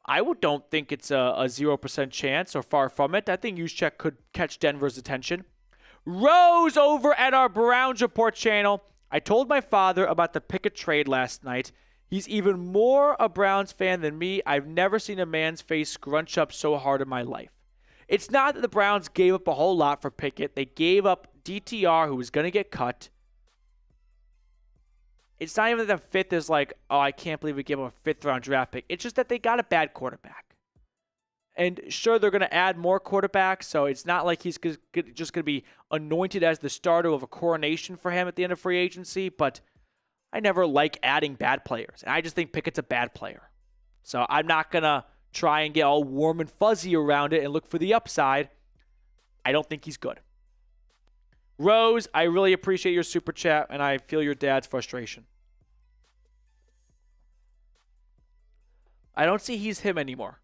I don't think it's a 0% chance or far from it. I think Juszczyk could catch Denver's attention. Rose over at our Browns Report channel. I told my father about the Pickett trade last night. He's even more a Browns fan than me. I've never seen a man's face scrunch up so hard in my life. It's not that the Browns gave up a whole lot for Pickett. They gave up DTR, who was going to get cut. It's not even that the fifth is like, oh, I can't believe we gave up a 5th-round draft pick. It's just that they got a bad quarterback. And sure, they're going to add more quarterbacks, so it's not like he's just going to be anointed as the starter of a coronation for him at the end of free agency, but I never like adding bad players. And I just think Pickett's a bad player. So I'm not going to try and get all warm and fuzzy around it and look for the upside. I don't think he's good. Rose, I really appreciate your super chat, and I feel your dad's frustration. I don't see he's him anymore.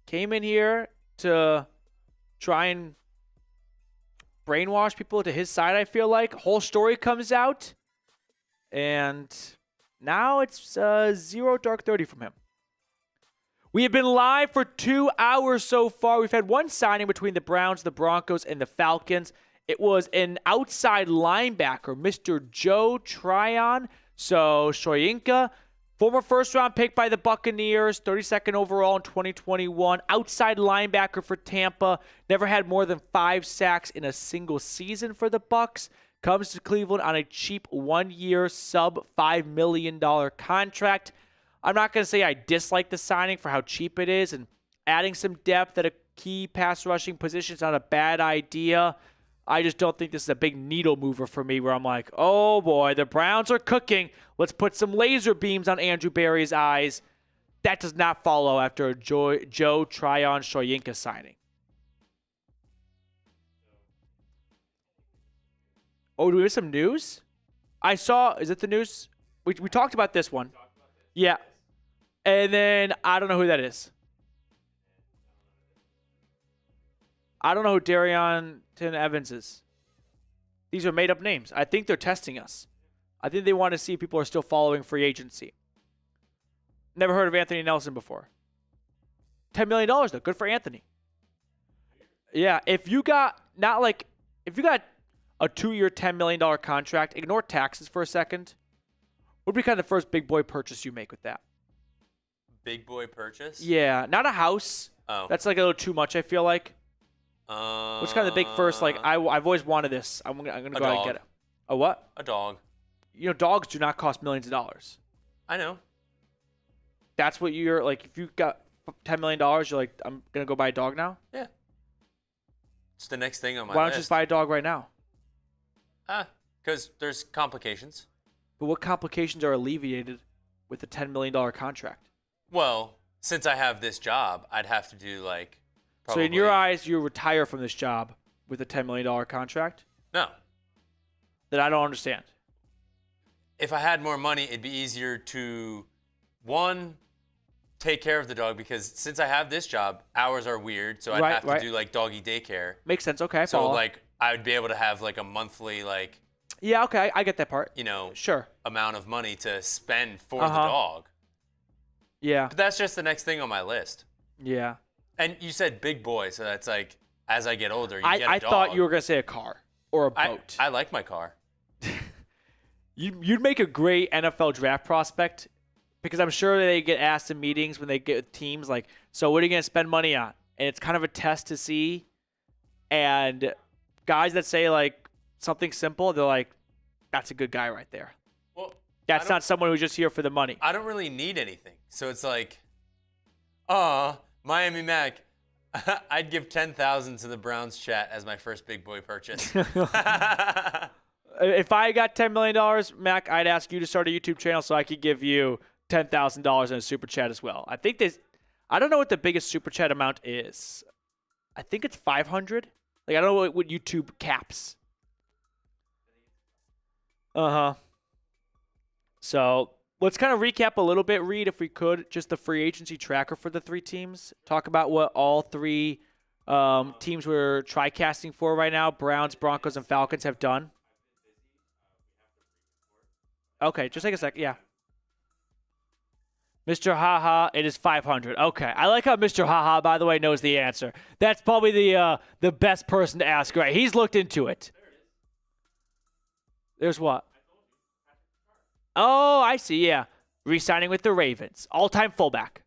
Came in here to try and brainwash people to his side, I feel like. Whole story comes out, and now it's 0 dark 30 from him. We have been live for 2 hours so far. We've had one signing between the Browns, the Broncos, and the Falcons. It was an outside linebacker, Mr. Joe Tryon-Shoyinka. Former first-round pick by the Buccaneers, 32nd overall in 2021. Outside linebacker for Tampa. Never had more than 5 sacks in a single season for the Bucs. Comes to Cleveland on a cheap 1-year sub-$5 million contract. I'm not going to say I dislike the signing for how cheap it is, and adding some depth at a key pass rushing position is not a bad idea. I just don't think this is a big needle mover for me where I'm like, oh boy, the Browns are cooking. Let's put some laser beams on Andrew Berry's eyes. That does not follow after a Joe Tryon-Shoyinka signing. Oh, do we have some news? I saw, is it the news? We talked about this one. Yeah. And then I don't know who that is. I don't know who Darrynton Evans is. These are made-up names. I think they're testing us. I think they want to see if people are still following free agency. Never heard of Anthony Nelson before. $10 million, though. Good for Anthony. Yeah, if you got a 2-year, $10 million contract, ignore taxes for a second. What would be kind of the first big boy purchase you make with that? Big boy purchase? Yeah, not a house. Oh. That's like a little too much, I feel like. What's kind of the big first, like, I've always wanted this. I'm gonna go out and get it. A what? A dog. You know, dogs do not cost millions of dollars. I know. That's what you're, like, if you got $10 million, you're like, I'm going to go buy a dog now? Yeah. It's the next thing on my list. Why don't you just buy a dog right now? Because there's complications. But what complications are alleviated with a $10 million contract? Well, since I have this job, I'd have to do like. So in your eyes, you retire from this job with a $10 million contract? No. That I don't understand. If I had more money, it'd be easier to, one, take care of the dog, because since I have this job, hours are weird, so I'd have to do like doggy daycare. Makes sense. Okay. So like I would be able to have like a monthly like. Yeah. Okay. I get that part. Sure. Amount of money to spend for the dog. Yeah. But that's just the next thing on my list. Yeah. And you said big boy, so that's like as I get older, you get a dog. I thought you were gonna say a car or a boat. I like my car. You'd make a great NFL draft prospect, because I'm sure they get asked in meetings when they get teams like, so what are you going to spend money on? And it's kind of a test to see. And guys that say like something simple, they're like, that's a good guy right there. Well, that's not someone who's just here for the money. I don't really need anything. So it's like, Miami Mac, I'd give $10,000 to the Browns chat as my first big boy purchase. If I got $10 million, Mac, I'd ask you to start a YouTube channel so I could give you $10,000 in a super chat as well. I think I don't know what the biggest super chat amount is. I think it's 500. Like, I don't know what YouTube caps. So let's kind of recap a little bit, Reed, if we could, just the free agency tracker for the three teams. Talk about what all three teams we're tri-casting for right now, Browns, Broncos, and Falcons, have done. Okay, just take a sec. Yeah. Mr. Haha, it is 500. Okay. I like how Mr. Haha, by the way, knows the answer. That's probably the best person to ask, right? He's looked into it. There's what? Oh, I see. Yeah. Re-signing with the Ravens. All-time fullback.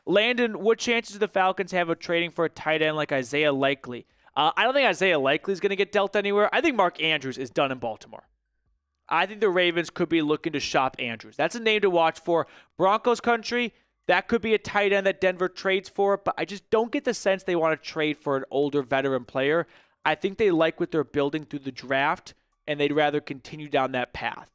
Landon, what chances do the Falcons have of trading for a tight end like Isaiah Likely? I don't think Isaiah Likely is going to get dealt anywhere. I think Mark Andrews is done in Baltimore. I think the Ravens could be looking to shop Andrews. That's a name to watch for. Broncos country, that could be a tight end that Denver trades for, but I just don't get the sense they want to trade for an older veteran player. I think they like what they're building through the draft, and they'd rather continue down that path.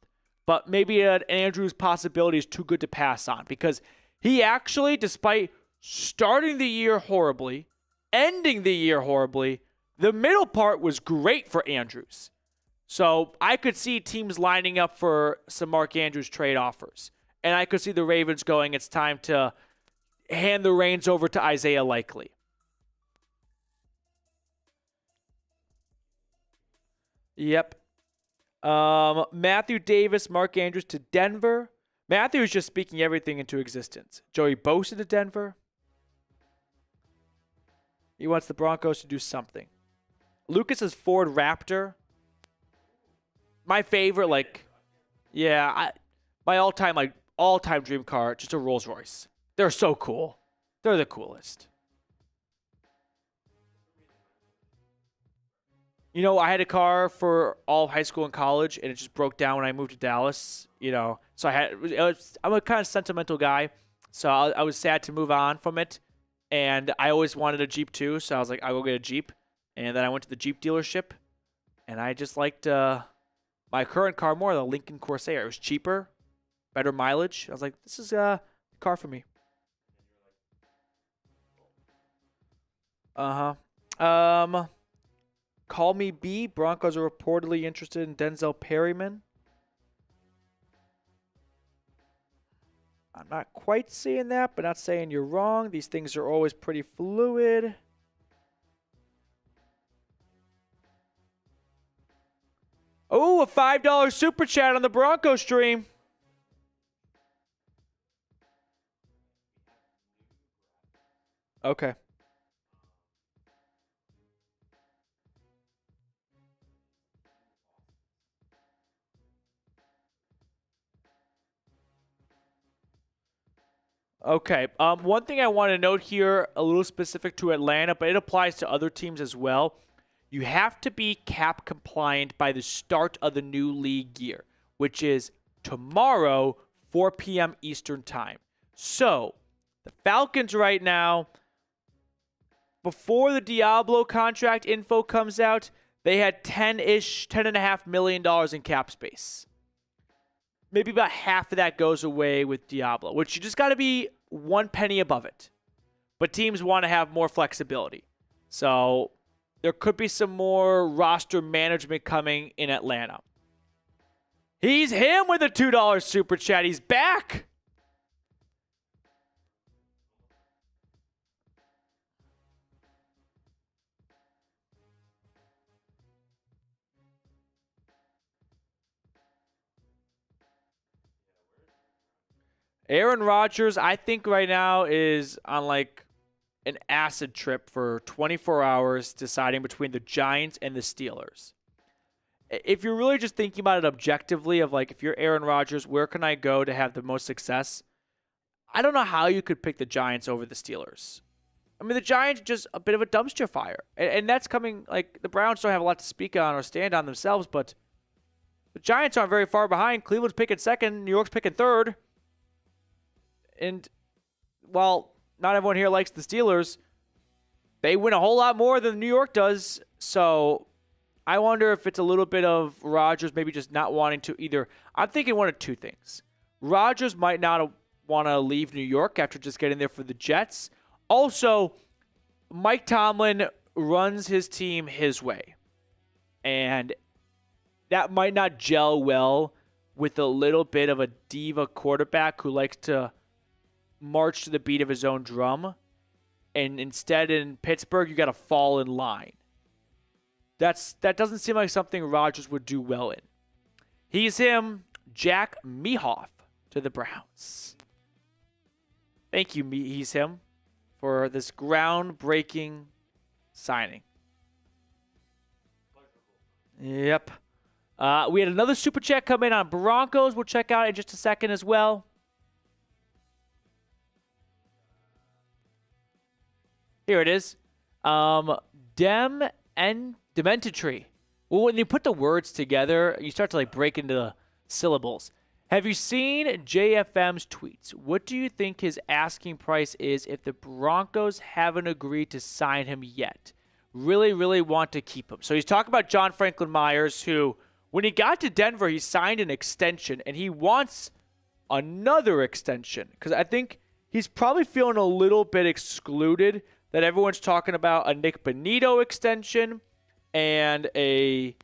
But maybe an Andrews possibility is too good to pass on, because he actually, despite starting the year horribly, ending the year horribly, the middle part was great for Andrews. So I could see teams lining up for some Mark Andrews trade offers. And I could see the Ravens going, it's time to hand the reins over to Isaiah Likely. Yep. Matthew Davis, Mark Andrews to Denver. Matthew is just speaking everything into existence. Joey Bosa to Denver. He wants the Broncos to do something. Lucas is Ford Raptor. My favorite, my all-time dream car, just a Rolls Royce. They're so cool. They're the coolest. I had a car for all of high school and college, and it just broke down when I moved to Dallas. So I'm a kind of sentimental guy, so I was sad to move on from it, and I always wanted a Jeep too. So I was like, I'll go get a Jeep, and then I went to the Jeep dealership, and I just liked my current car more, the Lincoln Corsair. It was cheaper, better mileage. I was like, this is a car for me. Call me B. Broncos are reportedly interested in Denzel Perryman. I'm not quite seeing that, but not saying you're wrong. These things are always pretty fluid. Oh, a $5 super chat on the Broncos stream. Okay. Okay. One thing I want to note here, a little specific to Atlanta, but it applies to other teams as well. You have to be cap compliant by the start of the new league year, which is tomorrow, 4 p.m. Eastern time. So, the Falcons right now, before the Diablo contract info comes out, they had $10.5 million in cap space. Maybe about half of that goes away with Diablo, which you just got to be one penny above it. But teams want to have more flexibility. So there could be some more roster management coming in Atlanta. He's him with a $2 super chat. He's back. Aaron Rodgers, I think right now is on like an acid trip for 24 hours deciding between the Giants and the Steelers. If you're really just thinking about it objectively of like, if you're Aaron Rodgers, where can I go to have the most success? I don't know how you could pick the Giants over the Steelers. I mean, the Giants are just a bit of a dumpster fire. And that's coming, like, the Browns don't have a lot to speak on or stand on themselves, but the Giants aren't very far behind. Cleveland's picking second. New York's picking third. And while not everyone here likes the Steelers, they win a whole lot more than New York does. So I wonder if it's a little bit of Rodgers maybe just not wanting to either. I'm thinking one of two things. Rodgers might not want to leave New York after just getting there for the Jets. Also, Mike Tomlin runs his team his way. And that might not gel well with a little bit of a diva quarterback who likes to march to the beat of his own drum. And instead in Pittsburgh, you got to fall in line. That doesn't seem like something Rodgers would do well in. He's him, Jack Mehoff to the Browns. Thank you, he's him, for this groundbreaking signing. Yep. We had another super chat come in on Broncos. We'll check out in just a second as well. Here it is. Dementry. Well, when you put the words together, you start to like break into the syllables. Have you seen JFM's tweets? What do you think his asking price is if the Broncos haven't agreed to sign him yet? Really, really want to keep him. So he's talking about John Franklin Myers, who, when he got to Denver, he signed an extension, and he wants another extension. Because I think he's probably feeling a little bit excluded that everyone's talking about a Nick Bonito extension and a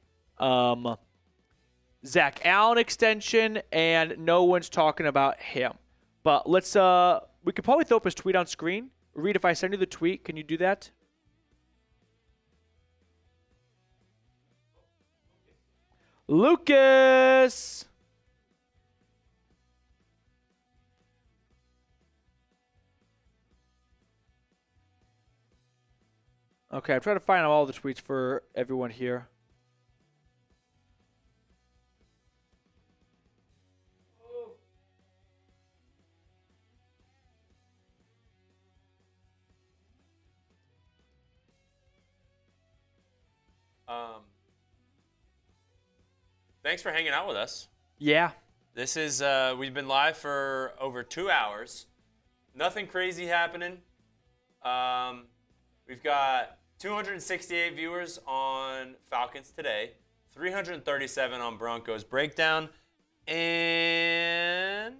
Zach Allen extension, and no one's talking about him. But let's we could probably throw up his tweet on screen. Reed, if I send you the tweet, can you do that? Lucas! Okay, I'm trying to find all the tweets for everyone here. Thanks for hanging out with us. Yeah. This is, we've been live for over 2 hours. Nothing crazy happening. We've got 268 viewers on Falcons today, 337 on Broncos Breakdown, and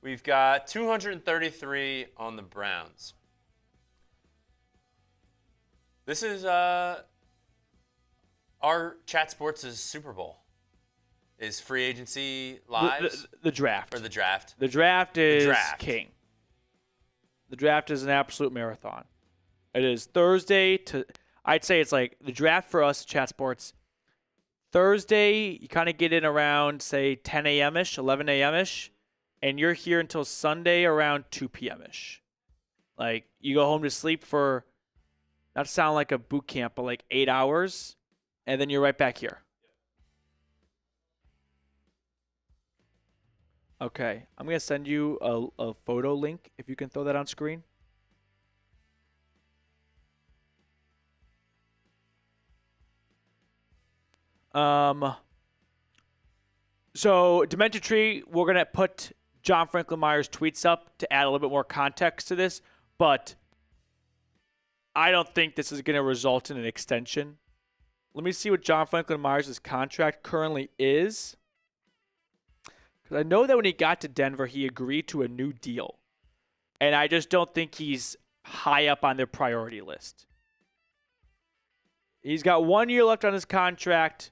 we've got 233 on the Browns. This is our Chat Sports' Super Bowl. Is free agency live? The draft. Or the draft? The draft is king. The draft is an absolute marathon. It is Thursday to, I'd say it's like the draft for us, Chat Sports. Thursday, you kind of get in around, say, 10 a.m.-ish, 11 a.m.-ish, and you're here until Sunday around 2 p.m.-ish. Like, you go home to sleep for, not to sound like a boot camp, but like 8 hours, and then you're right back here. Okay, I'm going to send you a photo link, if you can throw that on screen. So, Demented Tree, we're going to put John Franklin Myers' tweets up to add a little bit more context to this, but I don't think this is going to result in an extension. Let me see what John Franklin Myers' contract currently is. Because I know that when he got to Denver, he agreed to a new deal. And I just don't think he's high up on their priority list. He's got 1 year left on his contract,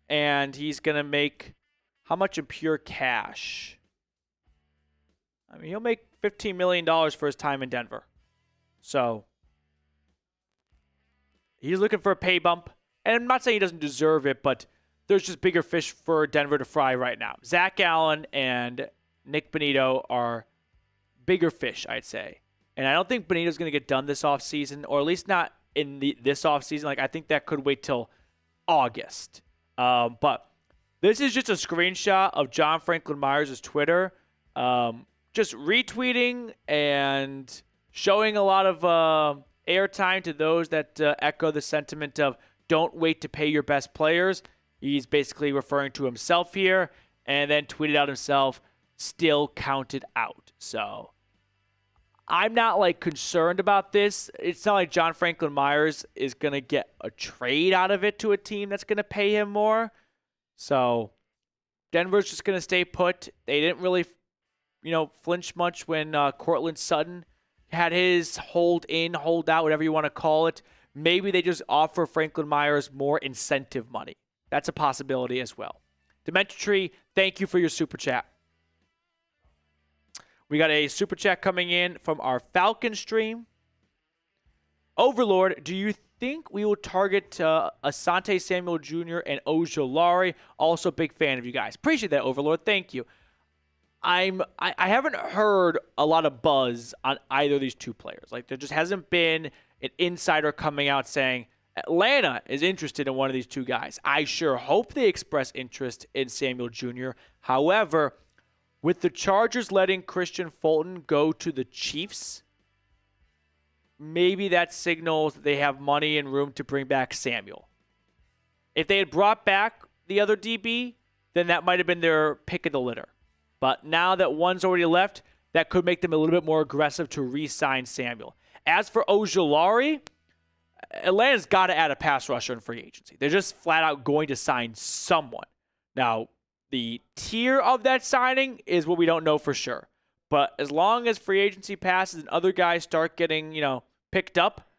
and he's going to make how much in pure cash? I mean, he'll make $15 million for his time in Denver. So he's looking for a pay bump. And I'm not saying he doesn't deserve it, but there's just bigger fish for Denver to fry right now. Zach Allen and Nick Bonitto are bigger fish, I'd say. And I don't think Bonito's going to get done this offseason, or at least not in this offseason. Like, I think that could wait till August. But this is just a screenshot of John Franklin Myers' Twitter. Just retweeting and showing a lot of airtime to those that echo the sentiment of don't wait to pay your best players. He's basically referring to himself here, and then tweeted out himself, still counted out. So I'm not concerned about this. It's not like John Franklin Myers is going to get a trade out of it to a team that's going to pay him more. So Denver's just going to stay put. They didn't really flinch much when Courtland Sutton had his hold in, hold out, whatever you want to call it. Maybe they just offer Franklin Myers more incentive money. That's a possibility as well. Dementor Tree, thank you for your super chat. We got a super chat coming in from our Falcon stream. Overlord, do you think we will target Asante Samuel Jr. and Ojulari? Also, big fan of you guys. Appreciate that, Overlord. Thank you. I haven't heard a lot of buzz on either of these two players. There just hasn't been an insider coming out saying Atlanta is interested in one of these two guys. I sure hope they express interest in Samuel Jr. However, with the Chargers letting Christian Fulton go to the Chiefs, maybe that signals that they have money and room to bring back Samuel. If they had brought back the other DB, then that might have been their pick of the litter. But now that one's already left, that could make them a little bit more aggressive to re-sign Samuel. As for Ojulari, Atlanta's got to add a pass rusher in free agency. They're just flat out going to sign someone. Now, the tier of that signing is what we don't know for sure. But as long as free agency passes and other guys start getting, picked up,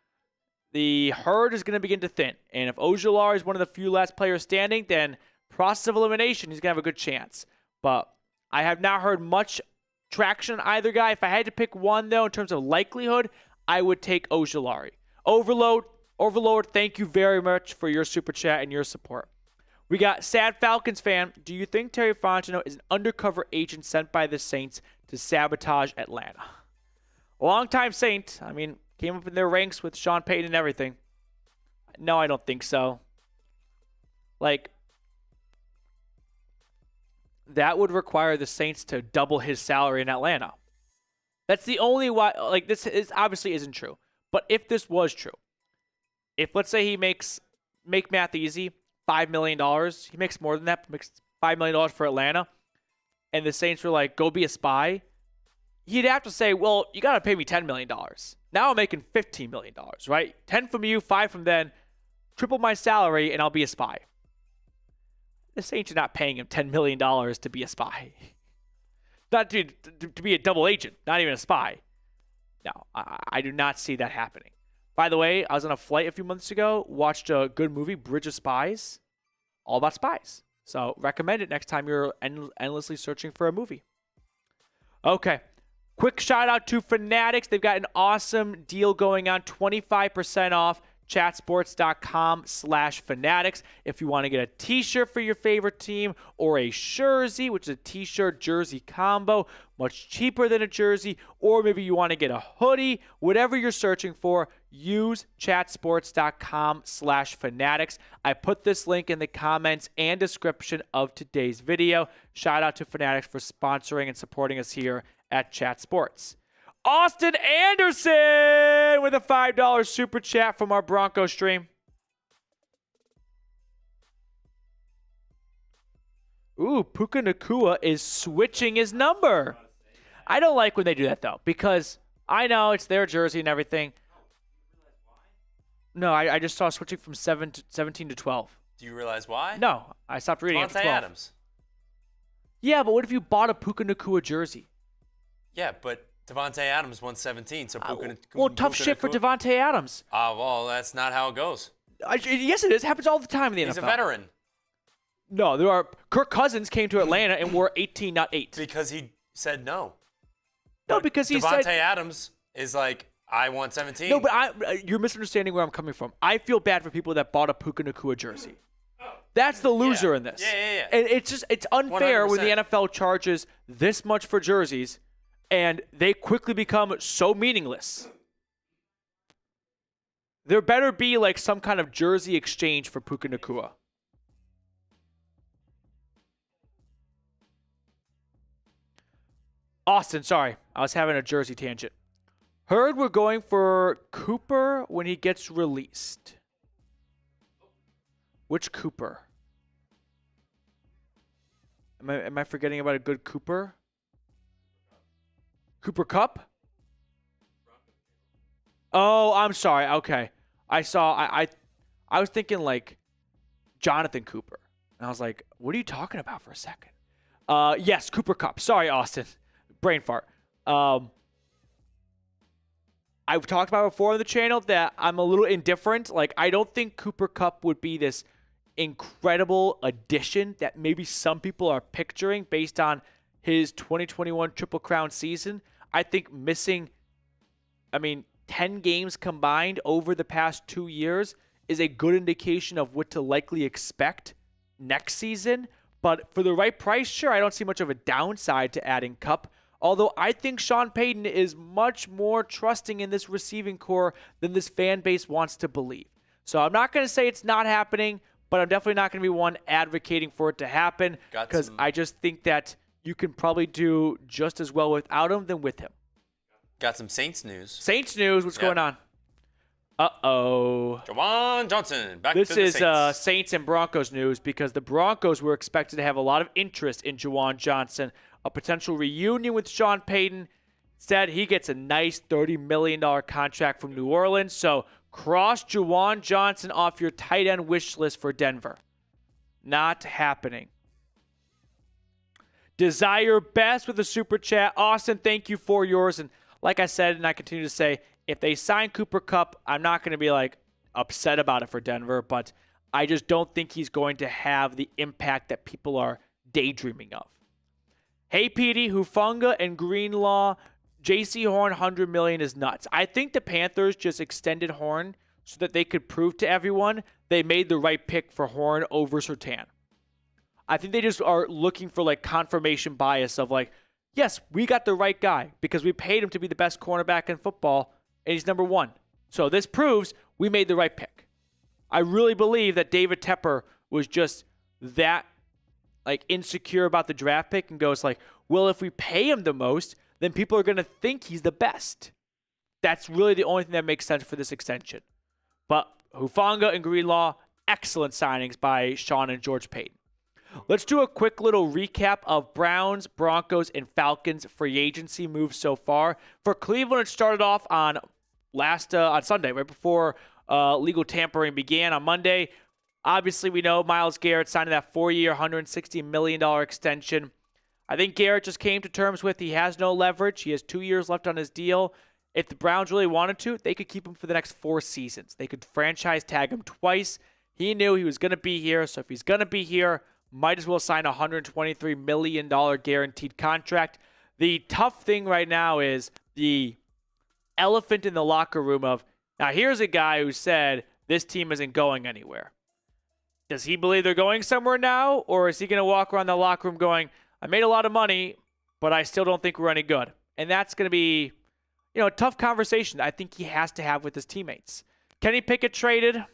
the herd is going to begin to thin. And if Ojulari is one of the few last players standing, then process of elimination, he's going to have a good chance. But I have not heard much traction on either guy. If I had to pick one, though, in terms of likelihood, I would take Ojulari. Overload, thank you very much for your super chat and your support. We got Sad Falcons fan. Do you think Terry Fontenot is an undercover agent sent by the Saints to sabotage Atlanta? Longtime Saint. I mean, came up in their ranks with Sean Payton and everything. No, I don't think so. That would require the Saints to double his salary in Atlanta. That's the only why. This obviously isn't true. But if this was true, if let's say he make math easy, $5 million, he makes more than that, makes $5 million for Atlanta, and the Saints were like, go be a spy, he'd have to say, well, you got to pay me $10 million. Now I'm making $15 million, right? 10 from you, 5 from them, triple my salary, and I'll be a spy. The Saints are not paying him $10 million to be a spy. Not to be a double agent, not even a spy. No, I do not see that happening. By the way, I was on a flight a few months ago, watched a good movie, Bridge of Spies, all about spies. So recommend it next time you're endlessly searching for a movie. Okay, quick shout out to Fanatics. They've got an awesome deal going on, 25% off. chatsports.com/fanatics. If you want to get a t-shirt for your favorite team or a jersey, which is a t-shirt jersey combo, much cheaper than a jersey, or maybe you want to get a hoodie, whatever you're searching for, use chatsports.com/fanatics. I put this link in the comments and description of today's video. Shout out to Fanatics for sponsoring and supporting us here at Chat Sports. Austin Anderson with a $5 super chat from our Broncos stream. Ooh, Puka Nacua is switching his number. I don't like when they do that, though, because I know it's their jersey and everything. No, I just saw switching from 17 to 12. Do you realize why? No, I stopped reading after 12. Adams. Yeah, but what if you bought a Puka Nacua jersey? Yeah, but Davante Adams 117. So tough shit for Davante Adams. Well, that's not how it goes. Yes, it is. It happens all the time in the NFL. He's a veteran. No, Kirk Cousins came to Atlanta and wore 18, not 8. Because he said no. No, because he Davante said... Adams is like, I want 17. No, but you're misunderstanding where I'm coming from. I feel bad for people that bought a Puka Nacua jersey. That's the loser in this. Yeah. And it's unfair 100%. When the NFL charges this much for jerseys and they quickly become so meaningless. There better be like some kind of jersey exchange for Puka Nacua. Austin, sorry. I was having a jersey tangent. Heard we're going for Cooper when he gets released. Which Cooper? Am I forgetting about a good Cooper? Cooper Kupp? Oh, I'm sorry. Okay. I was thinking like Jonathan Cooper. And I was like, what are you talking about for a second? Yes, Cooper Kupp. Sorry, Austin. Brain fart. I've talked about before on the channel that I'm a little indifferent. Like, I don't think Cooper Kupp would be this incredible addition that maybe some people are picturing based on his 2021 Triple Crown season. I think missing, 10 games combined over the past 2 years is a good indication of what to likely expect next season. But for the right price, sure, I don't see much of a downside to adding Kupp. Although I think Sean Payton is much more trusting in this receiving core than this fan base wants to believe. So I'm not going to say it's not happening, but I'm definitely not going to be one advocating for it to happen because I just think that you can probably do just as well without him than with him. Got some Saints news. Saints news. What's going on? Uh-oh. Juwan Johnson back to the Saints. This is Saints and Broncos news because the Broncos were expected to have a lot of interest in Juwan Johnson. A potential reunion with Sean Payton. Instead, he gets a nice $30 million contract from New Orleans. So cross Juwan Johnson off your tight end wish list for Denver. Not happening. Desire Best with a super chat. Austin, thank you for yours. And like I said, and I continue to say, if they sign Cooper Kupp, I'm not going to be like upset about it for Denver, but I just don't think he's going to have the impact that people are daydreaming of. Hey, Petey, Hufanga and Greenlaw, J.C. Horn, $100 million is nuts. I think the Panthers just extended Horn so that they could prove to everyone they made the right pick for Horn over Surtain. I think they just are looking for like confirmation bias of like, yes, we got the right guy because we paid him to be the best cornerback in football, and he's number 1. So this proves we made the right pick. I really believe that David Tepper was just that like insecure about the draft pick and goes like, well, if we pay him the most, then people are going to think he's the best. That's really the only thing that makes sense for this extension. But Hufanga and Greenlaw, excellent signings by Sean and George Payton. Let's do a quick little recap of Browns, Broncos, and Falcons free agency moves so far. For Cleveland, it started off on Sunday, right before legal tampering began on Monday. Obviously, we know Myles Garrett signed that 4-year, $160 million extension. I think Garrett just came to terms with he has no leverage. He has 2 years left on his deal. If the Browns really wanted to, they could keep him for the next 4 seasons. They could franchise tag him twice. He knew he was going to be here, so if he's going to be here, might as well sign a $123 million guaranteed contract. The tough thing right now is the elephant in the locker room of, now here's a guy who said this team isn't going anywhere. Does he believe they're going somewhere now, or is he going to walk around the locker room going, I made a lot of money, but I still don't think we're any good? And that's going to be, a tough conversation I think he has to have with his teammates. Kenny Pickett traded.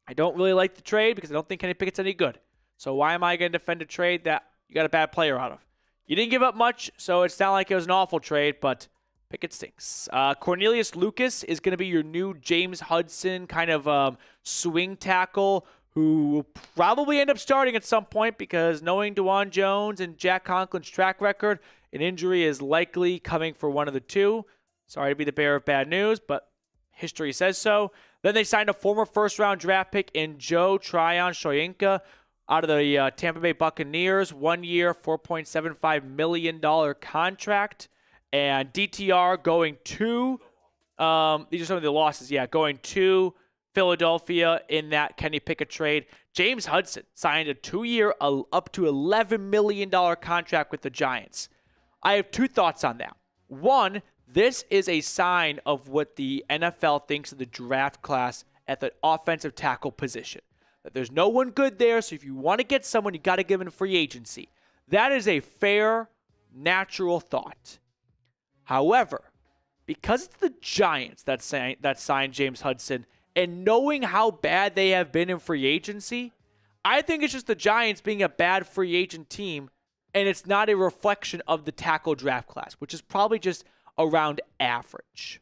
I don't really like the trade because I don't think Kenny Pickett's any good. So why am I going to defend a trade that you got a bad player out of? You didn't give up much, so it's not like it was an awful trade, but Pickett stinks. Cornelius Lucas is going to be your new James Hudson kind of swing tackle who will probably end up starting at some point because knowing DeJuan Jones and Jack Conklin's track record, an injury is likely coming for one of the two. Sorry to be the bearer of bad news, but history says so. Then they signed a former first-round draft pick in Joe Tryon-Shoyinka out of the Tampa Bay Buccaneers. 1 year, $4.75 million contract. And DTR going to, these are some of the losses, going to Philadelphia in that Kenny Pickett trade. James Hudson signed a 2-year, up to $11 million contract with the Giants. I have 2 thoughts on that. One, this is a sign of what the NFL thinks of the draft class at the offensive tackle position. That there's no one good there, so if you want to get someone, you got to give them free agency. That is a fair, natural thought. However, because it's the Giants that signed James Hudson, and knowing how bad they have been in free agency, I think it's just the Giants being a bad free agent team, and it's not a reflection of the tackle draft class, which is probably just around average.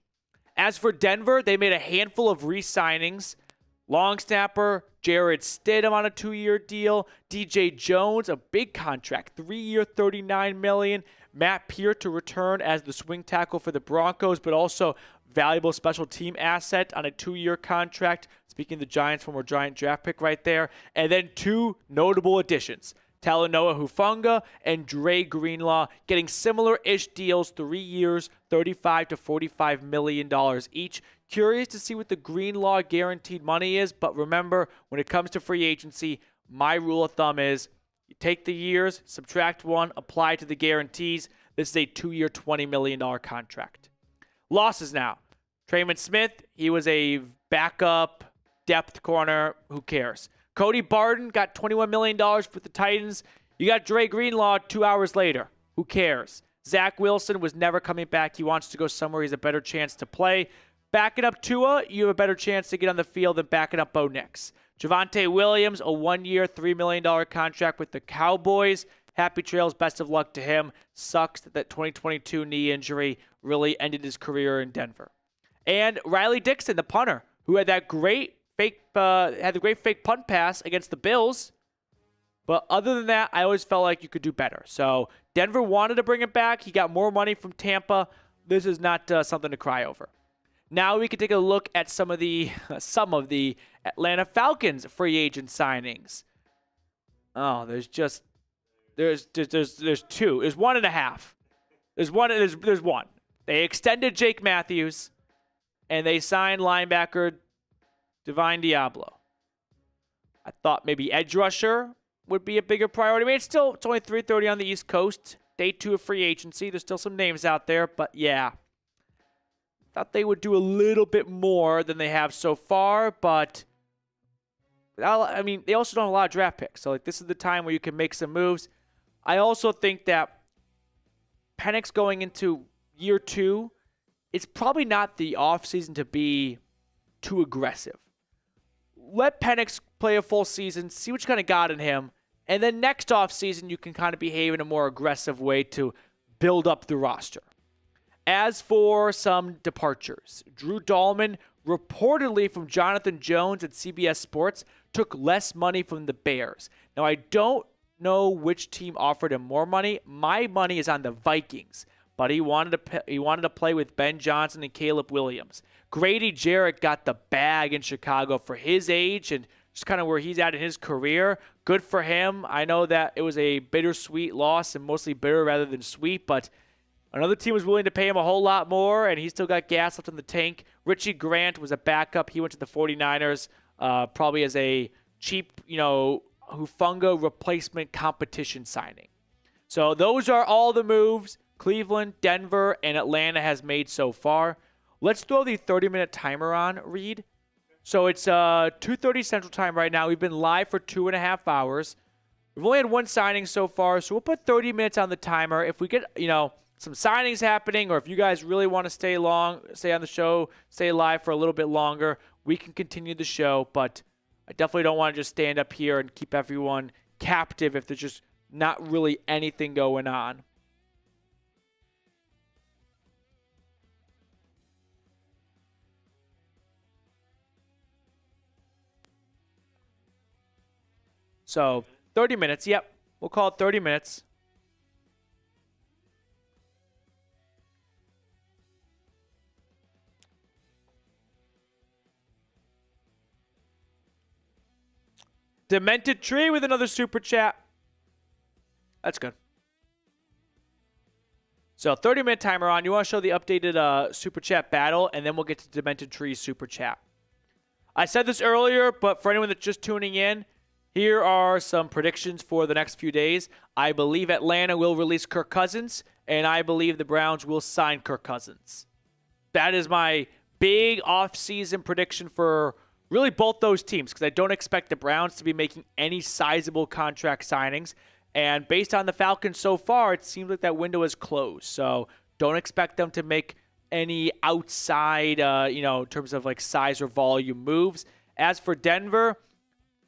As for Denver, they made a handful of re-signings. Long snapper Jared Stidham on a 2-year deal. DJ Jones, a big contract, 3-year, $39 million. Matt Peart to return as the swing tackle for the Broncos, but also valuable special team asset on a 2-year contract. Speaking of the Giants, former Giant draft pick right there. And then 2 notable additions. Talanoa Hufanga and Dre Greenlaw getting similar-ish deals, 3 years, $35 to $45 million each. Curious to see what the Greenlaw guaranteed money is, but remember, when it comes to free agency, my rule of thumb is you take the years, subtract 1, apply to the guarantees. This is a 2-year, $20 million contract. Losses now. Trayman Smith, he was a backup depth corner. Who cares? Cody Barton got $21 million for the Titans. You got Dre Greenlaw 2 hours later. Who cares? Zach Wilson was never coming back. He wants to go somewhere he's a better chance to play. Backing up Tua, you have a better chance to get on the field than backing up Bo Nix. Javonte Williams, a 1-year, $3 million contract with the Cowboys. Happy trails, best of luck to him. Sucks that 2022 knee injury really ended his career in Denver. And Riley Dixon, the punter, who had that great fake punt pass against the Bills. But other than that, I always felt like you could do better. So Denver wanted to bring it back. He got more money from Tampa. This is not something to cry over. Now we can take a look at some of the Atlanta Falcons free agent signings. Oh, there's 2. There's 1.5. There's one. They extended Jake Matthews, and they signed linebacker Divine Diablo. I thought maybe edge rusher would be a bigger priority. I mean, it's only 3:30 on the East Coast. Day 2 of free agency. There's still some names out there, but yeah. Thought they would do a little bit more than they have so far, but I mean, they also don't have a lot of draft picks. So this is the time where you can make some moves. I also think that Penix going into year 2, it's probably not the offseason to be too aggressive. Let Penix play a full season, see what you kind of got in him, and then next offseason you can kind of behave in a more aggressive way to build up the roster. As for some departures, Drew Dahlman, reportedly from Jonathan Jones at CBS Sports, took less money from the Bears. Now, I don't know which team offered him more money. My money is on the Vikings, but he wanted to play with Ben Johnson and Caleb Williams. Grady Jarrett got the bag in Chicago for his age and just kind of where he's at in his career. Good for him. I know that it was a bittersweet loss and mostly bitter rather than sweet, but another team was willing to pay him a whole lot more, and he's still got gas left in the tank. Richie Grant was a backup. He went to the 49ers probably as a cheap, Hufanga replacement competition signing. So those are all the moves Cleveland, Denver, and Atlanta has made so far. Let's throw the 30-minute timer on, Reed. So it's 2:30 Central Time right now. We've been live for 2.5 hours. We've only had one signing so far, so we'll put 30 minutes on the timer. If we get, some signings happening, or if you guys really want to stay on the show, stay live for a little bit longer, we can continue the show. But I definitely don't want to just stand up here and keep everyone captive if there's just not really anything going on. So 30 minutes. Yep, we'll call it 30 minutes. Demented Tree with another super chat. That's good. So 30-minute timer on. You want to show the updated Super Chat battle, and then we'll get to Demented Tree's Super Chat. I said this earlier, but for anyone that's just tuning in, here are some predictions for the next few days. I believe Atlanta will release Kirk Cousins, and I believe the Browns will sign Kirk Cousins. That is my big off-season prediction for really both those teams, because I don't expect the Browns to be making any sizable contract signings. And based on the Falcons so far, it seems like that window is closed. So don't expect them to make any outside, in terms of like size or volume moves. As for Denver,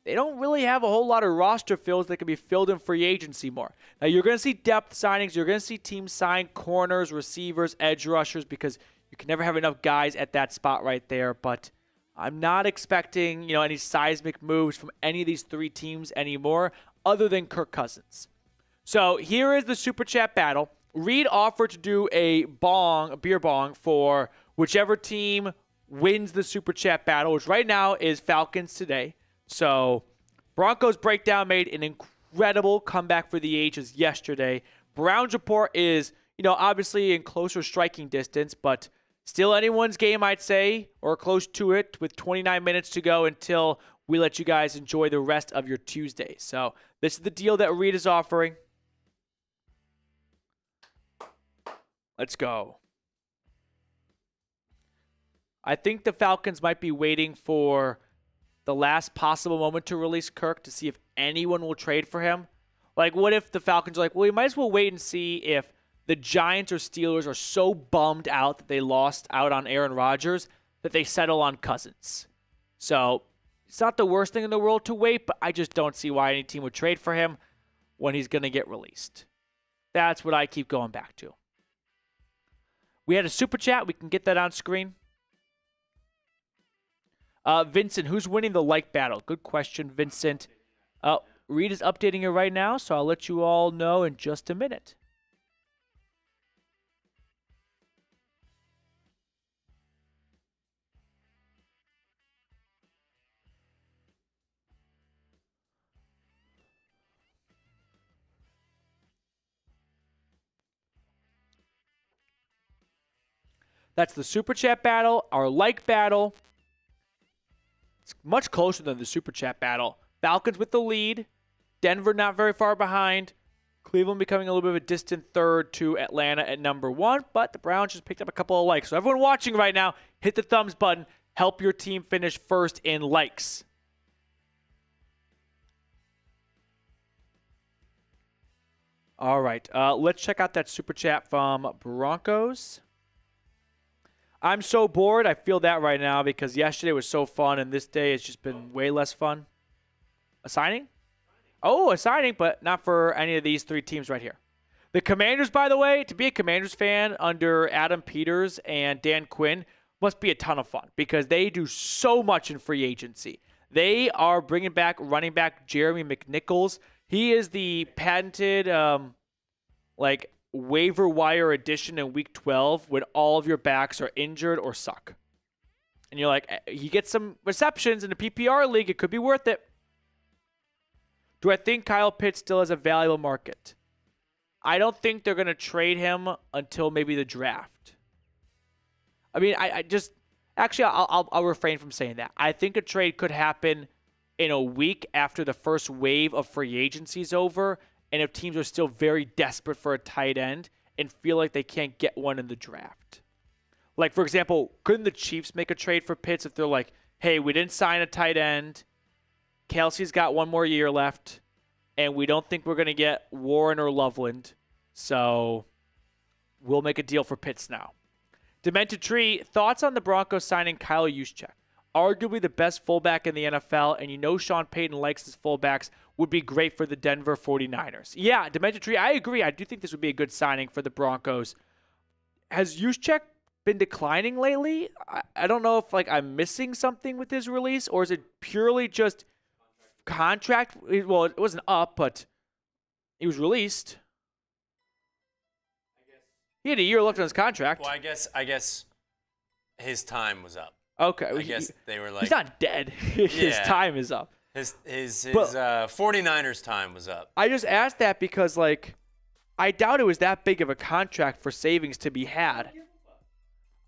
they don't really have a whole lot of roster fills that can be filled in free agency more. Now, you're going to see depth signings. You're going to see teams sign corners, receivers, edge rushers, because you can never have enough guys at that spot right there. But I'm not expecting, any seismic moves from any of these three teams anymore other than Kirk Cousins. So here is the Super Chat battle. Reid offered to do a beer bong for whichever team wins the Super Chat battle, which right now is Falcons today. So Broncos breakdown made an incredible comeback for the ages yesterday. Browns report is, obviously in closer striking distance, but still anyone's game, I'd say, or close to it, with 29 minutes to go until we let you guys enjoy the rest of your Tuesday. So this is the deal that Reid is offering. Let's go. I think the Falcons might be waiting for the last possible moment to release Kirk to see if anyone will trade for him. Like, what if the Falcons are like, well, we might as well wait and see if the Giants or Steelers are so bummed out that they lost out on Aaron Rodgers that they settle on Cousins. So it's not the worst thing in the world to wait, but I just don't see why any team would trade for him when he's going to get released. That's what I keep going back to. We had a Super Chat. We can get that on screen. Vincent, who's winning the like battle? Good question, Vincent. Reid is updating it right now, so I'll let you all know in just a minute. That's the Super Chat battle, our like battle. It's much closer than the Super Chat battle. Falcons with the lead. Denver not very far behind. Cleveland becoming a little bit of a distant third to Atlanta at number 1. But the Browns just picked up a couple of likes. So everyone watching right now, hit the thumbs button. Help your team finish first in likes. All right. Let's check out that Super Chat from Broncos. I'm so bored. I feel that right now because yesterday was so fun, and this day has just been way less fun. A signing? Oh, a signing, but not for any of these three teams right here. The Commanders, by the way, to be a Commanders fan under Adam Peters and Dan Quinn must be a ton of fun because they do so much in free agency. They are bringing back running back Jeremy McNichols. He is the patented, waiver wire addition in week 12 when all of your backs are injured or suck. And you're like, he gets some receptions in the PPR league. It could be worth it. Do I think Kyle Pitts still has a valuable market? I don't think they're going to trade him until maybe the draft. I mean, I'll refrain from saying that. I think a trade could happen in a week after the first wave of free agency is over, and if teams are still very desperate for a tight end and feel like they can't get one in the draft. Like, for example, couldn't the Chiefs make a trade for Pitts if they're like, hey, we didn't sign a tight end, Kelsey's got one more year left, and we don't think we're going to get Warren or Loveland, so we'll make a deal for Pitts now. Demented Tree, thoughts on the Broncos signing Kyle Juszczyk? Arguably the best fullback in the NFL, and Sean Payton likes his fullbacks, would be great for the Denver 49ers. Yeah, Demented Tree, I agree. I do think this would be a good signing for the Broncos. Has Juszczyk been declining lately? I don't know if I'm missing something with his release, or is it purely just contract? Well, it wasn't up, but he was released. He had a year left on his contract. Well, I guess his time was up. Okay. I guess they were like, he's not dead. His time is up. His 49ers time was up. I just asked that because, I doubt it was that big of a contract for savings to be had.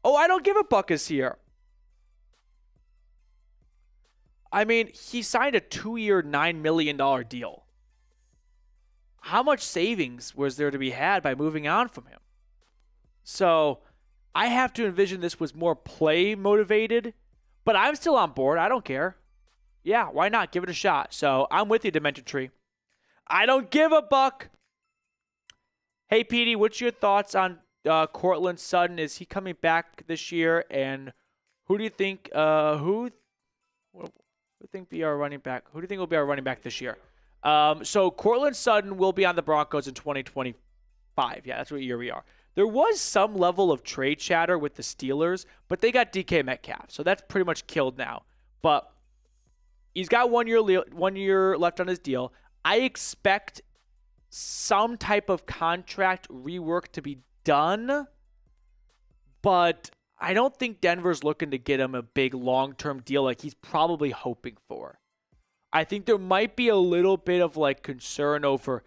Oh, I don't give a buck is here. I mean, he signed a 2-year, $9 million deal. How much savings was there to be had by moving on from him? So I have to envision this was more play motivated, but I'm still on board. I don't care. Yeah, why not? Give it a shot. So I'm with you, Demented Tree. I don't give a buck. Hey, Petey, what's your thoughts on Courtland Sutton? Is he coming back this year? And who do you think? Who think be our running back? Who do you think will be our running back this year? So Courtland Sutton will be on the Broncos in 2025. Yeah, that's what year we are. There was some level of trade chatter with the Steelers, but they got DK Metcalf, so that's pretty much killed now. But he's got 1 year left on his deal. I expect some type of contract rework to be done, but I don't think Denver's looking to get him a big long-term deal like he's probably hoping for. I think there might be a little bit of like concern over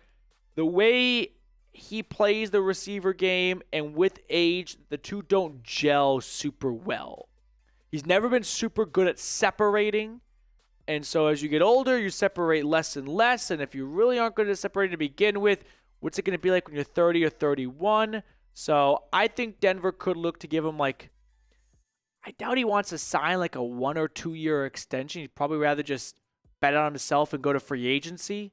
the way he plays the receiver game, and with age, the two don't gel super well. He's never been super good at separating, and so as you get older, you separate less and less, and if you really aren't good at separating to begin with, what's it going to be like when you're 30 or 31? So I think Denver could look to give him like, I doubt he wants to sign like a 1 or 2 year extension. He'd probably rather just bet on himself and go to free agency.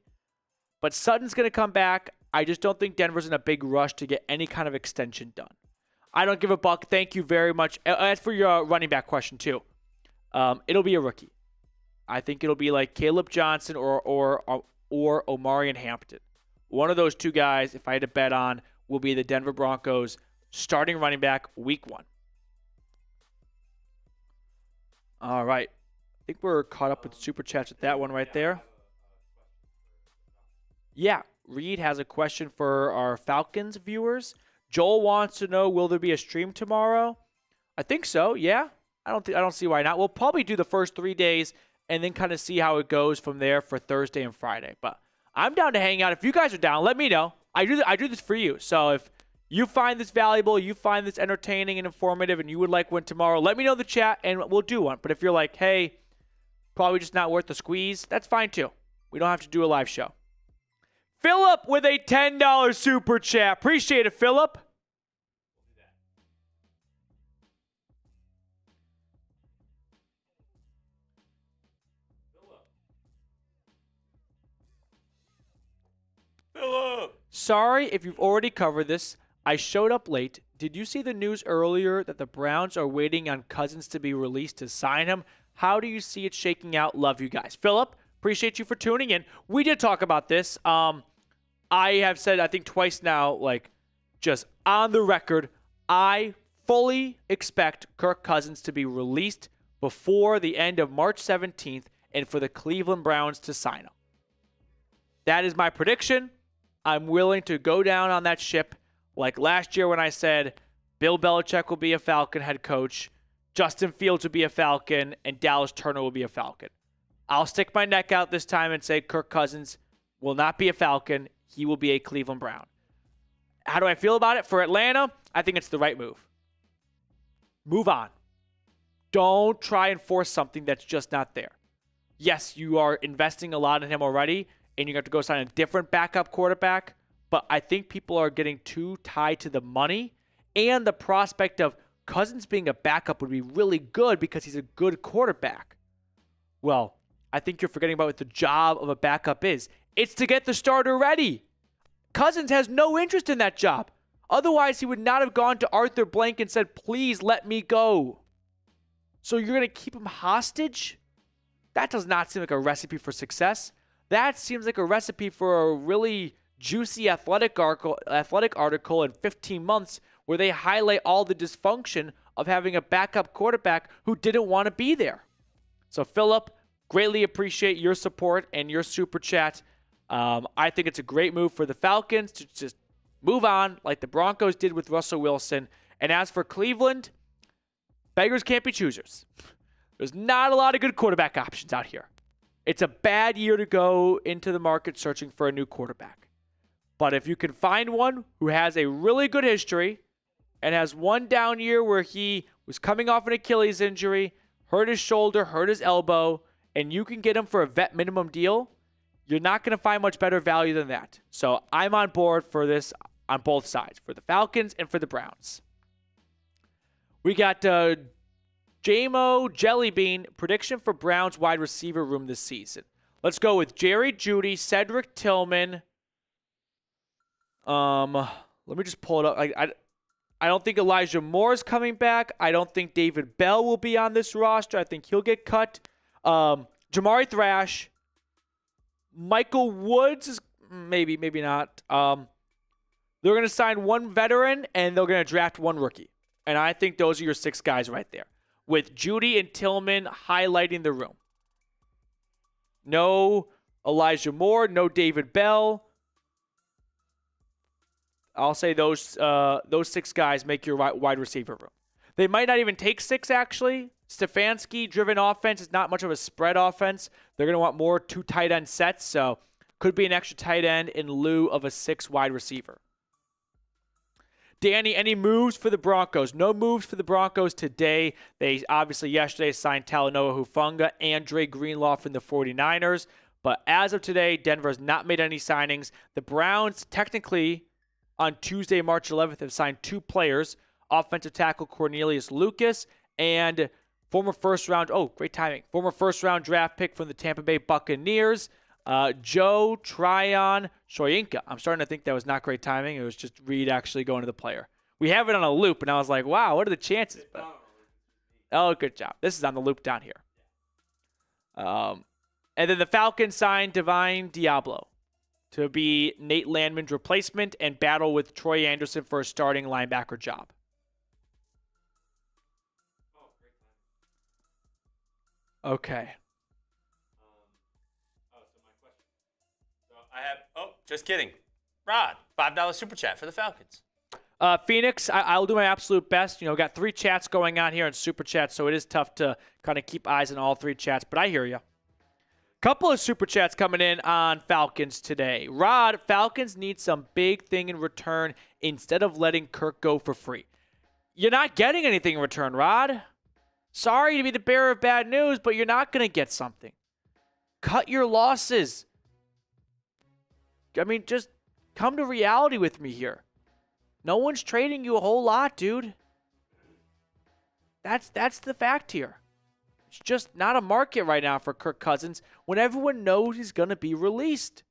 But Sutton's going to come back. I just don't think Denver's in a big rush to get any kind of extension done. I don't give a buck. Thank you very much. As for your running back question too, it'll be a rookie. I think it'll be like Caleb Johnson or Omarion Hampton. One of those two guys, if I had to bet on, will be the Denver Broncos starting running back week 1. All right. I think we're caught up with Super Chats with that one right there. Yeah. Reed has a question for our Falcons viewers. Joel wants to know, will there be a stream tomorrow? I think so, yeah. I don't see why not. We'll probably do the first 3 days and then kind of see how it goes from there for Thursday and Friday. But I'm down to hang out. If you guys are down, let me know. I do this for you. So if you find this valuable, you find this entertaining and informative, and you would like one tomorrow, let me know in the chat and we'll do one. But if you're like, hey, probably just not worth the squeeze, that's fine too. We don't have to do a live show. Philip with a $10 super chat. Appreciate it, Philip. Philip. Sorry if you've already covered this. I showed up late. Did you see the news earlier that the Browns are waiting on Cousins to be released to sign him? How do you see it shaking out? Love you guys. Philip, appreciate you for tuning in. We did talk about this. I have said, I think twice now, like just on the record, I fully expect Kirk Cousins to be released before the end of March 17th and for the Cleveland Browns to sign him. That is my prediction. I'm willing to go down on that ship. Like last year when I said Bill Belichick will be a Falcon head coach, Justin Fields will be a Falcon, and Dallas Turner will be a Falcon. I'll stick my neck out this time and say Kirk Cousins will not be a Falcon. He will be a Cleveland Brown. How do I feel about it? For Atlanta, I think it's the right move. Move on. Don't try and force something that's just not there. Yes, you are investing a lot in him already, and you have to go sign a different backup quarterback, but I think people are getting too tied to the money, and the prospect of Cousins being a backup would be really good because he's a good quarterback. Well, I think you're forgetting about what the job of a backup is. It's to get the starter ready. Cousins has no interest in that job. Otherwise, he would not have gone to Arthur Blank and said, please let me go. So you're going to keep him hostage? That does not seem like a recipe for success. That seems like a recipe for a really juicy athletic article in 15 months where they highlight all the dysfunction of having a backup quarterback who didn't want to be there. So, Philip, greatly appreciate your support and your super chat. I think it's a great move for the Falcons to just move on like the Broncos did with Russell Wilson. And as for Cleveland, beggars can't be choosers. There's not a lot of good quarterback options out here. It's a bad year to go into the market searching for a new quarterback. But if you can find one who has a really good history and has one down year where he was coming off an Achilles injury, hurt his shoulder, hurt his elbow, and you can get him for a vet minimum deal, you're not going to find much better value than that. So I'm on board for this on both sides, for the Falcons and for the Browns. We got Jamo Jellybean, prediction for Browns wide receiver room this season. Let's go with Jerry Jeudy, Cedric Tillman. Let me just pull it up. I don't think Elijah Moore is coming back. I don't think David Bell will be on this roster. I think he'll get cut. Jamari Thrash. Michael Woods is maybe not. They're going to sign one veteran, and they're going to draft one rookie. And I think those are your 6 guys right there, with Jeudy and Tillman highlighting the room. No Elijah Moore, no David Bell. I'll say those 6 guys make your wide receiver room. They might not even take 6, actually. Stefanski-driven offense is not much of a spread offense. They're going to want more 2 tight end sets, so could be an extra tight end in lieu of a 6 wide receiver. Danny, any moves for the Broncos? No moves for the Broncos today. They obviously yesterday signed Talanoa Hufanga and Dre Greenlaw from the 49ers. But as of today, Denver has not made any signings. The Browns technically on Tuesday, March 11th, have signed 2 players, offensive tackle Cornelius Lucas and former first-round draft pick from the Tampa Bay Buccaneers, Joe Tryon-Shoyinka. I'm starting to think that was not great timing. It was just Reed actually going to the player. We have it on a loop, and I was like, wow, what are the chances? But, oh, good job. This is on the loop down here. And then the Falcons signed Divine Diablo to be Nate Landman's replacement and battle with Troy Anderson for a starting linebacker job. Okay. Just kidding. Rod, $5 super chat for the Falcons. Phoenix, I'll do my absolute best. Got 3 chats going on here on super chats, so it is tough to kind of keep eyes on all 3 chats, but I hear you. Couple of super chats coming in on Falcons today. Rod, Falcons need some big thing in return instead of letting Kirk go for free. You're not getting anything in return, Rod. Sorry to be the bearer of bad news, but you're not going to get something. Cut your losses. Just come to reality with me here. No one's trading you a whole lot, dude. That's the fact here. It's just not a market right now for Kirk Cousins when everyone knows he's going to be released.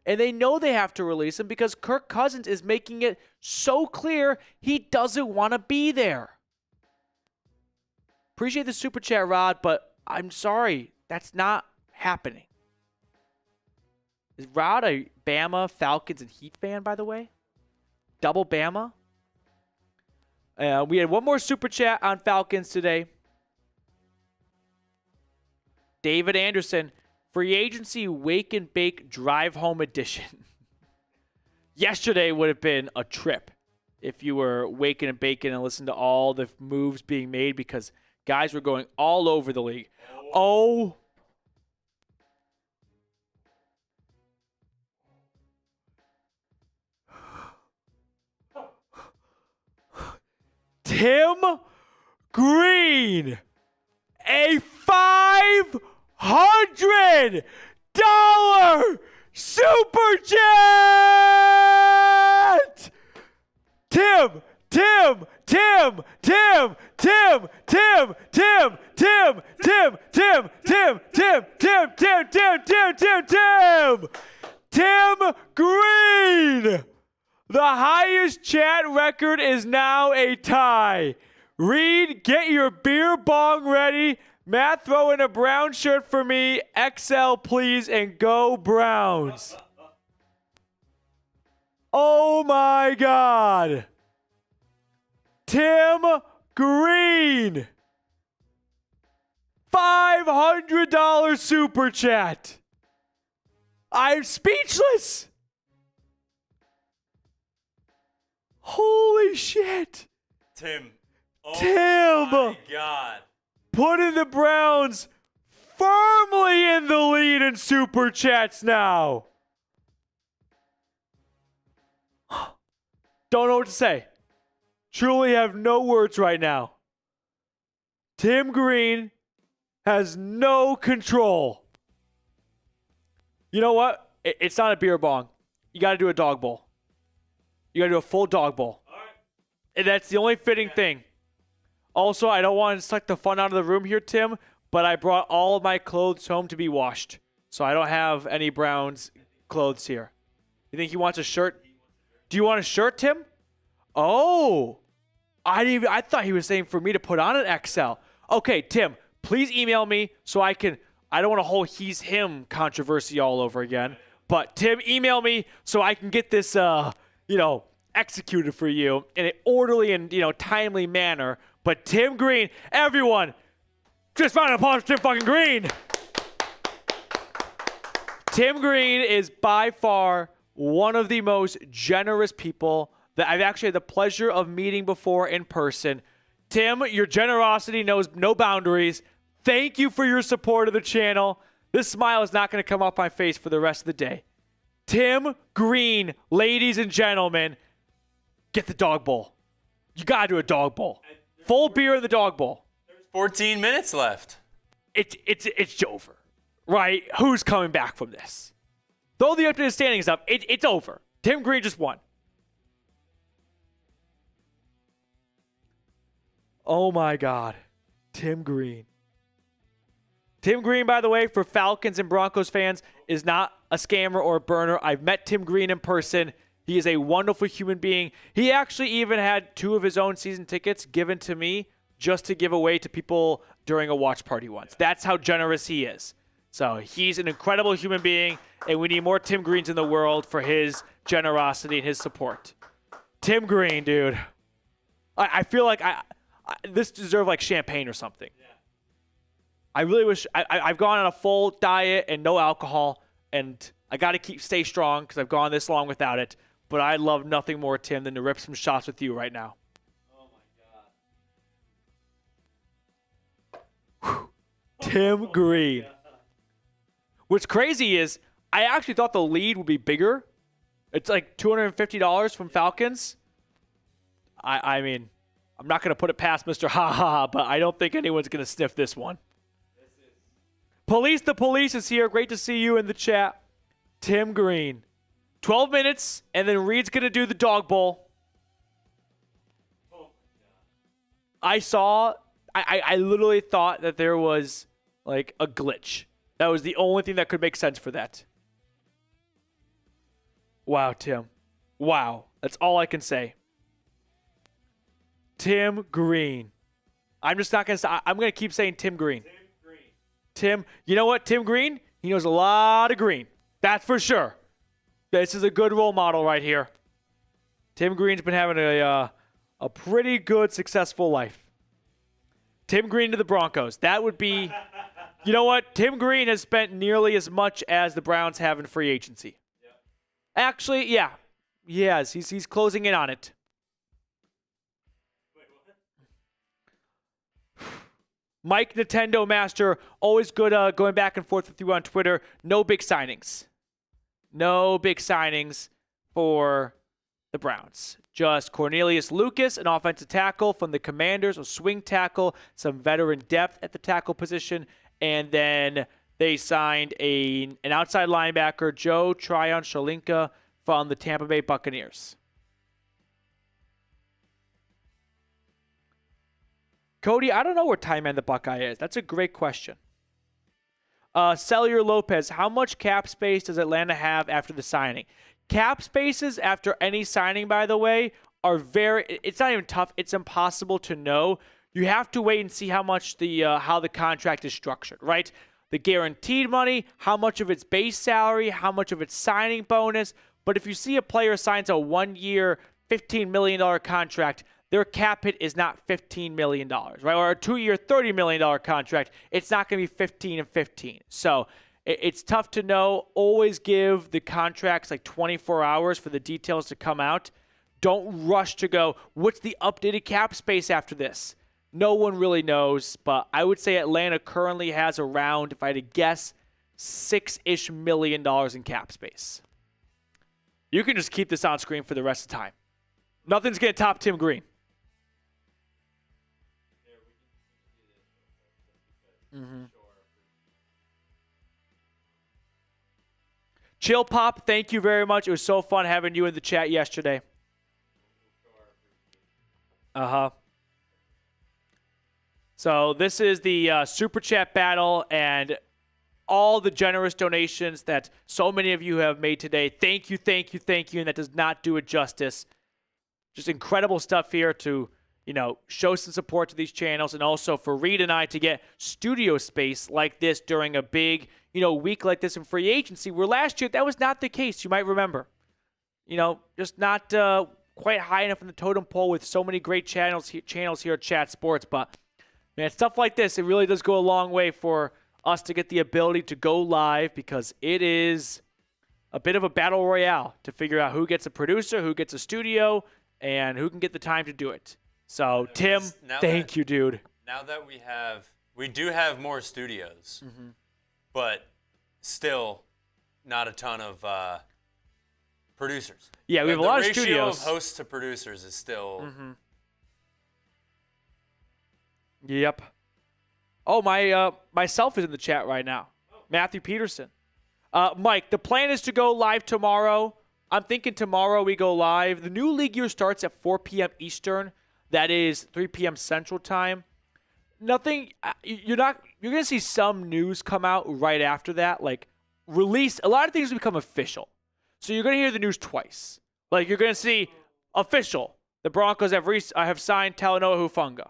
And they know they have to release him because Kirk Cousins is making it so clear he doesn't want to be there. Appreciate the super chat, Rod, but I'm sorry. That's not happening. Is Rod a Bama, Falcons, and Heat fan, by the way? Double Bama? We had one more super chat on Falcons today. David Anderson, free agency wake and bake drive home edition. Yesterday would have been a trip if you were waking and baking and listening to all the moves being made because guys were going all over the league. Oh. Tim Green, a $500 super chat! Tim. Tim Green! The highest chat record is now a tie. Reed, get your beer bong ready. Matt, throw in a brown shirt for me. XL, please, and go Browns. Oh, my God. Tim Green. $500 super chat. I'm speechless. Holy shit. Tim. Oh my God. Putting the Browns firmly in the lead in super chats now. Don't know what to say. Truly have no words right now. Tim Green has no control. You know what? It's not a beer bong. You got to do a dog bowl. You got to do a full dog bowl. All right. And that's the only fitting thing. Also, I don't want to suck the fun out of the room here, Tim, but I brought all of my clothes home to be washed. So I don't have any Browns clothes here. You think he wants a shirt? Do you want a shirt, Tim? Oh, I thought he was saying for me to put on an XL. Okay, Tim, please email me so I don't want a whole he's him controversy all over again. But Tim, email me so I can get this, executed for you in an orderly and, timely manner. But Tim Green, everyone, just round of applause for Tim fucking Green. Tim Green is by far one of the most generous people that I've actually had the pleasure of meeting before in person. Tim, your generosity knows no boundaries. Thank you for your support of the channel. This smile is not going to come off my face for the rest of the day. Tim Green, ladies and gentlemen, get the dog bowl. You got to do a dog bowl. Full beer in the dog bowl. There's 14 minutes left. It's over, right? Who's coming back from this? Throw the updated standings up. It's over. Tim Green just won. Oh, my God. Tim Green. Tim Green, by the way, for Falcons and Broncos fans, is not a scammer or a burner. I've met Tim Green in person. He is a wonderful human being. He actually even had 2 of his own season tickets given to me just to give away to people during a watch party once. That's how generous he is. So he's an incredible human being, and we need more Tim Greens in the world for his generosity and his support. Tim Green, dude. I feel like this deserves like champagne or something. Yeah. I really wish I've gone on a full diet and no alcohol, and I got to stay strong because I've gone this long without it. But I love nothing more, Tim, than to rip some shots with you right now. Oh, my God. Tim Green. What's crazy is I actually thought the lead would be bigger. It's like $250 from Falcons. I mean, I'm not going to put it past Mr. Ha-Ha, but I don't think anyone's going to sniff this one. Police the Police is here. Great to see you in the chat. Tim Green. 12 minutes, and then Reed's going to do the dog bowl. Oh, my God. I literally thought that there was, like, a glitch. That was the only thing that could make sense for that. Wow, Tim. Wow. That's all I can say. Tim Green. I'm just not going to say. I'm going to keep saying Tim Green. Tim, you know what? Tim Green, he knows a lot of green. That's for sure. This is a good role model right here. Tim Green's been having a pretty good, successful life. Tim Green to the Broncos. That would be, you know what? Tim Green has spent nearly as much as the Browns have in free agency. Yep. Actually, yeah. He has. He's closing in on it. Mike Nintendo Master, always good going back and forth with you on Twitter. No big signings. No big signings for the Browns. Just Cornelius Lucas, an offensive tackle from the Commanders, a swing tackle, some veteran depth at the tackle position, and then they signed an outside linebacker, Joe Tryon-Shoyinka, from the Tampa Bay Buccaneers. Cody, I don't know where Ty Man the Buckeye is. That's a great question. Cellular Lopez, how much cap space does Atlanta have after the signing? Cap spaces after any signing, by the way, are it's not even tough. It's impossible to know. You have to wait and see how much how the contract is structured, right? The guaranteed money, how much of it's base salary, how much of it's signing bonus. But if you see a player signs a 1-year, $15 million contract, their cap hit is not $15 million, right? Or a 2-year, $30 million contract, it's not going to be 15 and 15. So it's tough to know. Always give the contracts like 24 hours for the details to come out. Don't rush to go, what's the updated cap space after this? No one really knows, but I would say Atlanta currently has around, if I had to guess, $6-ish million in cap space. You can just keep this on screen for the rest of the time. Nothing's going to top Tim Green. Chill Pop, thank you very much. It was so fun having you in the chat yesterday. So this is the Super Chat battle and all the generous donations that so many of you have made today. Thank you, thank you, thank you. And that does not do it justice. Just incredible stuff here to, show some support to these channels, and also for Reid and I to get studio space like this during a big, week like this in free agency, where last year that was not the case. You might remember, just not quite high enough in the totem pole with so many great channels here at Chat Sports. But man, stuff like this, it really does go a long way for us to get the ability to go live, because it is a bit of a battle royale to figure out who gets a producer, who gets a studio, and who can get the time to do it. So, Tim, thank you, dude. Now that we do have more studios, but still not a ton of producers. Yeah, we have a lot of studios. The ratio of hosts to producers is still... Yep. Oh, myself is in the chat right now. Matthew Peterson. Mike, the plan is to go live tomorrow. I'm thinking tomorrow we go live. The new league year starts at 4 p.m. Eastern. That is 3 p.m. Central Time. Nothing. You're going to see some news come out right after that, like release. A lot of things become official. So you're going to hear the news twice. Like, you're going to see official. The Broncos have signed Talanoa Hufanga.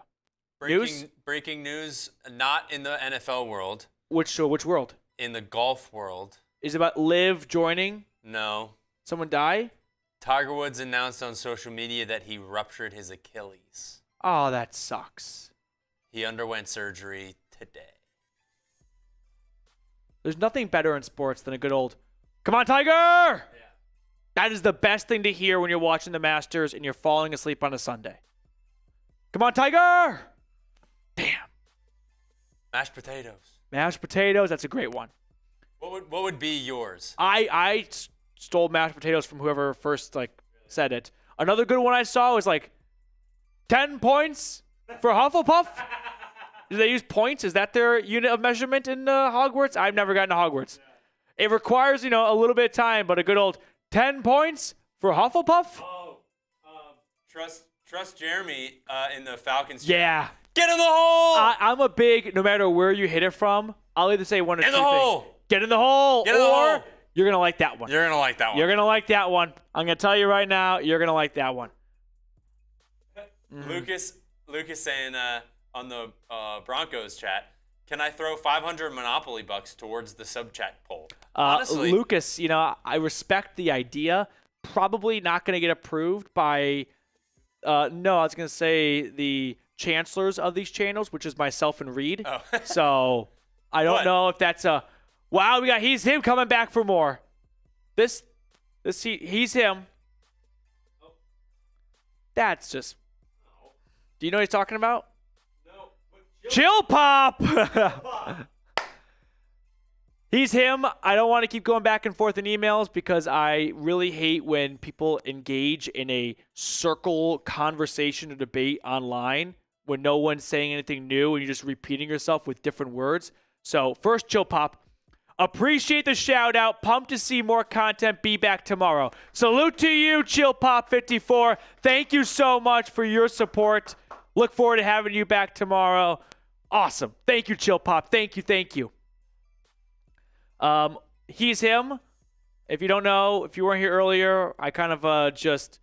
Breaking news, not in the NFL world. Which world? In the golf world. Is it about Liv joining? No. Someone die? Tiger Woods announced on social media that he ruptured his Achilles. Oh, that sucks. He underwent surgery today. There's nothing better in sports than a good old, "Come on, Tiger!" Yeah. That is the best thing to hear when you're watching the Masters and you're falling asleep on a Sunday. "Come on, Tiger!" Damn. Mashed potatoes. Mashed potatoes, that's a great one. What would be yours? I stole mashed potatoes from whoever first said it. Another good one I saw was 10 points for Hufflepuff. Do they use points? Is that their unit of measurement in Hogwarts? I've never gotten to Hogwarts. It requires, a little bit of time, but a good old 10 points for Hufflepuff? Oh, trust Jeremy in the Falcons. Yeah. Get in the hole! I'm a big, no matter where you hit it from, I'll either say one or two things. In the hole! Get in the hole! Get in the hole! You're going to like that one. You're going to like that one. You're going to like that one. I'm going to tell you right now, you're going to like that one. Lucas saying on the Broncos chat, can I throw 500 Monopoly bucks towards the sub-chat poll? Honestly, Lucas, I respect the idea. Probably not going to get approved by, no, I was going to say the chancellors of these channels, which is myself and Reid. Oh. So I don't know if that's a... Wow, he's him coming back for more. He's him. That's just... Do you know what he's talking about? No. Chill Pop! He's him. I don't want to keep going back and forth in emails because I really hate when people engage in a circle conversation or debate online when no one's saying anything new and you're just repeating yourself with different words. So first, Chill Pop. Appreciate the shout out. Pumped to see more content. Be back tomorrow. Salute to you, Chill Pop 54. Thank you so much for your support. Look forward to having you back tomorrow. Awesome. Thank you, Chill Pop. Thank you. He's him. If you don't know, if you weren't here earlier, I kind of just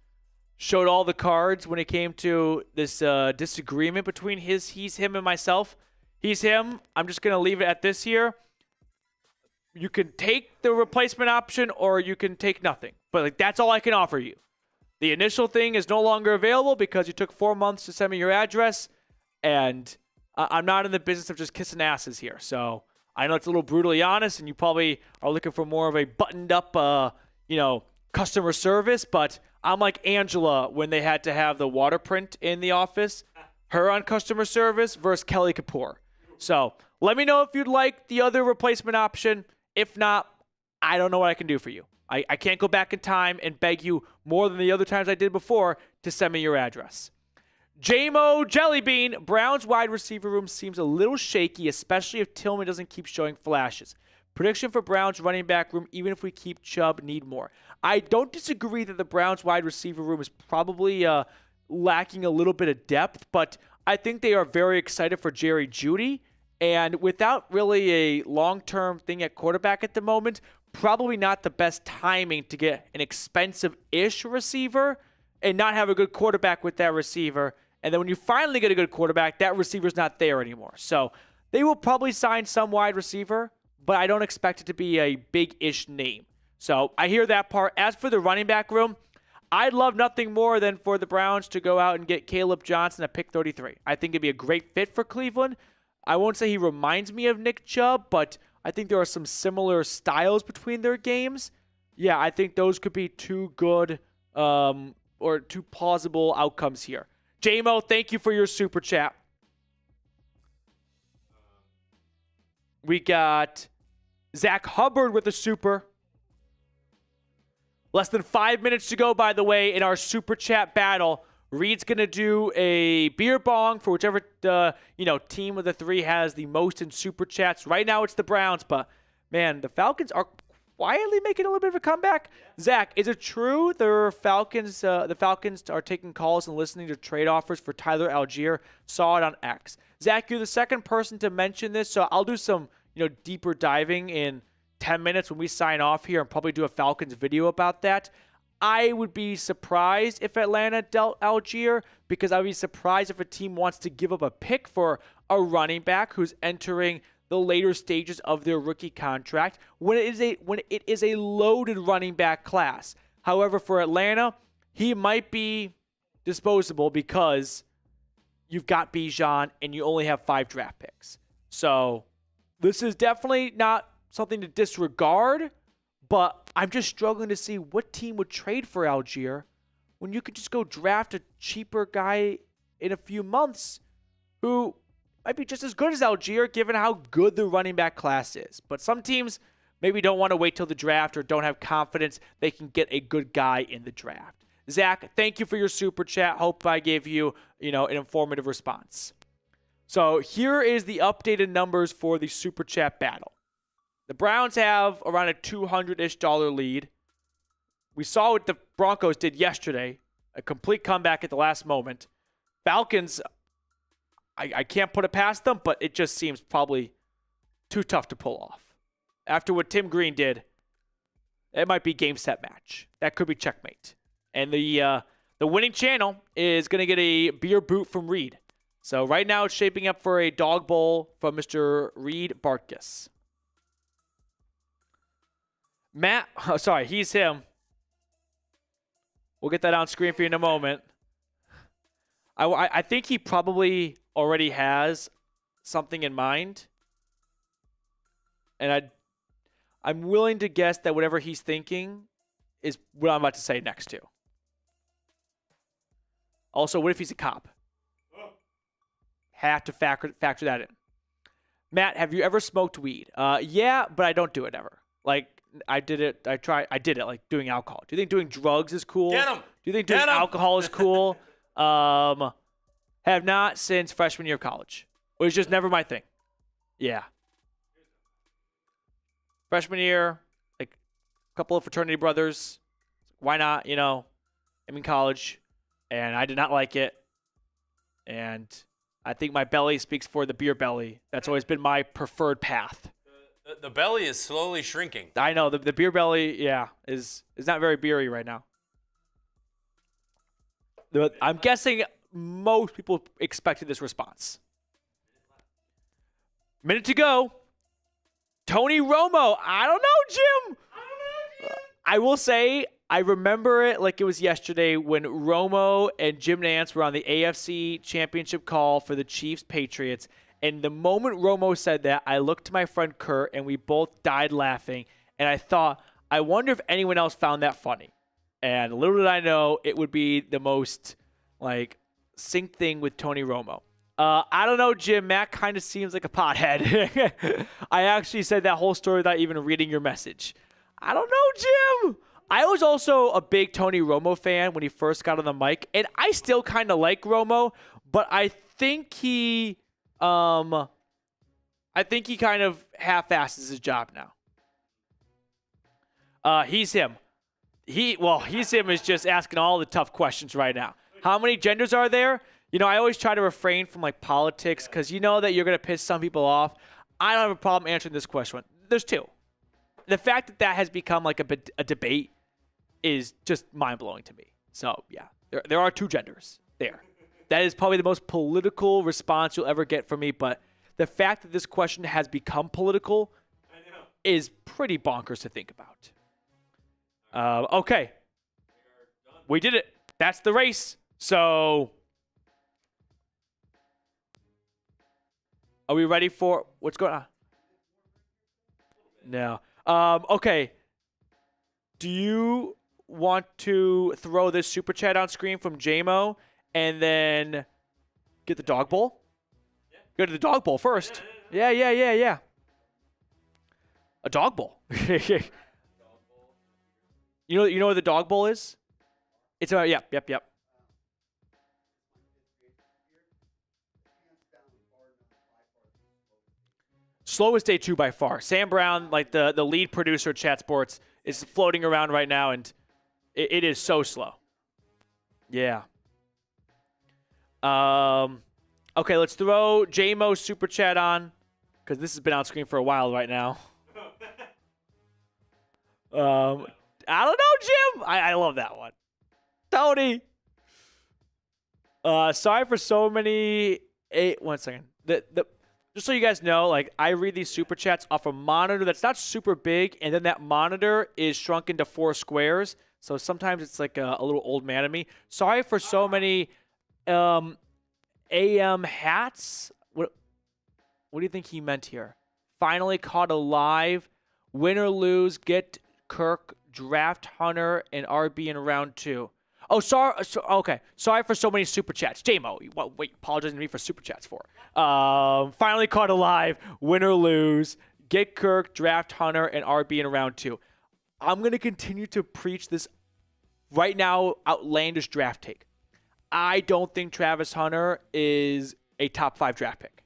showed all the cards when it came to this disagreement between he's him, and myself. He's him. I'm just going to leave it at this here. You can take the replacement option or you can take nothing. But that's all I can offer you. The initial thing is no longer available because you took 4 months to send me your address. And I'm not in the business of just kissing asses here. So I know it's a little brutally honest and you probably are looking for more of a buttoned up, customer service. But I'm like Angela when they had to have the water print in the office. Her on customer service versus Kelly Kapoor. So let me know if you'd like the other replacement option. If not, I don't know what I can do for you. I can't go back in time and beg you more than the other times I did before to send me your address. J-Mo Jellybean, Browns wide receiver room seems a little shaky, especially if Tillman doesn't keep showing flashes. Prediction for Browns running back room, even if we keep Chubb, need more. I don't disagree that the Browns wide receiver room is probably lacking a little bit of depth, but I think they are very excited for Jerry Jeudy. And without really a long-term thing at quarterback at the moment, probably not the best timing to get an expensive-ish receiver and not have a good quarterback with that receiver. And then when you finally get a good quarterback, that receiver's not there anymore. So they will probably sign some wide receiver, but I don't expect it to be a big-ish name. So I hear that part. As for the running back room, I'd love nothing more than for the Browns to go out and get Caleb Johnson at pick 33. I think it'd be a great fit for Cleveland. I won't say he reminds me of Nick Chubb, but I think there are some similar styles between their games. Yeah, I think those could be two good or two plausible outcomes here. J-Mo, thank you for your super chat. We got Zach Hubbard with a super. Less than 5 minutes to go, by the way, in our super chat battle. Reed's going to do a beer bong for whichever team of the three has the most in super chats. Right now it's the Browns, but man, the Falcons are quietly making a little bit of a comeback. Zach, is it true the Falcons are taking calls and listening to trade offers for Tyler Algier? Saw it on X. Zach, you're the second person to mention this, so I'll do some deeper diving in 10 minutes when we sign off here and probably do a Falcons video about that. I would be surprised if Atlanta dealt Algier, because I would be surprised if a team wants to give up a pick for a running back who's entering the later stages of their rookie contract when it is a loaded running back class. However, for Atlanta, he might be disposable because you've got Bijan and you only have 5 draft picks. So this is definitely not something to disregard, but I'm just struggling to see what team would trade for Algier when you could just go draft a cheaper guy in a few months who might be just as good as Algier given how good the running back class is. But some teams maybe don't want to wait till the draft or don't have confidence they can get a good guy in the draft. Zach, thank you for your super chat. Hope I gave you, an informative response. So here is the updated numbers for the super chat battle. The Browns have around a $200-ish lead. We saw what the Broncos did yesterday, a complete comeback at the last moment. Falcons, I can't put it past them, but it just seems probably too tough to pull off. After what Tim Green did, it might be game, set, match. That could be checkmate. And the winning channel is going to get a beer boot from Reed. So right now it's shaping up for a dog bowl from Mr. Reed Bartkus. Matt, he's him. We'll get that on screen for you in a moment. I think he probably already has something in mind. And I'm willing to guess that whatever he's thinking is what I'm about to say next to. Also, what if he's a cop? Have to factor that in. Matt, have you ever smoked weed? Yeah, but I don't do it ever. I did it, like doing alcohol. Do you think doing drugs is cool? Get him! Do you think doing alcohol is cool? Have not since freshman year of college. It was just never my thing. Yeah. Freshman year, like a couple of fraternity brothers. Why not? I'm in college, and I did not like it. And I think my belly speaks for the beer belly. That's always been my preferred path. The belly is slowly shrinking. I know. The beer belly, is not very beery right now. I'm guessing most people expected this response. Minute to go. Tony Romo. I don't know, Jim. I will say I remember it like it was yesterday when Romo and Jim Nantz were on the AFC Championship call for the Chiefs-Patriots. And the moment Romo said that, I looked to my friend Kurt, and we both died laughing. And I thought, I wonder if anyone else found that funny. And little did I know, it would be the most, sync thing with Tony Romo. I don't know, Jim. Matt kind of seems like a pothead. I actually said that whole story without even reading your message. I don't know, Jim. I was also a big Tony Romo fan when he first got on the mic, and I still kind of like Romo, but I think he kind of half-asses his job now. He's him. He's him is just asking all the tough questions right now. How many genders are there? I always try to refrain from politics because you know that you're going to piss some people off. I don't have a problem answering this question. There's 2. The fact that has become a debate is just mind-blowing to me. So, yeah, there are 2 genders there. That is probably the most political response you'll ever get from me, but the fact that this question has become political is pretty bonkers to think about. Okay. We did it. That's the race. So, are we ready for what's going on? No. Okay. Do you want to throw this super chat on screen from JMO and then get the dog bowl? Yeah. Go to the dog bowl first. Yeah. A dog bowl. You know what the dog bowl is? It's yep. Slowest day 2 by far. Sam Brown, the lead producer at Chat Sports, is floating around right now, and it is so slow. Yeah. Okay, let's throw JMO super chat on because this has been on screen for a while right now. I don't know, Jim. I love that one. Tony. Sorry for so many. 1 second. Just so you guys know, I read these super chats off a monitor that's not super big, and then that monitor is shrunk into 4 squares. So sometimes it's a little old man of me. Sorry for so many AM hats. What do you think he meant here? Finally caught a live. Win or lose, get Kirk, draft Hunter, and RB in round 2. Oh, sorry. Okay. Sorry for so many super chats. JMO, apologizing to me for super chats for. Finally caught a live. Win or lose. Get Kirk, draft Hunter, and RB in round 2. I'm going to continue to preach this right now outlandish draft take. I don't think Travis Hunter is a top 5 draft pick.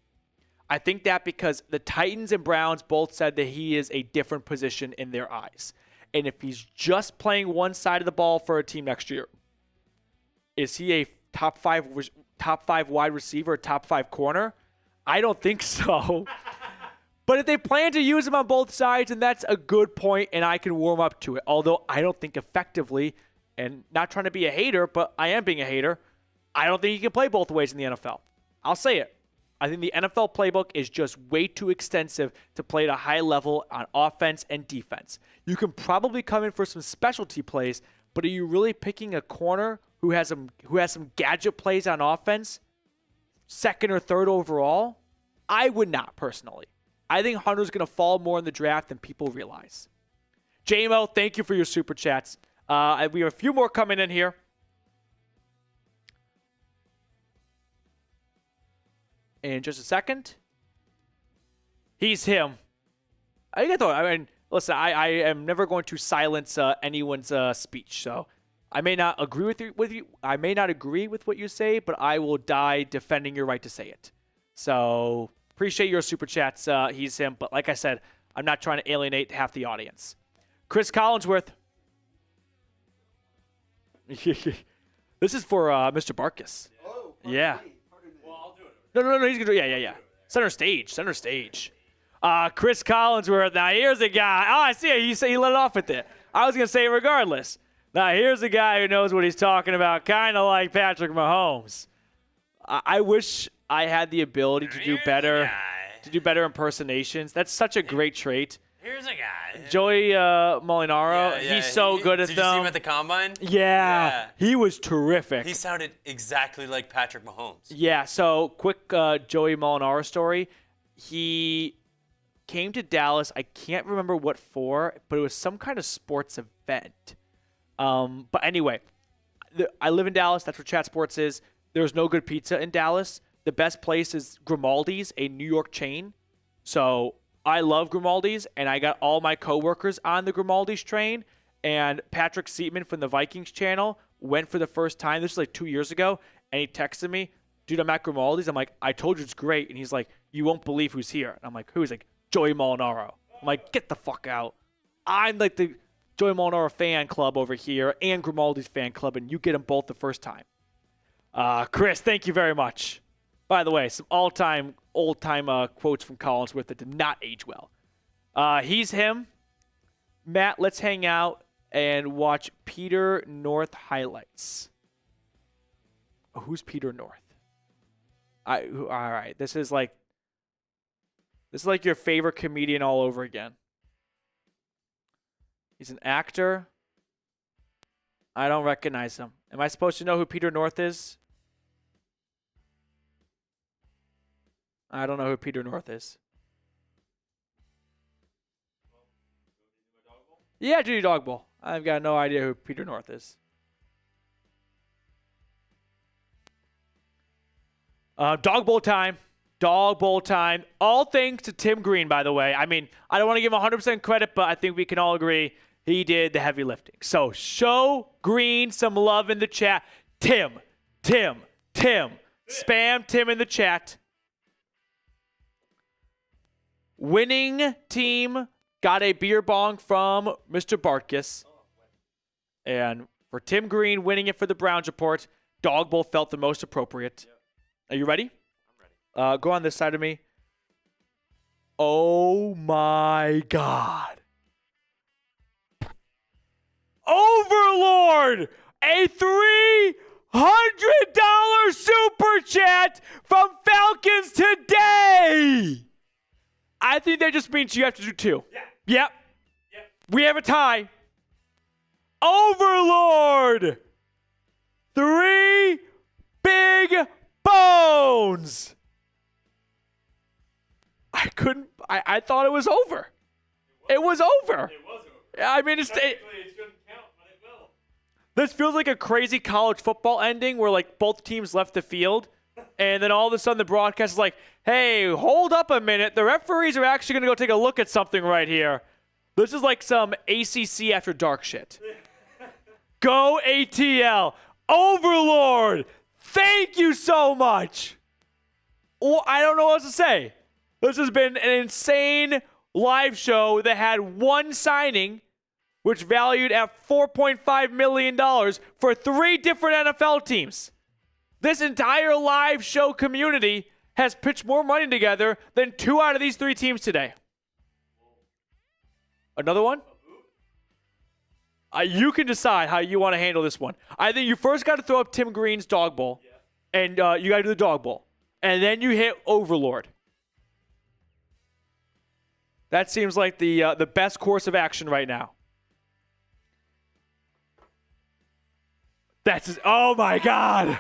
I think that because the Titans and Browns both said that he is a different position in their eyes. And if he's just playing one side of the ball for a team next year, is he a top five wide receiver, top 5 corner? I don't think so. But if they plan to use him on both sides, and that's a good point, and I can warm up to it. Although I don't think effectively, and not trying to be a hater, but I am being a hater, I don't think he can play both ways in the NFL. I'll say it. I think the NFL playbook is just way too extensive to play at a high level on offense and defense. You can probably come in for some specialty plays, but are you really picking a corner who has some gadget plays on offense, 2nd or 3rd overall? I would not, personally. I think Hunter's going to fall more in the draft than people realize. JMO, thank you for your super chats. We have a few more coming in here. In just a second. He's him. Listen, I am never going to silence anyone's speech. So I may not agree with you. I may not agree with what you say, but I will die defending your right to say it. So appreciate your super chats. He's him. But like I said, I'm not trying to alienate half the audience. Chris Collinsworth. This is for Mr. Barkus. Oh, yeah. Well, I'll do it. No. He's gonna do. Yeah. Center stage. Chris Collinsworth. Now here's a guy. Oh, I see it. He let it off with it. I was gonna say it regardless. Now here's a guy who knows what he's talking about, kind of like Patrick Mahomes. I wish I had the ability to do better, impersonations. That's such a great trait. Here's a guy. Joey Molinaro, he's so good at them. Did you see him at the Combine? Yeah, he was terrific. He sounded exactly like Patrick Mahomes. Yeah, so quick Joey Molinaro story. He came to Dallas, I can't remember what for, but it was some kind of sports event. But anyway, I live in Dallas. That's where Chat Sports is. There's no good pizza in Dallas. The best place is Grimaldi's, a New York chain. So I love Grimaldi's, and I got all my coworkers on the Grimaldi's train. And Patrick Seatman from the Vikings channel went for the first time. This was like 2 years ago, and he texted me, "Dude, I'm at Grimaldi's." I'm like, "I told you it's great." And he's like, "You won't believe who's here." And I'm like, "Who?" He's like, "Joey Molinaro." I'm like, "Get the fuck out. I'm like the Joey Molinaro fan club over here and Grimaldi's fan club, and you get them both the first time." Chris, thank you very much. By the way, some old-time quotes from Collinsworth that did not age well. He's him. Matt, let's hang out and watch Peter North highlights. Oh, who's Peter North? All right, this is like your favorite comedian all over again. He's an actor. I don't recognize him. Am I supposed to know who Peter North is? I don't know who Peter North is. Yeah, Judy Dog Bowl. I've got no idea who Peter North is. Dog Bowl time. Dog Bowl time. All thanks to Tim Green, by the way. I mean, I don't want to give him 100% credit, but I think we can all agree he did the heavy lifting. So show Green some love in the chat. Tim. Spam Tim in the chat. Winning team got a beer bong from Mr. Bartkus. And for Tim Green winning it for the Browns report, Dog Bowl felt the most appropriate. Are you ready? I'm ready. Go on this side of me. Oh my God. Overlord! A $300 super chat from Falcons today! I think that just means you have to do two. Yeah. Yep. We have a tie. Overlord! 3 big bones! I thought it was over. It was over. I mean, it shouldn't count, but it will. This feels like a crazy college football ending where like both teams left the field, and then all of a sudden the broadcast is like, "Hey, hold up a minute. The referees are actually going to go take a look at something right here." This is like some ACC after dark shit. Go ATL. Overlord, thank you so much. Well, I don't know what else to say. This has been an insane live show that had one signing, which valued at $4.5 million for 3 different NFL teams. This entire live show community has pitched more money together than 2 out of these 3 teams today. Another one? You can decide how you want to handle this one. I think you first got to throw up Tim Green's Dog Bowl, and you got to do the Dog Bowl. And then you hit Overlord. That seems like the best course of action right now. Oh my God.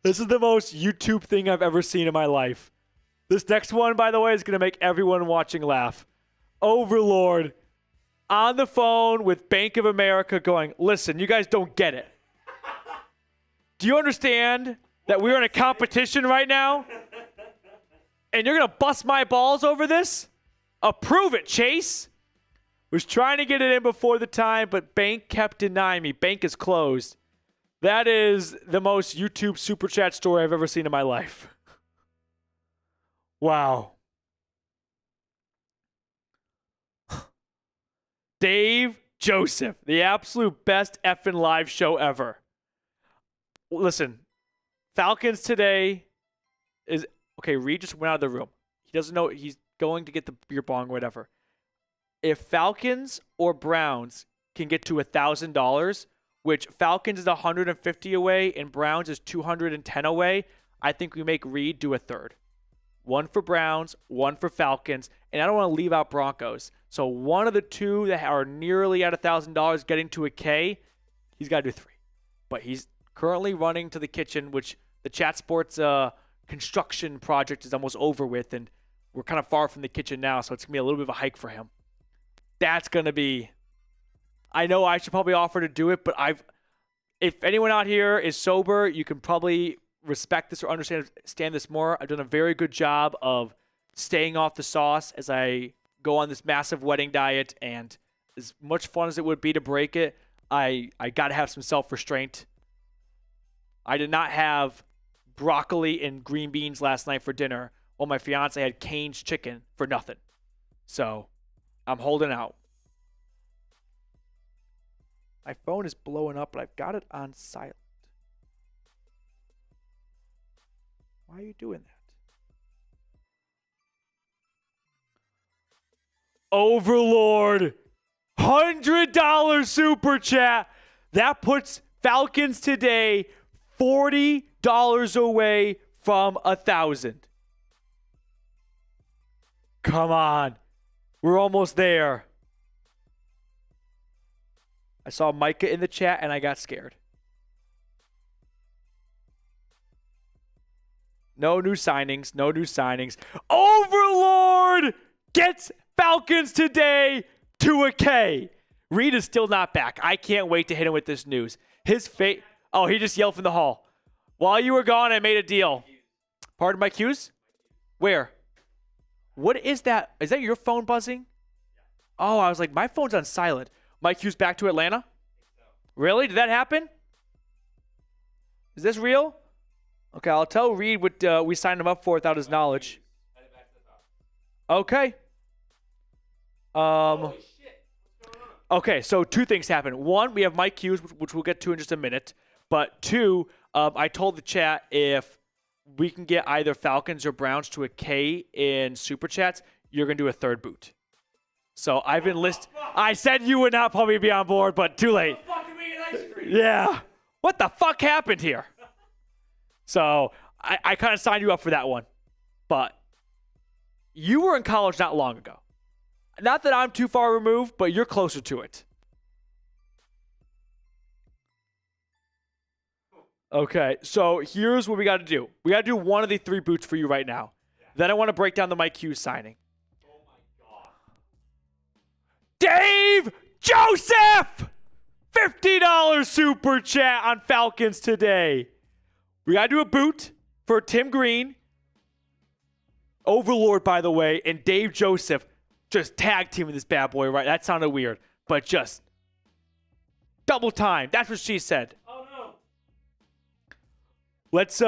This is the most YouTube thing I've ever seen in my life. This next one, by the way, is going to make everyone watching laugh. Overlord on the phone with Bank of America going, "Listen, you guys don't get it. Do you understand that we're in a competition right now? And you're going to bust my balls over this? Approve it, Chase." Was trying to get it in before the time, but Bank kept denying me. Bank is closed. That is the most YouTube super chat story I've ever seen in my life. Wow. Dave Joseph, the absolute best effing live show ever. Listen, Falcons today is... Okay, Reed just went out of the room. He doesn't know. He's going to get the beer bong or whatever. If Falcons or Browns can get to $1,000, which Falcons is 150 away and Browns is 210 away, I think we make Reed do a third. 1 for Browns, 1 for Falcons, and I don't want to leave out Broncos. So one of the 2 that are nearly at $1,000 getting to a K, he's got to do 3. But he's currently running to the kitchen, which the Chat Sports construction project is almost over with, and we're kind of far from the kitchen now, so it's going to be a little bit of a hike for him. That's going to be... I know I should probably offer to do it, but if anyone out here is sober, you can probably respect this or understand this more. I've done a very good job of staying off the sauce as I go on this massive wedding diet, and as much fun as it would be to break it, I got to have some self-restraint. I did not have broccoli and green beans last night for dinner, while my fiance had Cane's chicken for nothing. So I'm holding out. My phone is blowing up, but I've got it on silent. Why are you doing that? Overlord, $100 super chat. That puts Falcons today $40 away from 1,000. Come on. We're almost there. I saw Micah in the chat and I got scared. No new signings. No new signings. Overlord gets Falcons today to a K. Reid is still not back. I can't wait to hit him with this news. His fate. Oh, he just yelled from the hall. While you were gone, I made a deal. Pardon my cues? Where? What is that? Is that your phone buzzing? Oh, I was like, my phone's on silent. Mike Hughes back to Atlanta? Really? Did that happen? Is this real? Okay, I'll tell Reid what we signed him up for without his knowledge. Okay. Holy shit. What's going on? Okay, so two things happened. One, we have Mike Hughes, which we'll get to in just a minute. But two, I told the chat if we can get either Falcons or Browns to a K in Super Chats, you're going to do a third boot. So I've enlisted. I said you would not probably be on board, but too late. Yeah. What the fuck happened here? So I kind of signed you up for that one. But you were in college not long ago. Not that I'm too far removed, but you're closer to it. Okay, so here's what we got to do. We got to do one of the three boots for you right now. Yeah. Then I want to break down the Mike Hughes signing. Oh, my God. Dave Joseph! $50 super chat on Falcons today. We got to do a boot for Tim Green. Overlord, by the way, and Dave Joseph just tag teaming this bad boy, right? That sounded weird, but just double time. That's what she said. Oh, no. Let's,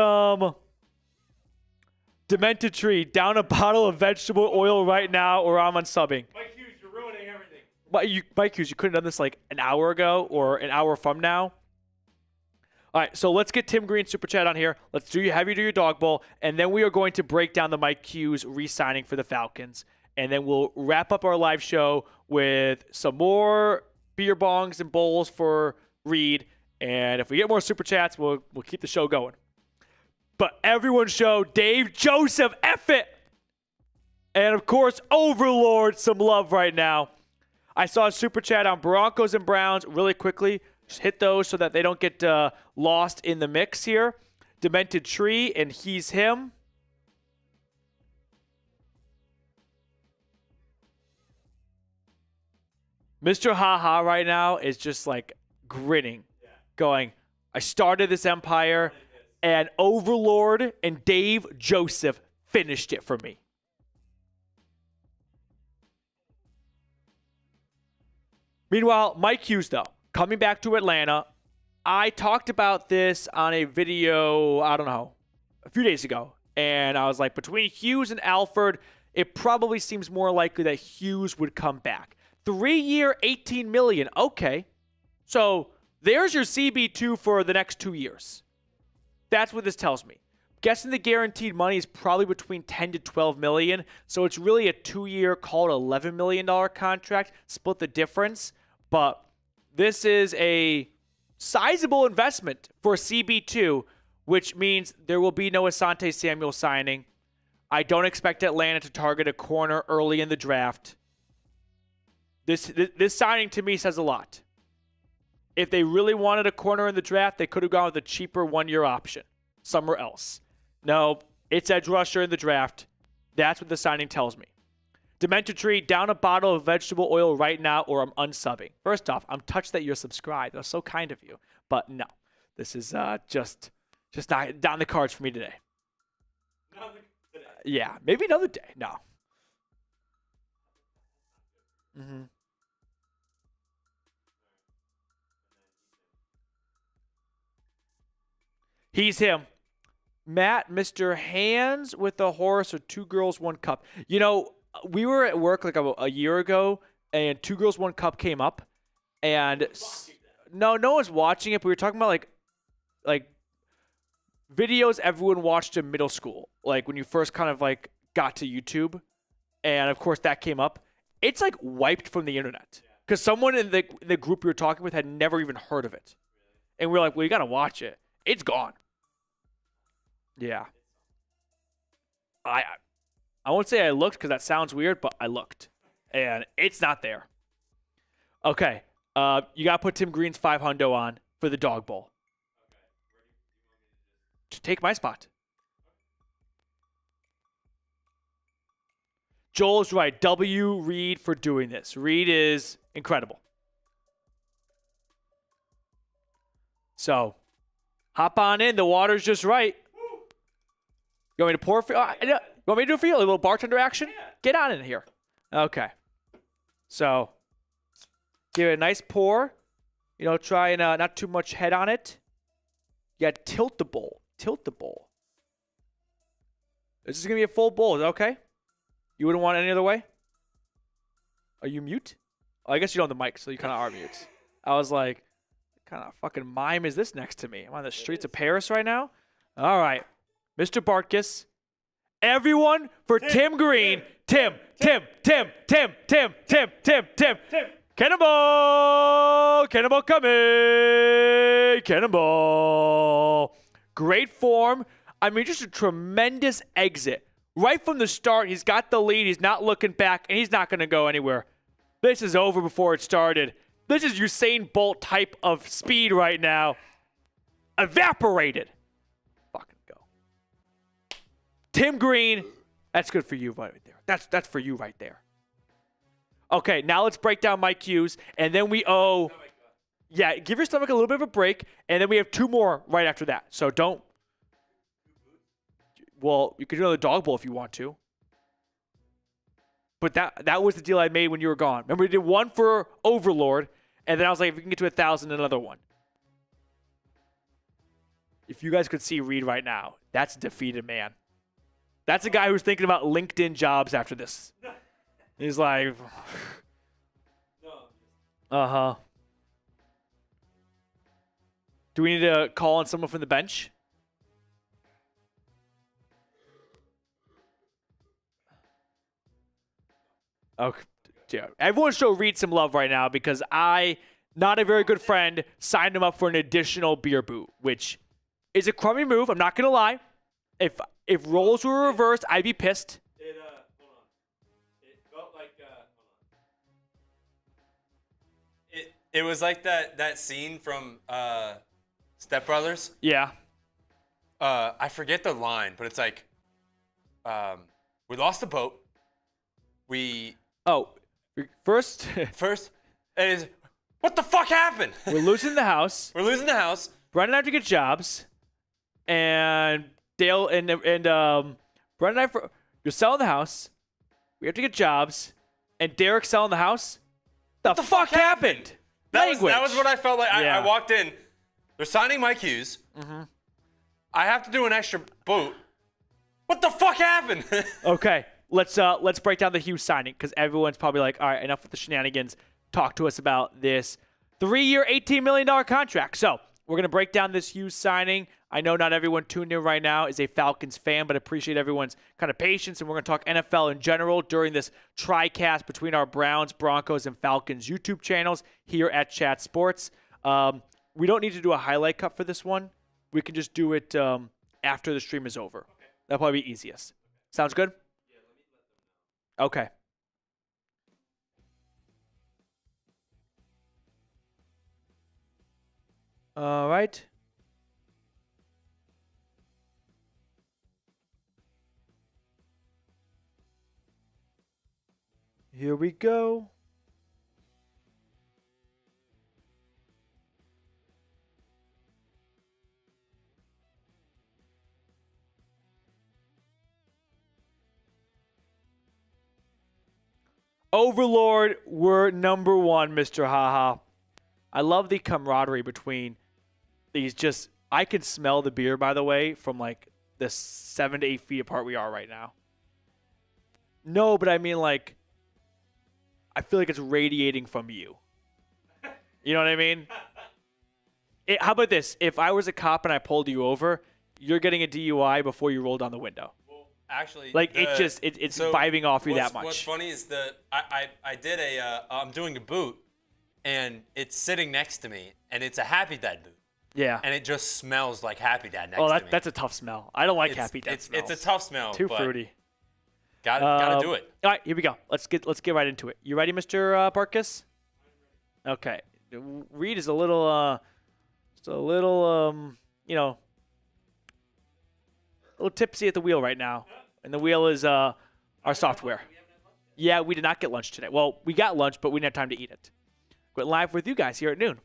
Demented Tree, down a bottle of vegetable oil right now, or I'm unsubbing. Mike Hughes, you're ruining everything. Mike Hughes, you could have done this like an hour ago or an hour from now. All right, so let's get Tim Green super chat on here. Let's have you do your dog bowl, and then we are going to break down the Mike Hughes re-signing for the Falcons, and then we'll wrap up our live show with some more beer bongs and bowls for Reid, and if we get more super chats, we'll keep the show going. But everyone show Dave Joseph, F it! And of course, Overlord, some love right now. I saw a super chat on Broncos and Browns really quickly. Just hit those so that they don't get lost in the mix here. Demented Tree, and he's him. Mr. Haha right now is just like grinning, going, I started this empire, and Overlord and Dave Joseph finished it for me. Meanwhile, Mike Hughes, though, coming back to Atlanta. I talked about this on a video, I don't know, a few days ago. And I was like, between Hughes and Alford, it probably seems more likely that Hughes would come back. 3-year, $18 million. Okay. So there's your CB2 for the next 2 years. That's what this tells me. Guessing the guaranteed money is probably between 10 to 12 million. So it's really a 2-year, called $11 million contract. Split the difference. But this is a sizable investment for CB2, which means there will be no Asante Samuel signing. I don't expect Atlanta to target a corner early in the draft. This signing to me says a lot. If they really wanted a corner in the draft, they could have gone with a cheaper 1-year option somewhere else. No, it's edge rusher in the draft. That's what the signing tells me. Demented Tree, down a bottle of vegetable oil right now, or I'm unsubbing. First off, I'm touched that you're subscribed. That's so kind of you. But no, this is just not down the cards for me today. Yeah, maybe another day. No. Mm-hmm. He's him. Matt, Mr. Hands with a horse, or 2 girls, 1 cup. You know, we were at work like a year ago, and 2 girls, 1 cup came up, and no one's watching it. But we were talking about like videos everyone watched in middle school, like when you first kind of like got to YouTube, and of course that came up. It's like wiped from the internet because someone in the group we were talking with had never even heard of it, and we were like, "Well, you gotta watch it. It's gone." Yeah. I won't say I looked because that sounds weird, but I looked, and it's not there. Okay. You got to put Tim Green's 500 on for the dog bowl. To take my spot. Joel's right. W. Reid for doing this. Reid is incredible. So, hop on in. The water's just right. You want me to pour for you? You want me to do it for you? A little bartender action? Yeah. Get on in here. Okay. So, give it a nice pour. You know, try and not too much head on it. You got to tilt the bowl. Tilt the bowl. This is going to be a full bowl. Is that okay? You wouldn't want it any other way? Are you mute? Oh, I guess you don't have the mic, so you kind of are mute. I was like, what kind of fucking mime is this next to me? I'm on the streets of Paris right now? All right. Mr. Bartkus. Everyone for Tim Green. Tim. Cannonball coming. Cannonball. Great form. I mean, just a tremendous exit. Right from the start, he's got the lead. He's not looking back, and he's not going to go anywhere. This is over before it started. This is Usain Bolt type of speed right now. Evaporated. Tim Green, that's good for you right there. That's for you right there. Okay, now let's break down my cues, and then we owe. Yeah, give your stomach a little bit of a break, and then we have 2 more right after that. So don't. Well, you could do another dog bowl if you want to. But that was the deal I made when you were gone. Remember, we did 1 for Overlord, and then I was like, if we can get to 1,000, another one. If you guys could see Reid right now, that's a defeated man. That's a guy who's thinking about LinkedIn jobs after this. He's like, uh-huh. Do we need to call on someone from the bench? Okay. Yeah. Everyone show Reid some love right now because I, not a very good friend, signed him up for an additional beer boot, which is a crummy move. I'm not going to lie. If roles were reversed, I'd be pissed. Hold on. It felt like, It was like that scene from Step Brothers. Yeah. I forget the line, but it's like, we lost the boat. First, it is, what the fuck happened? We're losing the house. Brendan have to get jobs, and Dale and Brendan and I, you're selling the house. We have to get jobs, and Derek's selling the house. The fuck happened? That was what I felt like. Yeah. I walked in. They're signing my cues. Mm-hmm. I have to do an extra boot. What the fuck happened? Okay, let's break down the Hughes signing because everyone's probably like, all right, enough with the shenanigans. Talk to us about this 3-year, $18 million contract. So we're going to break down this Hughes signing. I know not everyone tuned in right now is a Falcons fan, but appreciate everyone's kind of patience. And we're going to talk NFL in general during this tri-cast between our Browns, Broncos, and Falcons YouTube channels here at Chat Sports. We don't need to do a highlight cut for this one. We can just do it after the stream is over. Okay. That'll probably be easiest. Sounds good? Yeah, let them know. Okay. All right. Here we go. Overlord, we're number one, Mr. Haha. I love the camaraderie between these. Just, I can smell the beer, by the way, from like the 7 to 8 feet apart we are right now. No, but I mean, like, I feel like it's radiating from you. You know what I mean? How about this? If I was a cop and I pulled you over, you're getting a DUI before you roll down the window. Well, actually, like, it's vibing off you that much. What's funny is I'm doing a boot, and it's sitting next to me, and it's a Happy Dad boot. Yeah. And it just smells like Happy Dad next to me. That's a tough smell. I don't like Happy Dad smells. It's a tough smell. Too fruity. Gotta do it. All right, here we go. Let's get right into it. You ready, Mr. Barkus? Okay. Reed is a little tipsy at the wheel right now, and the wheel is our software. Yeah, we did not get lunch today. Well, we got lunch, but we didn't have time to eat it. We're live with you guys here at noon.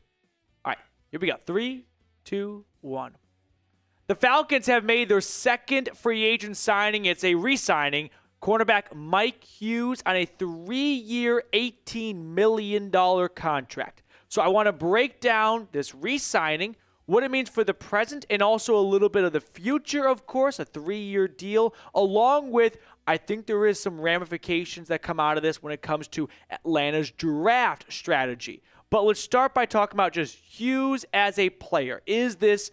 All right, here we go. 3, 2, 1. The Falcons have made their second free agent signing. It's a re-signing. Cornerback Mike Hughes on a 3-year, $18 million contract. So I want to break down this re-signing, what it means for the present, and also a little bit of the future, of course, a 3-year deal, along with, I think there is some ramifications that come out of this when it comes to Atlanta's draft strategy. But let's start by talking about just Hughes as a player. Is this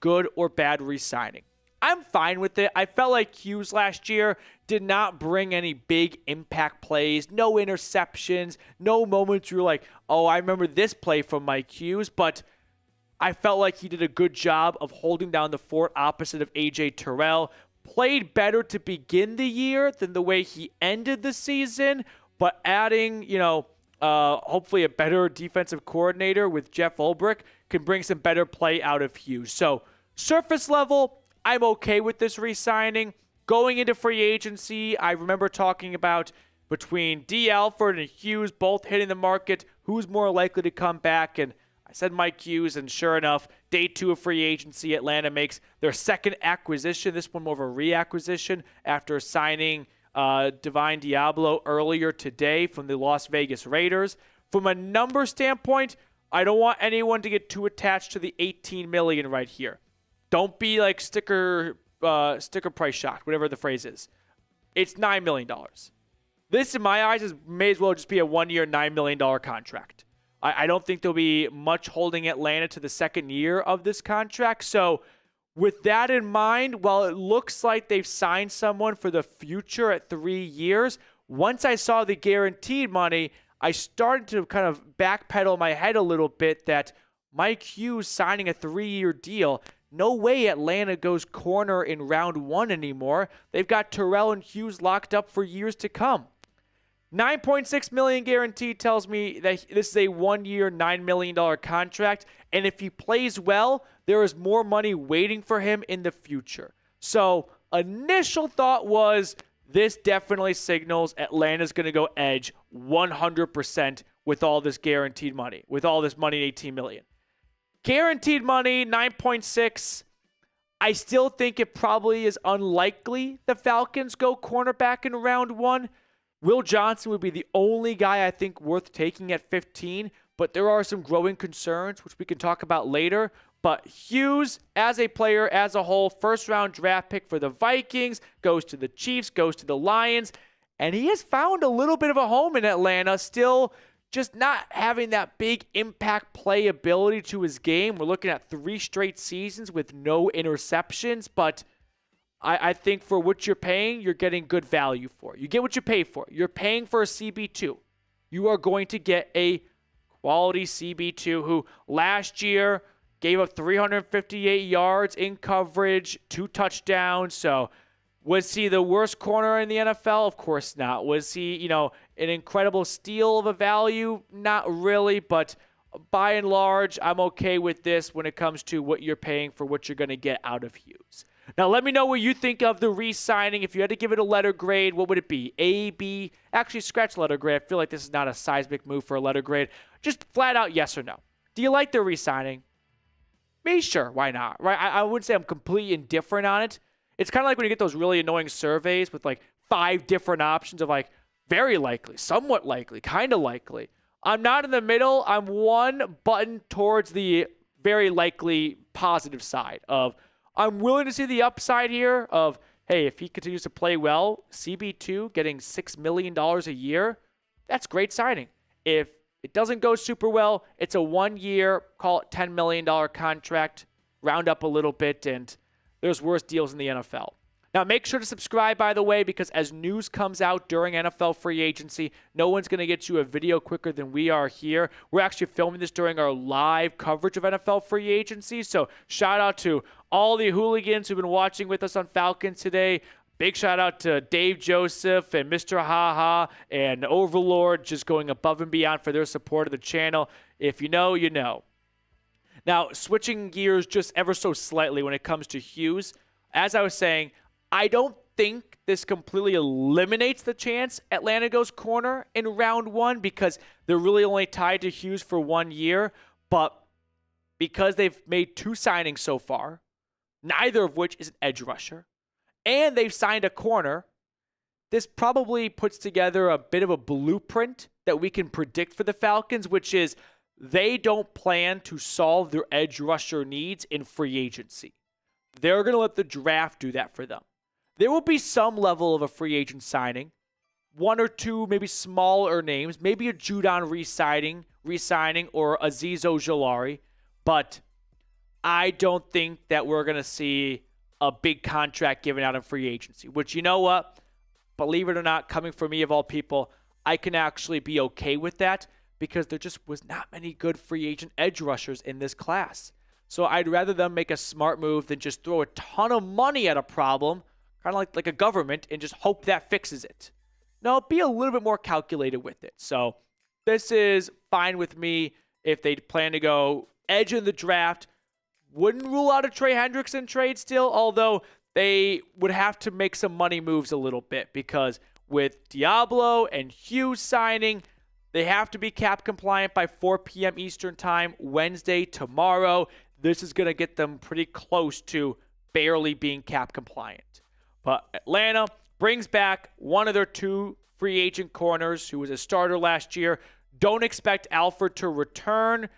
good or bad re-signing? I'm fine with it. I felt like Hughes last year did not bring any big impact plays, no interceptions, no moments where you're like, oh, I remember this play from Mike Hughes, but I felt like he did a good job of holding down the fort opposite of A.J. Terrell. Played better to begin the year than the way he ended the season, but adding, hopefully a better defensive coordinator with Jeff Ulbrich can bring some better play out of Hughes. So surface level, I'm okay with this re-signing. Going into free agency, I remember talking about between D. Alford and Hughes both hitting the market, who's more likely to come back, and I said Mike Hughes, and sure enough, day 2 of free agency, Atlanta makes their second acquisition, this one more of a reacquisition after signing Divine Diablo earlier today from the Las Vegas Raiders. From a number standpoint, I don't want anyone to get too attached to the $18 million right here. Don't be like sticker price shocked, whatever the phrase is. It's $9 million. This, in my eyes, may as well just be a 1-year, $9 million contract. I don't think there'll be much holding Atlanta to the second year of this contract. So with that in mind, while it looks like they've signed someone for the future at 3 years, once I saw the guaranteed money, I started to kind of backpedal my head a little bit that Mike Hughes signing a 3-year deal, no way Atlanta goes corner in round 1 anymore. They've got Terrell and Hughes locked up for years to come. $9.6 million guaranteed tells me that this is a 1-year, $9 million contract, and if he plays well, there is more money waiting for him in the future. So initial thought was this definitely signals Atlanta's going to go edge 100% with all this guaranteed money, with all this money, $18 million. Guaranteed money, 9.6. I still think it probably is unlikely the Falcons go cornerback in round 1. Will Johnson would be the only guy I think worth taking at 15, but there are some growing concerns, which we can talk about later. But Hughes, as a player, as a whole, first-round draft pick for the Vikings, goes to the Chiefs, goes to the Lions, and he has found a little bit of a home in Atlanta, still just not having that big impact play ability to his game. We're looking at 3 straight seasons with no interceptions, but I think for what you're paying, you're getting good value for. You get what you pay for. You're paying for a CB2. You are going to get a quality CB2 who last year gave up 358 yards in coverage, 2 touchdowns. So was he the worst corner in the NFL? Of course not. Was he, an incredible steal of a value? Not really, but by and large, I'm okay with this when it comes to what you're paying for what you're going to get out of Hughes. Now, let me know what you think of the re-signing. If you had to give it a letter grade, what would it be? A, B? Actually, scratch letter grade. I feel like this is not a seismic move for a letter grade. Just flat out yes or no. Do you like the re-signing? Me, sure. Why not? Right? I wouldn't say I'm completely indifferent on it. It's kind of like when you get those really annoying surveys with like 5 different options of like, very likely, somewhat likely, kind of likely. I'm not in the middle. I'm one button towards the very likely positive side of I'm willing to see the upside here of, hey, if he continues to play well, CB2 getting $6 million a year, that's great signing. If it doesn't go super well, it's a 1 year, call it $10 million contract, round up a little bit, and there's worse deals in the NFL. Now, make sure to subscribe, by the way, because as news comes out during NFL free agency, no one's going to get you a video quicker than we are here. We're actually filming this during our live coverage of NFL free agency, so shout out to all the hooligans who've been watching with us on Falcons today. Big shout out to Dave Joseph and Mr. Haha and Overlord just going above and beyond for their support of the channel. If you know, you know. Now, switching gears just ever so slightly when it comes to Hughes, as I was saying, I don't think this completely eliminates the chance Atlanta goes corner in round one because they're really only tied to Hughes for 1 year. But because they've made 2 signings so far, neither of which is an edge rusher, and they've signed a corner, this probably puts together a bit of a blueprint that we can predict for the Falcons, which is they don't plan to solve their edge rusher needs in free agency. They're going to let the draft do that for them. There will be some level of a free agent signing, 1 or 2 maybe smaller names, maybe a Judon re-signing or Azeez Ojulari, but I don't think that we're going to see a big contract given out in free agency, which, you know what, believe it or not, coming from me of all people, I can actually be okay with that because there just was not many good free agent edge rushers in this class. So I'd rather them make a smart move than just throw a ton of money at a problem, kind of like a government, and just hope that fixes it. No, be a little bit more calculated with it. So this is fine with me if they plan to go edge in the draft. Wouldn't rule out a Trey Hendrickson trade still, although they would have to make some money moves a little bit because with Diablo and Hughes signing, they have to be cap compliant by 4 p.m. Eastern time Wednesday, tomorrow. This is going to get them pretty close to barely being cap compliant. But Atlanta brings back one of their 2 free agent corners who was a starter last year. Don't expect Alford to return.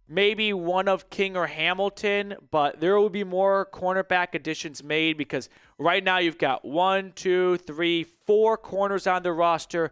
Maybe one of King or Hamilton, but there will be more cornerback additions made because right now you've got 1, 2, 3, 4 corners on the roster.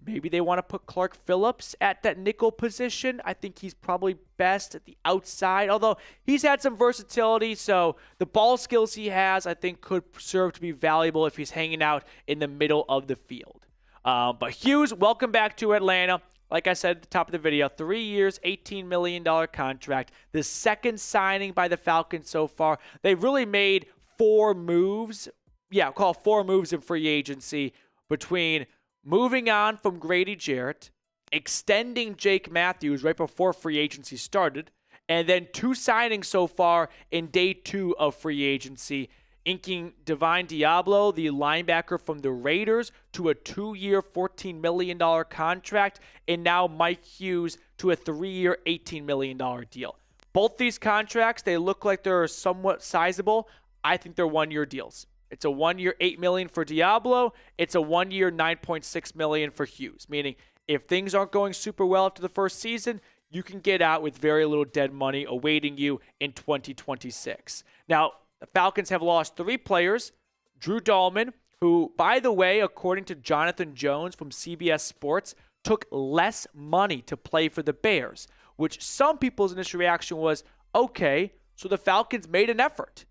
Maybe they want to put Clark Phillips at that nickel position. I think he's probably best at the outside, although he's had some versatility, so the ball skills he has, I think, could serve to be valuable if he's hanging out in the middle of the field. But Hughes, welcome back to Atlanta. Like I said at the top of the video, 3 years, $18 million contract. The second signing by the Falcons so far. They've really made 4 moves. Yeah, I'll call 4 moves in free agency between moving on from Grady Jarrett, extending Jake Matthews right before free agency started, and then 2 signings so far in day 2 of free agency, inking Divine Diablo, the linebacker from the Raiders, to a 2-year, $14 million contract, and now Mike Hughes to a 3-year, $18 million deal. Both these contracts, they look like they're somewhat sizable. I think they're 1-year deals. It's a 1-year, $8 million for Diablo. It's a 1-year, $9.6 million for Hughes, meaning if things aren't going super well after the first season, you can get out with very little dead money awaiting you in 2026. Now, the Falcons have lost 3 players. Drew Dahlman, who, by the way, according to Jonathan Jones from CBS Sports, took less money to play for the Bears, which some people's initial reaction was, okay, so the Falcons made an effort.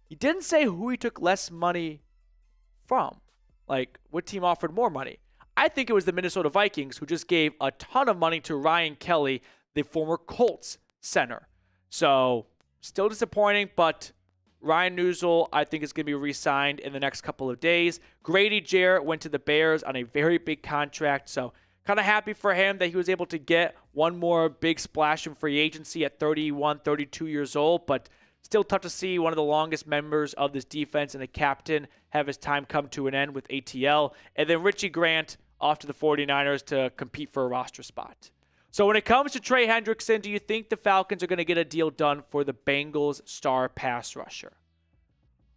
He didn't say who he took less money from. Like, what team offered more money? I think it was the Minnesota Vikings, who just gave a ton of money to Ryan Kelly, the former Colts center. So, still disappointing, but Ryan Neusel, I think, is going to be re-signed in the next couple of days. Grady Jarrett went to the Bears on a very big contract, so kind of happy for him that he was able to get one more big splash in free agency at 31, 32 years old, but still tough to see one of the longest members of this defense and a captain have his time come to an end with ATL. And then Richie Grant off to the 49ers to compete for a roster spot. So when it comes to Trey Hendrickson, do you think the Falcons are going to get a deal done for the Bengals star pass rusher?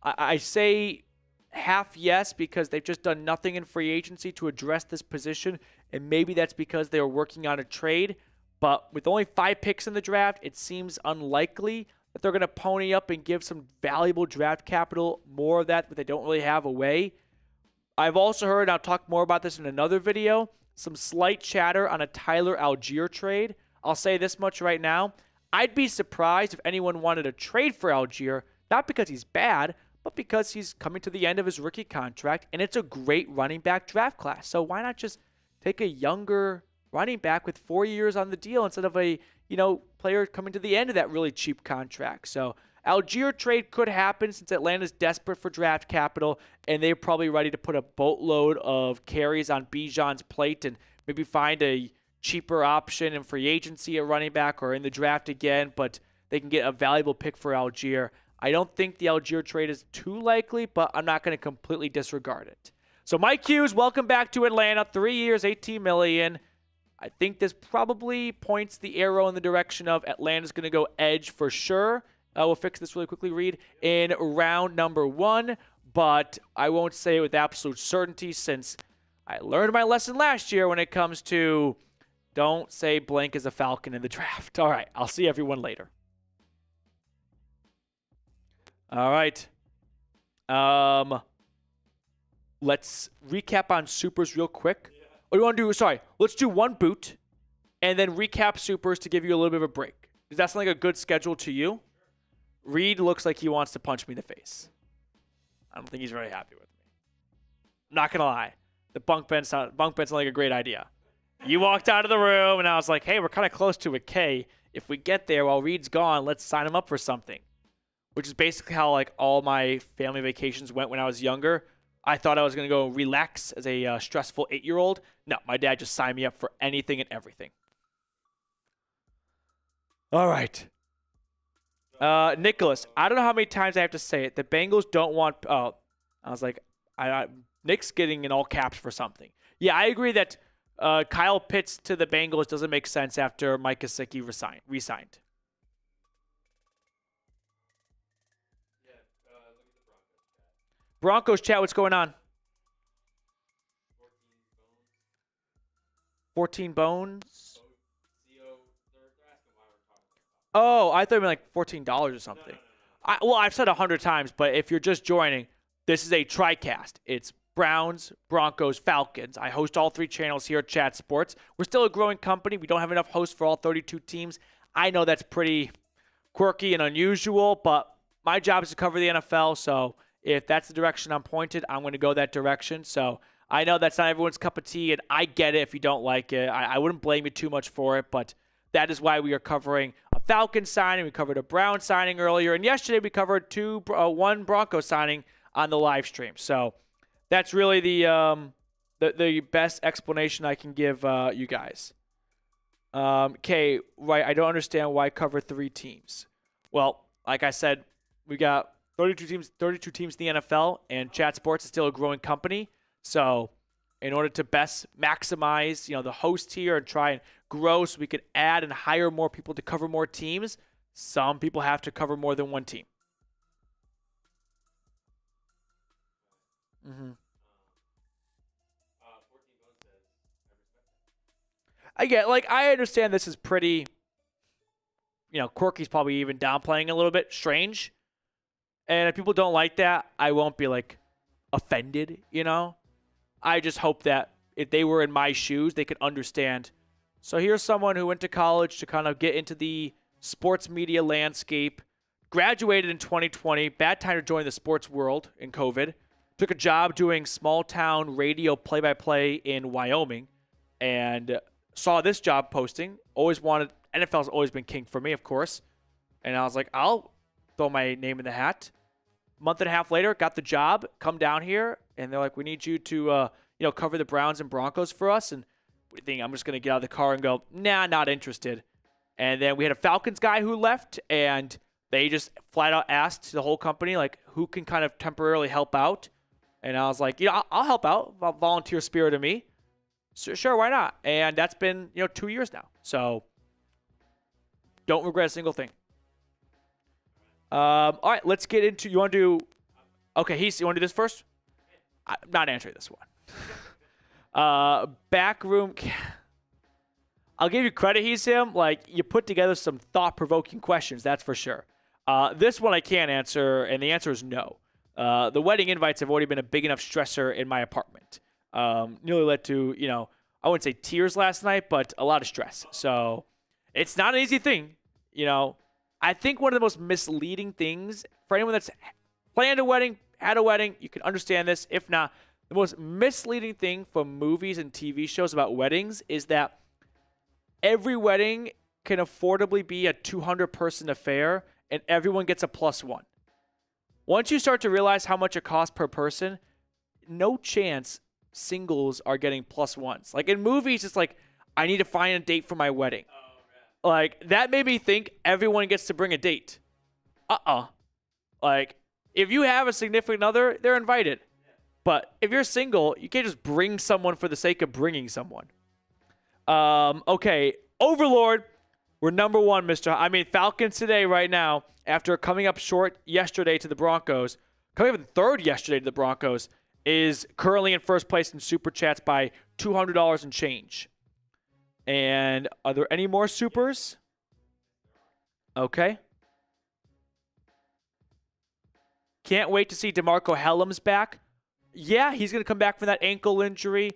I say half yes, because they've just done nothing in free agency to address this position, and maybe that's because they were working on a trade. But with only 5 picks in the draft, it seems unlikely that they're going to pony up and give some valuable draft capital, more of that, but they don't really have away. I've also heard, and I'll talk more about this in another video, some slight chatter on a Tyler Allgeier trade. I'll say this much right now. I'd be surprised if anyone wanted to trade for Allgeier, not because he's bad, but because he's coming to the end of his rookie contract, and it's a great running back draft class. So why not just take a younger running back with 4 years on the deal instead of a, player coming to the end of that really cheap contract? So Allgeier trade could happen since Atlanta's desperate for draft capital, and they're probably ready to put a boatload of carries on Bijan's plate and maybe find a cheaper option in free agency at running back or in the draft again, but they can get a valuable pick for Allgeier. I don't think the Allgeier trade is too likely, but I'm not going to completely disregard it. So Mike Hughes, welcome back to Atlanta. 3 years, $18 million. I think this probably points the arrow in the direction of Atlanta's going to go edge for sure. We'll fix this really quickly, Reed, in round number 1, but I won't say it with absolute certainty since I learned my lesson last year when it comes to don't say blank is a Falcon in the draft. All right, I'll see everyone later. All right. Let's recap on supers real quick. What do you want to do? Sorry, let's do one boot and then recap supers to give you a little bit of a break. Does that sound like a good schedule to you? Reed looks like he wants to punch me in the face. I don't think he's very happy with me. I'm not going to lie. The bunk bed sounds like a great idea. You walked out of the room, and I was like, hey, we're kind of close to a K. If we get there while Reed's gone, let's sign him up for something. Which is basically how all my family vacations went when I was younger. I thought I was going to go relax as a stressful 8-year-old. No, my dad just signed me up for anything and everything. All right. Nicholas, I don't know how many times I have to say it. The Bengals don't want... I was like, Nick's getting in all caps for something. Yeah, I agree that Kyle Pitts to the Bengals doesn't make sense after Mike Gesicki re-signed. Broncos chat, what's going on? 14 bones? Oh, I thought you meant like $14 or something. No. I've said 100 times, but if you're just joining, this is a TriCast. It's Browns, Broncos, Falcons. I host all 3 channels here at Chat Sports. We're still a growing company. We don't have enough hosts for all 32 teams. I know that's pretty quirky and unusual, but my job is to cover the NFL, so if that's the direction I'm pointed, I'm going to go that direction. So I know that's not everyone's cup of tea, and I get it if you don't like it. I wouldn't blame you too much for it, but that is why we are covering a Falcons signing. We covered a Brown signing earlier, and yesterday we covered one Bronco signing on the live stream. So that's really the best explanation I can give you guys. Okay, right, I don't understand why cover 3 teams. Well, like I said, we got 32 teams in the NFL, and Chat Sports is still a growing company. So in order to best maximize, the host here and try and grow so we could add and hire more people to cover more teams, some people have to cover more than one team. Mm-hmm. Again, I understand this is pretty, quirky's probably even downplaying a little bit, strange. And if people don't like that, I won't be offended, I just hope that if they were in my shoes, they could understand. So here's someone who went to college to kind of get into the sports media landscape, graduated in 2020, bad time to join the sports world in COVID, took a job doing small town radio play-by-play in Wyoming, and saw this job posting. NFL's always been king for me, of course. And I was like, I'll throw my name in the hat. Month and a half later, got the job, come down here, and they're like, we need you to, cover the Browns and Broncos for us. And we think I'm just going to get out of the car and go, nah, not interested. And then we had a Falcons guy who left, and they just flat out asked the whole company, who can kind of temporarily help out. And I was like, I'll help out. Volunteer spirit of me. So, sure, why not? And that's been, 2 years now. So don't regret a single thing. All right, let's get into. You want to do? Okay, you want to do this first? I'm not answering this one. Backroom. I'll give you credit, he's him. Like, you put together some thought-provoking questions, that's for sure. This one I can't answer, and the answer is no. The wedding invites have already been a big enough stressor in my apartment. Nearly led to, I wouldn't say tears last night, but a lot of stress. So it's not an easy thing. I think one of the most misleading things for anyone that's planned a wedding, had a wedding, you can understand this. If not, the most misleading thing for movies and TV shows about weddings is that every wedding can affordably be a 200-person affair, and everyone gets a +1. Once you start to realize how much it costs per person, no chance singles are getting +1s. Like in movies, it's like, I need to find a date for my wedding. Like, that made me think everyone gets to bring a date. Like, if you have a significant other, they're invited. But if you're single, you can't just bring someone for the sake of bringing someone. Okay, Overlord, we're number one, Falcons today right now, after coming up short yesterday to the Broncos, coming up in third yesterday to the Broncos, is currently in first place in Super Chats by $200 and change. And are there any more supers? Okay. Can't wait to see DeMarco Hellams back. Yeah, he's going to come back from that ankle injury.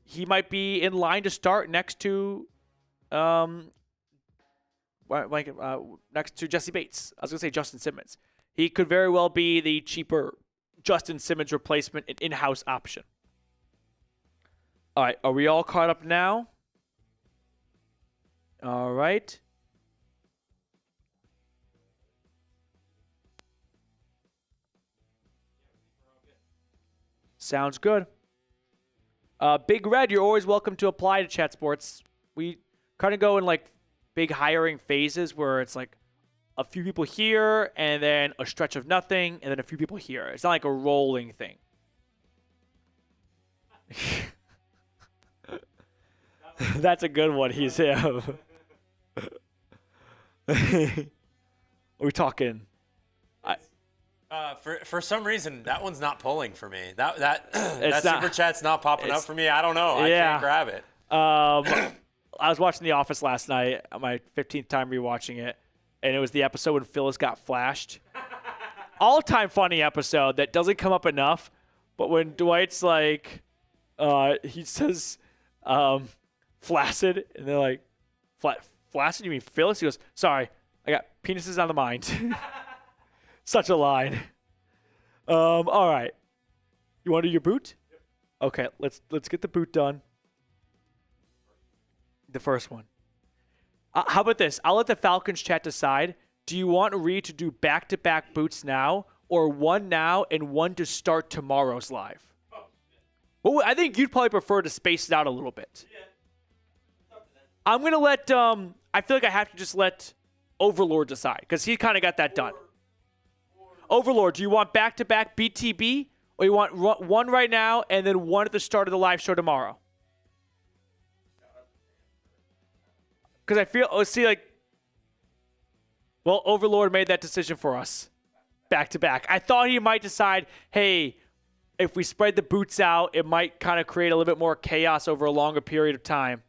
He might be in line to start next to Jesse Bates. I was going to say Justin Simmons. He could very well be the cheaper Justin Simmons replacement, an in-house option. All right, are we all caught up now? All right. Sounds good. Big Red, you're always welcome to apply to Chat Sports. We kind of go in like big hiring phases where it's like a few people here and then a stretch of nothing and then a few people here. It's not like a rolling thing. That's a good one. He's him. We're talking. For some reason, that one's not pulling for me. That super chat's not popping up for me. I don't know. Yeah. I can't grab it. I was watching The Office last night, my 15th time rewatching it, and it was the episode when Phyllis got flashed. All-time funny episode that doesn't come up enough, but when Dwight's like, he says, flaccid, and they're like, flaccid? You mean Phyllis? He goes, sorry, I got penises on the mind. Such a line. All right. You want to do your boot? Yep. Okay, let's get the boot done. The first one. How about this? I'll let the Falcons chat decide. Do you want Reid to do back-to-back boots now, or one now and one to start tomorrow's live? Well, I think you'd probably prefer to space it out a little bit. Yeah. I'm going to let, I feel like I have to just let Overlord decide, because he kind of got that done. Overlord, do you want back-to-back BTB, or you want one right now and then one at the start of the live show tomorrow? Because I feel, Overlord made that decision for us, back-to-back. I thought he might decide, hey, if we spread the boots out, it might kind of create a little bit more chaos over a longer period of time.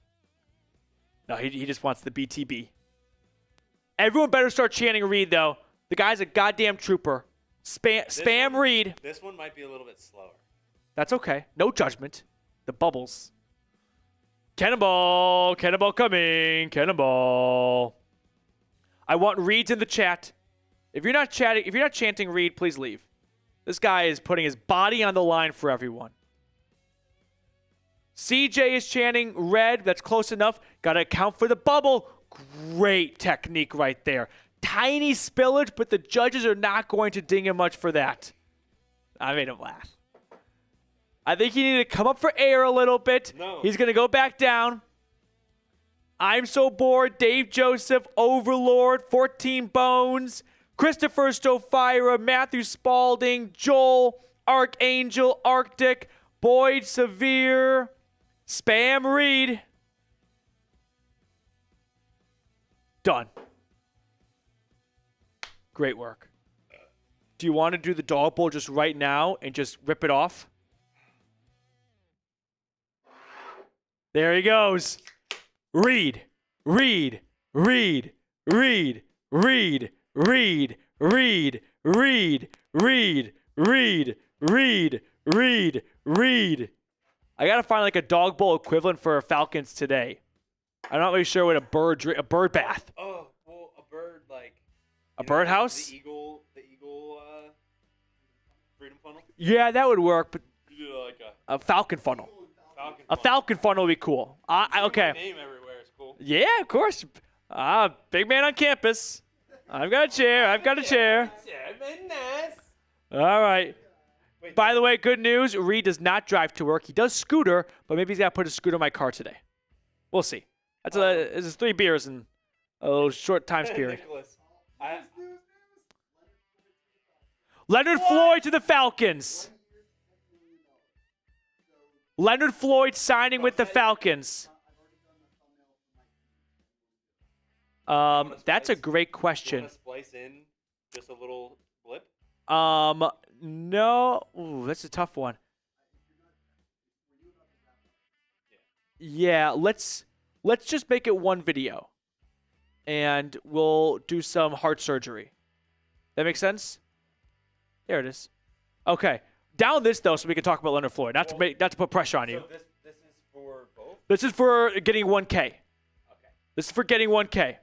No, he just wants the BTB. Everyone better start chanting Reid, though. The guy's a goddamn trooper. Spam Reid. This one might be a little bit slower. That's okay. No judgment. The bubbles. Cannonball. Cannonball coming. Cannonball. I want Reids in the chat. If you're not chanting Reid, please leave. This guy is putting his body on the line for everyone. CJ is chanting red. That's close enough. Got to account for the bubble. Great technique right there. Tiny spillage, but the judges are not going to ding him much for that. I made him laugh. I think he needed to come up for air a little bit. No. He's going to go back down. I'm so bored. Dave Joseph, Overlord, 14 Bones, Christopher Stofira, Matthew Spalding, Joel, Archangel, Arctic, Boyd Severe, Spam Reid. Done. Great work. Do you want to do the dog bowl just right now and just rip it off? There he goes. Reid. Reid. Reid. Reid. Reid. Reid. Reid. Reid. Reid. Reid. Reid. Reid. Reid. I gotta find like a dog bowl equivalent for Falcons today. I'm not really sure what a bird bath. Oh, well, a bird like a birdhouse. The eagle, freedom funnel. Yeah, that would work, but Like a falcon funnel. A falcon funnel would be cool. Okay. Name everywhere is cool. Yeah, of course. Big man on campus. I've got a chair. I've got a chair. All right. By the way, good news. Reid does not drive to work. He does scooter, but maybe he's got to put a scooter in my car today. We'll see. It's 3 beers in a little short time period. Nicholas, Leonard Floyd to the Falcons. Leonard Floyd signing with the Falcons. That's a great question. You want to splice in just a little blip? No. Ooh, that's a tough one. Yeah, let's just make it one video. And we'll do some heart surgery. That makes sense? There it is. Okay. Down this, though, so we can talk about Leonard Floyd. Not to put pressure on you. So this is for both? This is for getting 1K. Okay. This is for getting 1K.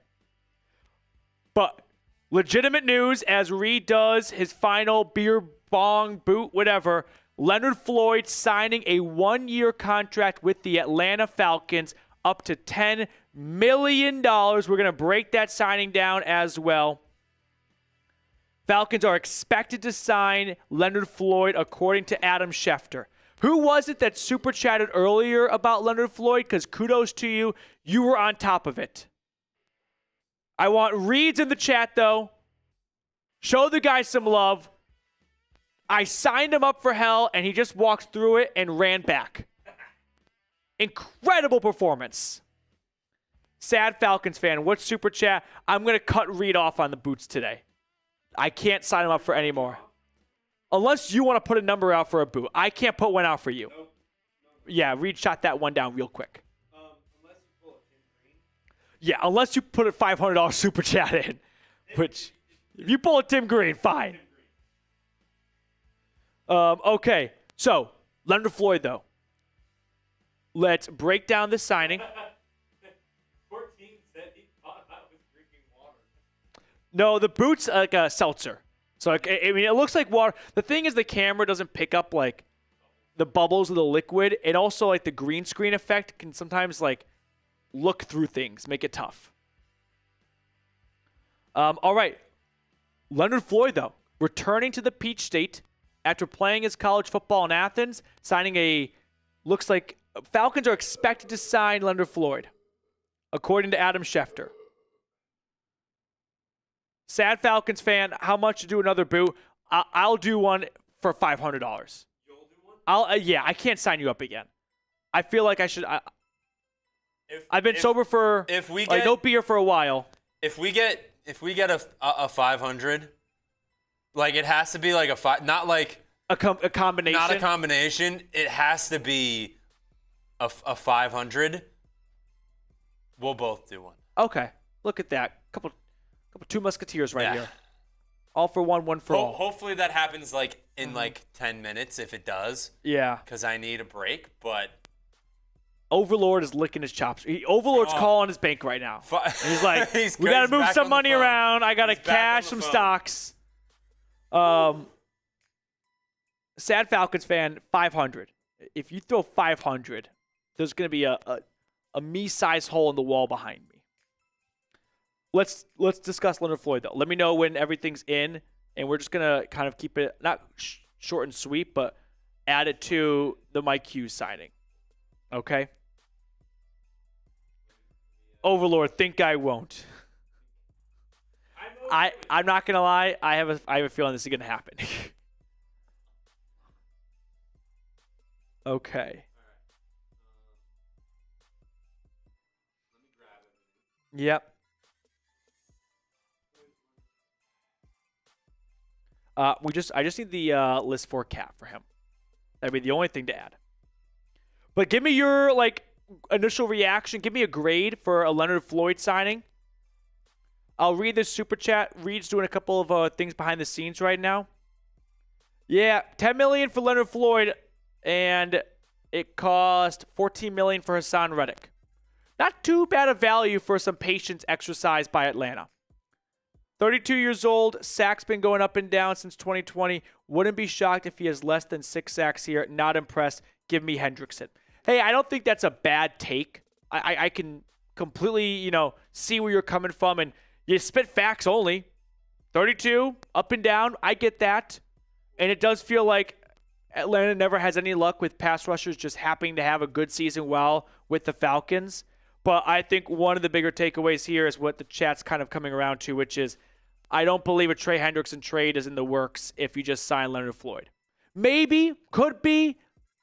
But legitimate news, as Reid does his final beer bong boot, whatever, Leonard Floyd signing a 1-year contract with the Atlanta Falcons up to $10 million. We're going to break that signing down as well. Falcons are expected to sign Leonard Floyd, according to Adam Schefter. Who was it that super chatted earlier about Leonard Floyd? Because kudos to you. You were on top of it. I want Reeds in the chat, though. Show the guy some love. I signed him up for hell, and he just walked through it and ran back. Incredible performance. Sad Falcons fan. What super chat? I'm going to cut Reed off on the boots today. I can't sign him up for any more. Unless you want to put a number out for a boot. I can't put one out for you. Nope. Yeah, Reed shot that one down real quick. Unless you pull a Tim Green. Yeah, unless you put a $500 super chat in. Which, if you pull a Tim Green, fine. Okay, so, Leonard Floyd, though. Let's break down the signing. 14 said he thought I was drinking water. No, the boot's like a seltzer. So, I mean, it looks like water. The thing is the camera doesn't pick up, like, the bubbles of the liquid. And also, like, the green screen effect can sometimes, like, look through things, make it tough. All right. Leonard Floyd, though, returning to the Peach State after playing his college football in Athens, signing looks like Falcons are expected to sign Leonard Floyd, according to Adam Schefter. Sad Falcons fan, how much to do another boot? I'll do one for $500. You'll do one? Yeah, I can't sign you up again. I feel like I should. I've been sober for no beer for a while. If we get a 500, like it has to be like not like a combination. Not a combination. It has to be a 500. We'll both do one. Okay, look at that. Couple two musketeers right here. All for one for all. Hopefully that happens like in like 10 minutes if it does. Yeah. Because I need a break, but. Overlord is licking his chops. Overlord's calling his bank right now. He's like, we got to move some money around. I got to cash some stocks. Sad Falcons fan, 500. If you throw 500, there's going to be a me-sized hole in the wall behind me. Let's discuss Leonard Floyd, though. Let me know when everything's in, and we're just going to kind of keep it, not short and sweet, but add it to the Mike Hughes signing. Okay? Overlord, think I won't. I'm not going to lie. I have a feeling this is going to happen. Okay. Yep. I just need the list for cap for him. That'd be the only thing to add. But give me your initial reaction. Give me a grade for a Leonard Floyd signing. I'll read this super chat. Reed's doing a couple of things behind the scenes right now. Yeah, $10 million for Leonard Floyd, and it cost $14 million for Hassan Reddick. Not too bad a value for some patience exercised by Atlanta. 32 years old, sacks been going up and down since 2020. Wouldn't be shocked if he has less than 6 sacks here. Not impressed. Give me Hendrickson. Hey, I don't think that's a bad take. I can completely, see where you're coming from, and you spit facts only. 32, up and down. I get that. And it does feel like Atlanta never has any luck with pass rushers just happening to have a good season with the Falcons. But I think one of the bigger takeaways here is what the chat's kind of coming around to, which is I don't believe a Trey Hendrickson trade is in the works if you just sign Leonard Floyd. Maybe, could be.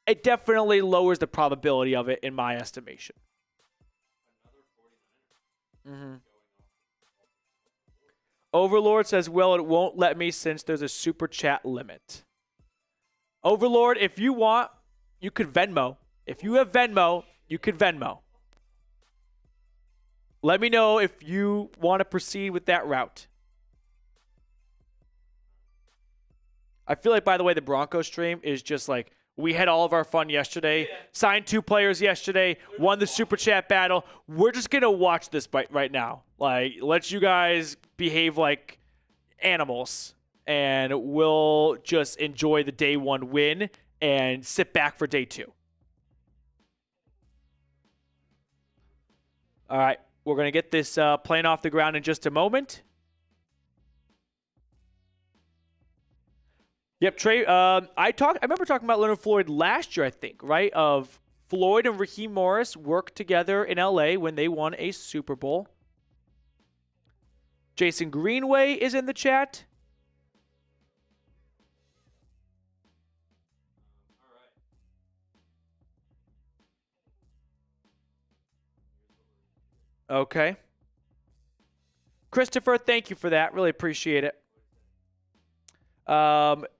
It definitely lowers the probability of it in my estimation. Overlord says, well, it won't let me since there's a super chat limit. Overlord, if you want, you could Venmo. If you have Venmo, you could Venmo. Let me know if you want to proceed with that route. I feel like, by the way, the Broncos stream is just like, we had all of our fun yesterday, signed 2 players yesterday, won the Super Chat battle. We're just going to watch this right now. Like, let you guys behave like animals, and we'll just enjoy the day 1 win and sit back for day 2. All right. We're going to get this plane off the ground in just a moment. Yep, Trey. I remember talking about Leonard Floyd last year, I think, right? Of Floyd and Raheem Morris worked together in LA when they won a Super Bowl. Jason Greenway is in the chat. Okay. Christopher, thank you for that. Really appreciate it.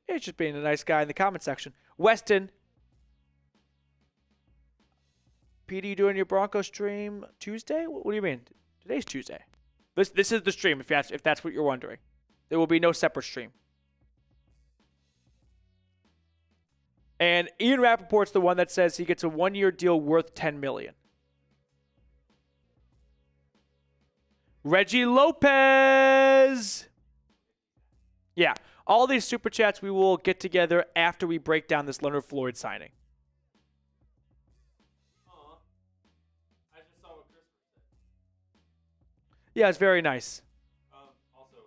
It's just being a nice guy in the comment section. Weston. PD, you doing your Broncos stream Tuesday? What do you mean? Today's Tuesday. This is the stream, if that's what you're wondering. There will be no separate stream. And Ian Rappaport's the one that says he gets a 1-year deal worth $10 million. Reggie Lopez. Yeah, all these super chats we will get together after we break down this Leonard Floyd signing. I just saw what Chris said. Yeah, it's very nice. Also,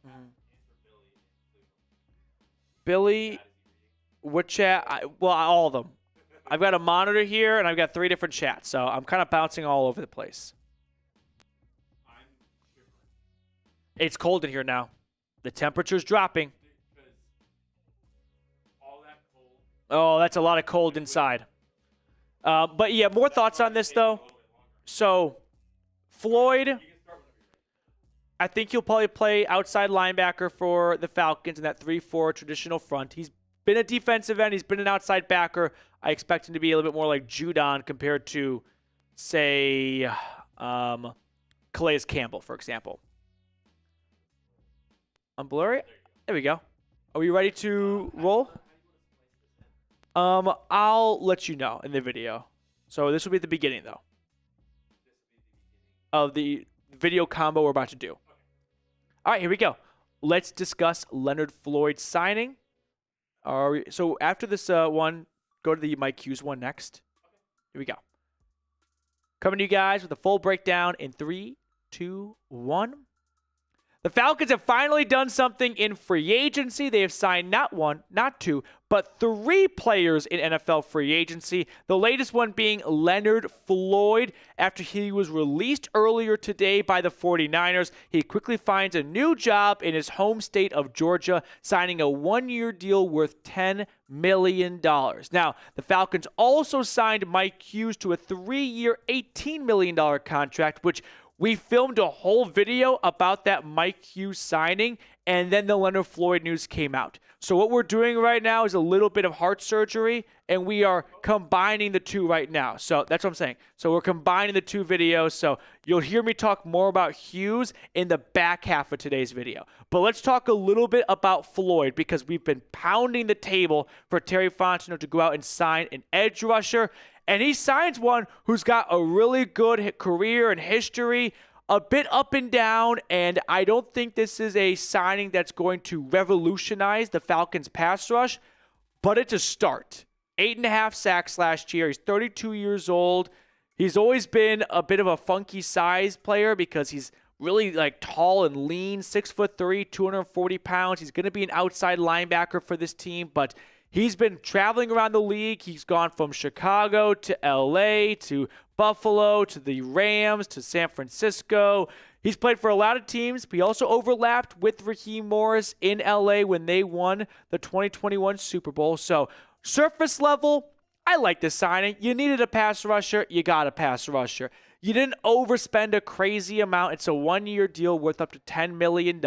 answer Billy, what chat? All of them. I've got a monitor here, and I've got 3 different chats, so I'm kind of bouncing all over the place. It's cold in here now. The temperature's dropping. all that cold. Oh, that's a lot of cold inside. But yeah, more thoughts on this, though. So, Floyd, I think he'll probably play outside linebacker for the Falcons in that 3-4 traditional front. He's been a defensive end. He's been an outside backer. I expect him to be a little bit more like Judon compared to, say, Calais Campbell, for example. I'm blurry. There we go. Are we ready to roll? I'll let you know in the video. So this will be the beginning, though, of the video combo we're about to do. All right, here we go. Let's discuss Leonard Floyd signing. So after this one, go to the Mike Hughes one next. Here we go. Coming to you guys with a full breakdown in 3, 2, 1. The Falcons have finally done something in free agency. They have signed not 1, not 2, but 3 players in NFL free agency. The latest one being Leonard Floyd. After he was released earlier today by the 49ers, he quickly finds a new job in his home state of Georgia, signing a 1-year deal worth $10 million. Now, the Falcons also signed Mike Hughes to a 3-year, $18 million contract, which We filmed a whole video about that Mike Hughes signing, and then the Leonard Floyd news came out. So what we're doing right now is a little bit of heart surgery, and we are combining the two right now. So that's what I'm saying. So we're combining the two videos. So you'll hear me talk more about Hughes in the back half of today's video. But let's talk a little bit about Floyd, because we've been pounding the table for Terry Fontenot to go out and sign an edge rusher. And he signs one who's got a really good career and history, a bit up and down, and I don't think this is a signing that's going to revolutionize the Falcons' pass rush, but it's a start. 8.5 sacks last year. He's 32 years old. He's always been a bit of a funky size player because he's really tall and lean, 6'3", 240 pounds. He's going to be an outside linebacker for this team, but he's been traveling around the league. He's gone from Chicago to LA to Buffalo to the Rams to San Francisco. He's played for a lot of teams, but he also overlapped with Raheem Morris in LA when they won the 2021 Super Bowl. So surface level, I like this signing. You needed a pass rusher, you got a pass rusher. You didn't overspend a crazy amount. It's a one-year deal worth up to $10 million.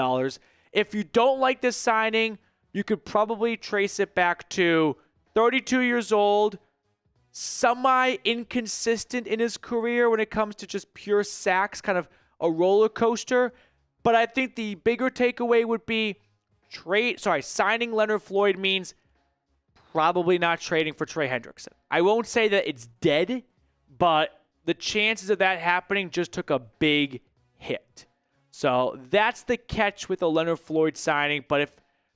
If you don't like this signing, you could probably trace it back to 32 years old, semi-inconsistent in his career when it comes to just pure sacks, kind of a roller coaster. But I think the bigger takeaway would be signing Leonard Floyd means probably not trading for Trey Hendrickson. I won't say that it's dead, but the chances of that happening just took a big hit. So that's the catch with the Leonard Floyd signing. But if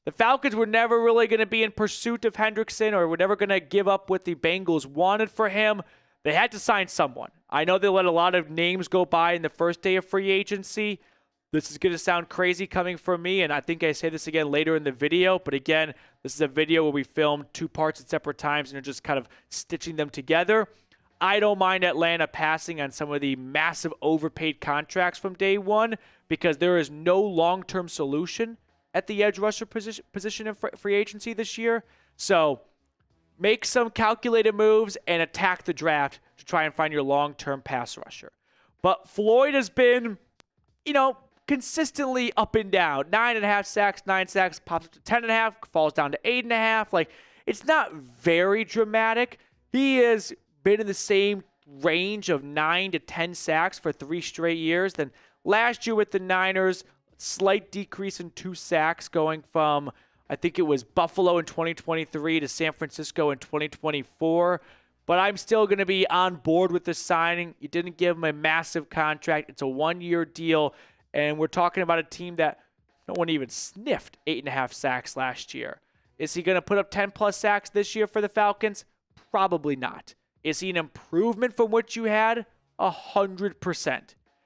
the Falcons were never really going to be in pursuit of Hendrickson, or were never going to give up what the Bengals wanted for him, they had to sign someone. I know they let a lot of names go by in the first day of free agency. This is going to sound crazy coming from me, and I think I say this again later in the video. But again, this is a video where we filmed two parts at separate times and are just kind of stitching them together. I don't mind Atlanta passing on some of the massive overpaid contracts from day one, because there is no long-term solution at the edge rusher position in free agency this year. So make some calculated moves and attack the draft to try and find your long-term pass rusher. But Floyd has been, consistently up and down. 9.5 sacks, 9 sacks, pops up to 10.5, falls down to 8.5. It's not very dramatic. He has been in the same range of 9 to 10 sacks for 3 straight years. Then last year with the Niners, slight decrease in 2 sacks, going from, I think it was Buffalo in 2023 to San Francisco in 2024. But I'm still going to be on board with this signing. You didn't give him a massive contract. It's a 1-year deal. And we're talking about a team that no one even sniffed 8.5 sacks last year. Is he going to put up 10-plus sacks this year for the Falcons? Probably not. Is he an improvement from what you had? 100%.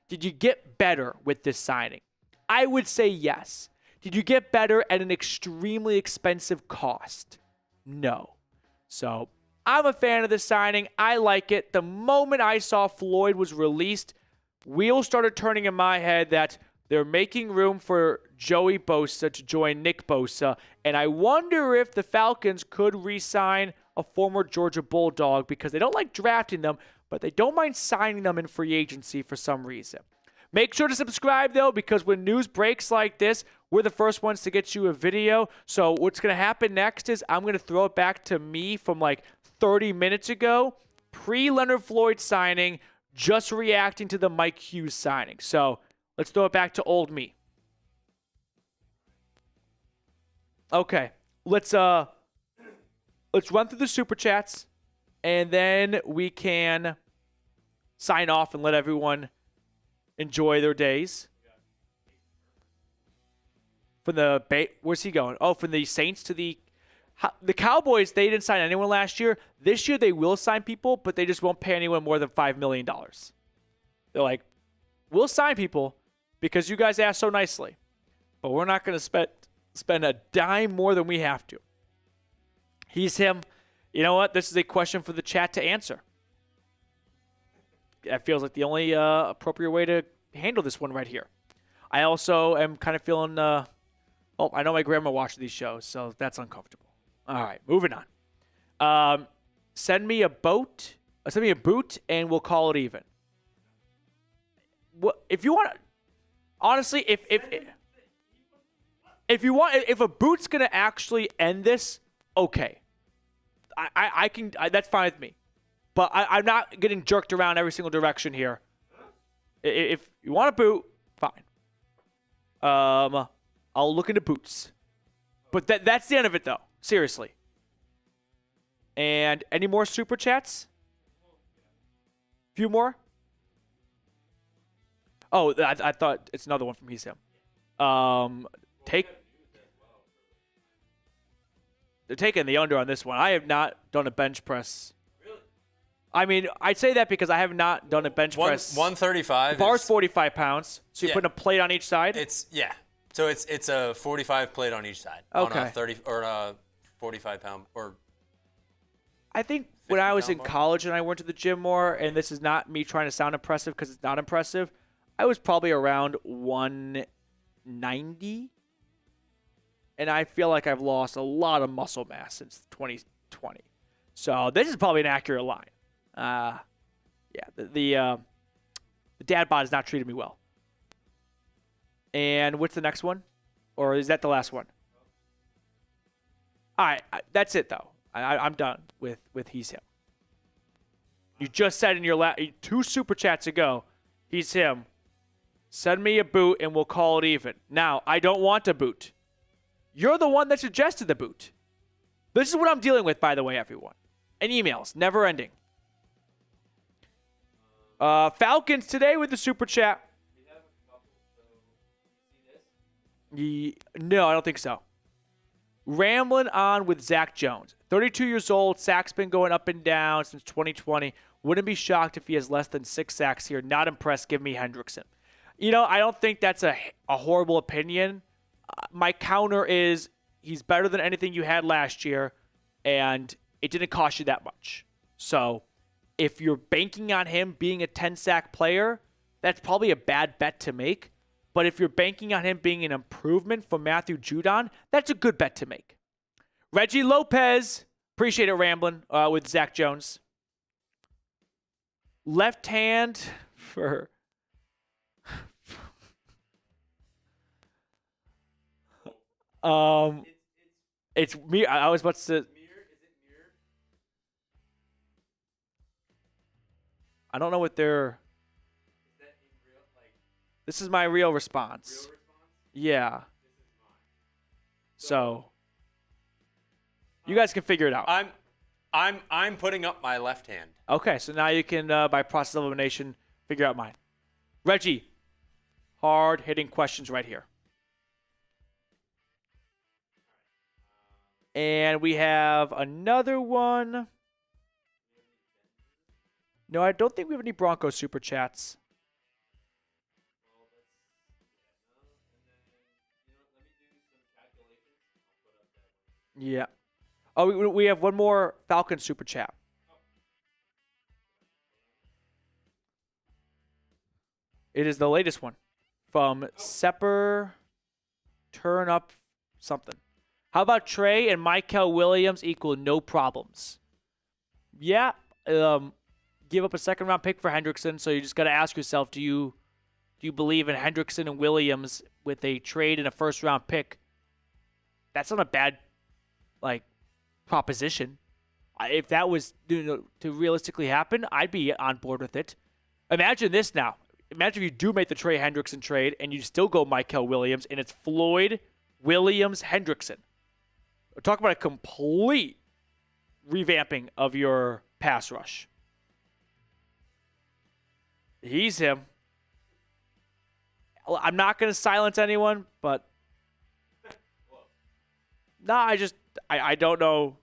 Did you get better with this signing? I would say yes. Did you get better at an extremely expensive cost? No. So I'm a fan of this signing. I like it. The moment I saw Floyd was released, wheels started turning in my head that they're making room for Joey Bosa to join Nick Bosa. And I wonder if the Falcons could re-sign a former Georgia Bulldog, because they don't like drafting them, but they don't mind signing them in free agency for some reason. Make sure to subscribe, though, because when news breaks like this, we're the first ones to get you a video. So what's going to happen next is I'm going to throw it back to me from 30 minutes ago, pre-Leonard Floyd signing, just reacting to the Mike Hughes signing. So let's throw it back to old me. Okay, let's run through the Super Chats, and then we can sign off and let everyone enjoy their days. From where's he going? Oh, from the Saints to the Cowboys. They didn't sign anyone last year. This year they will sign people, but they just won't pay anyone more than $5 million. They're like, we'll sign people because you guys asked so nicely, but we're not going to spend a dime more than we have to. He's him. You know what? This is a question for the chat to answer. That feels like the only appropriate way to handle this one right here. I also am kind of feeling, I know my grandma watched these shows, so that's uncomfortable. All right, moving on. Send me a boot, and we'll call it even. if you want, honestly, if you want, if a boot's gonna actually end this, okay, I can. That's fine with me. But I'm not getting jerked around every single direction here. If you want a boot, fine. I'll look into boots. But that's the end of it, though. Seriously. And any more super chats? Few more? Oh, I thought it's another one from He's Him. They're taking the under on this one. I have not done a bench press. I mean, I say that because I have not done a bench press. 135. The bar's 45 pounds, so you're putting a plate on each side? So it's a 45 plate on each side. Okay. On a 30 or a 45 pound or. I think when I was in college and I went to the gym more, and this is not me trying to sound impressive because it's not impressive, I was probably around 190. And I feel like I've lost a lot of muscle mass since 2020. So this is probably an accurate line. The dad bod has not treated me well. And what's the next one? Or is that the last one? All right, that's it, though. I'm done with He's Him. You just said in your 2 super chats ago, He's Him. Send me a boot and we'll call it even. Now, I don't want a boot. You're the one that suggested the boot. This is what I'm dealing with, by the way, everyone. And emails, never ending. Falcons today with the super chat. No, I don't think so. Rambling on with Zach Jones. 32 years old. Sacks been going up and down since 2020. Wouldn't be shocked if he has less than 6 sacks here. Not impressed. Give me Hendrickson. I don't think that's a horrible opinion. My counter is he's better than anything you had last year, and it didn't cost you that much. So if you're banking on him being a 10-sack player, that's probably a bad bet to make. But if you're banking on him being an improvement from Matthew Judon, that's a good bet to make. Reggie Lopez, appreciate it, rambling with Zach Jones. Left hand for... It's me. I was about to say... Is it mirrored? I don't know what they're... Is that in real, like... This is my real response. Real response? Yeah. This is mine. So you guys can figure it out. I'm putting up my left hand. Okay, so now you can, by process of elimination, figure out mine. Reggie, hard-hitting questions right here. And we have another one. No, I don't think we have any Broncos super chats. Yeah. Oh, we have one more Falcon super chat. It is the latest one from Sepper Turn Up something. How about Trey and Michael Williams equal no problems? Yeah. Give up a second-round pick for Hendrickson, so you just got to ask yourself, do you believe in Hendrickson and Williams with a trade and a first-round pick? That's not a bad, proposition. If that was to realistically happen, I'd be on board with it. Imagine this now. Imagine if you do make the Trey Hendrickson trade and you still go Michael Williams, and it's Floyd, Williams, Hendrickson. Talk about a complete revamping of your pass rush. He's him. I'm not going to silence anyone, but I don't know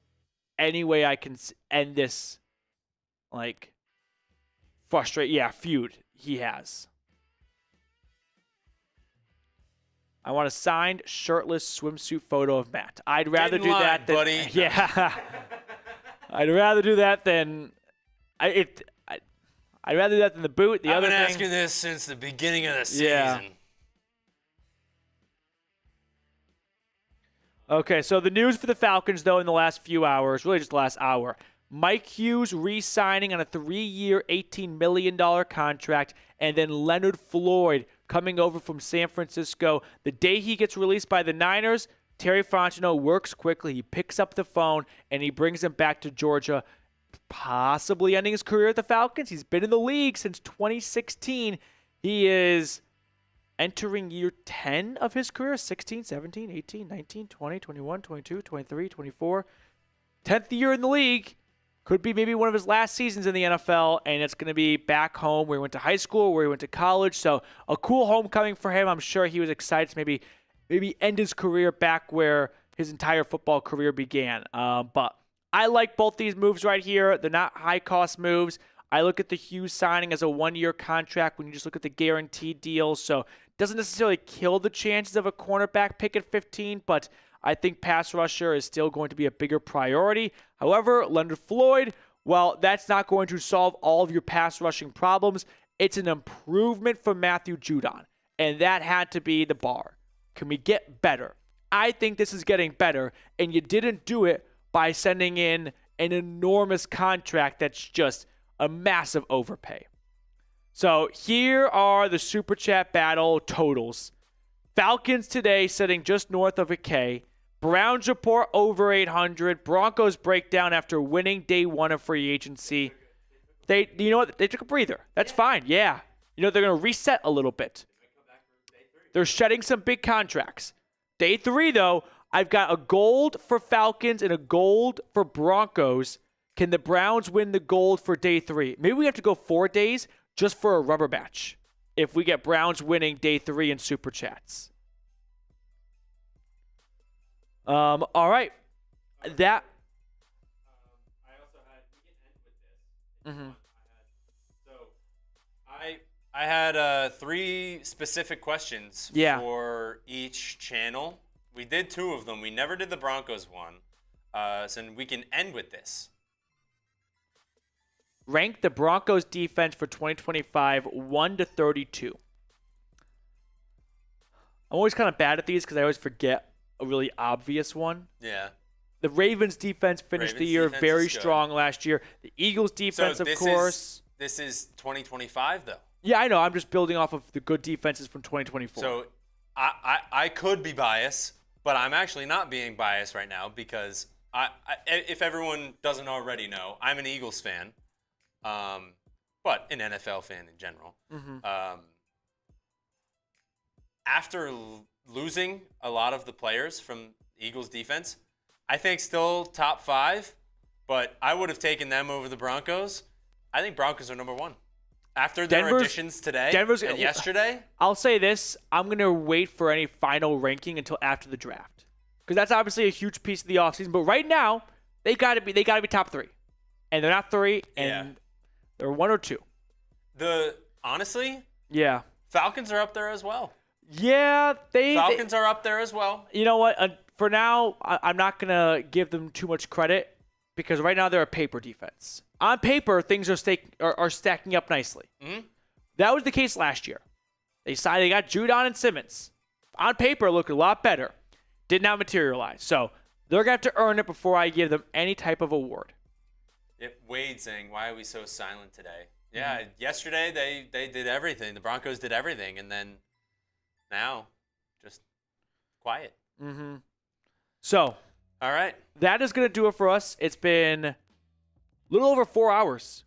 any way I can end this, feud he has. I want a signed, shirtless swimsuit photo of Matt. I'd rather do that than... buddy. Yeah. I'd rather do that than... I'd rather do that than the boot. I've been asking this since the beginning of the season. Yeah. Okay, so the news for the Falcons, though, in the last few hours, really just the last hour, Mike Hughes re-signing on a 3-year, $18 million contract, and then Leonard Floyd coming over from San Francisco. The day he gets released by the Niners, Terry Fontenot works quickly. He picks up the phone, and he brings him back to Georgia, possibly ending his career at the Falcons. He's been in the league since 2016. He is entering year 10 of his career, 16, 17, 18, 19, 20, 21, 22, 23, 24. 10th year in the league. Could be maybe one of his last seasons in the NFL, and it's going to be back home where he went to high school, where he went to college. So a cool homecoming for him. I'm sure he was excited to maybe end his career back where his entire football career began. But I like both these moves right here. They're not high-cost moves. I look at the Hughes signing as a 1-year contract when you just look at the guaranteed deals. So it doesn't necessarily kill the chances of a cornerback pick at 15, but I think pass rusher is still going to be a bigger priority. However, Leonard Floyd, well, that's not going to solve all of your pass rushing problems. It's an improvement from Matthew Judon, and that had to be the bar. Can we get better? I think this is getting better, and you didn't do it by sending in an enormous contract that's just a massive overpay. So here are the Super Chat battle totals. Falcons today sitting just north of a K. Browns report over 800. Broncos breakdown after winning day 1 of free agency. You know what? They took a breather. That's fine. Yeah. You know, they're going to reset a little bit. They're shedding some big contracts. Day 3, though, I've got a gold for Falcons and a gold for Broncos. Can the Browns win the gold for day 3? Maybe we have to go 4 days just for a rubber match if we get Browns winning day 3 in Super Chats. All right. That. I also had. We can end with this. Mm-hmm. I had 3 specific questions for each channel. We did 2 of them. We never did the Broncos one. So we can end with this. Rank the Broncos defense for 2025 1 to 32. I'm always kind of bad at these because I always forget a really obvious one. Yeah. The Ravens defense finished the year very strong last year. The Eagles defense, of course. This is 2025, though. Yeah, I know. I'm just building off of the good defenses from 2024. So I could be biased, but I'm actually not being biased right now because if everyone doesn't already know, I'm an Eagles fan, but an NFL fan in general. Mm-hmm. After losing a lot of the players from Eagles defense, I think still top 5, but I would have taken them over the Broncos. I think Broncos are number 1. After their additions today and yesterday. I'll say this. I'm going to wait for any final ranking until after the draft. Because that's obviously a huge piece of the offseason. But right now, they got to be top 3. And they're not 3, and they're 1 or 2. Honestly, yeah, Falcons are up there as well. Yeah, Falcons are up there as well. You know what? For now, I'm not going to give them too much credit because right now they're a paper defense. On paper, things are stacking up nicely. Mm-hmm. That was the case last year. They got Judon and Simmons. On paper, it looked a lot better. Did not materialize. So they're going to have to earn it before I give them any type of award. Wade saying, why are we so silent today? Yeah, yesterday they did everything. The Broncos did everything, and then now just quiet. Mm-hmm. So, all right. That is going to do it for us. It's been a little over 4 hours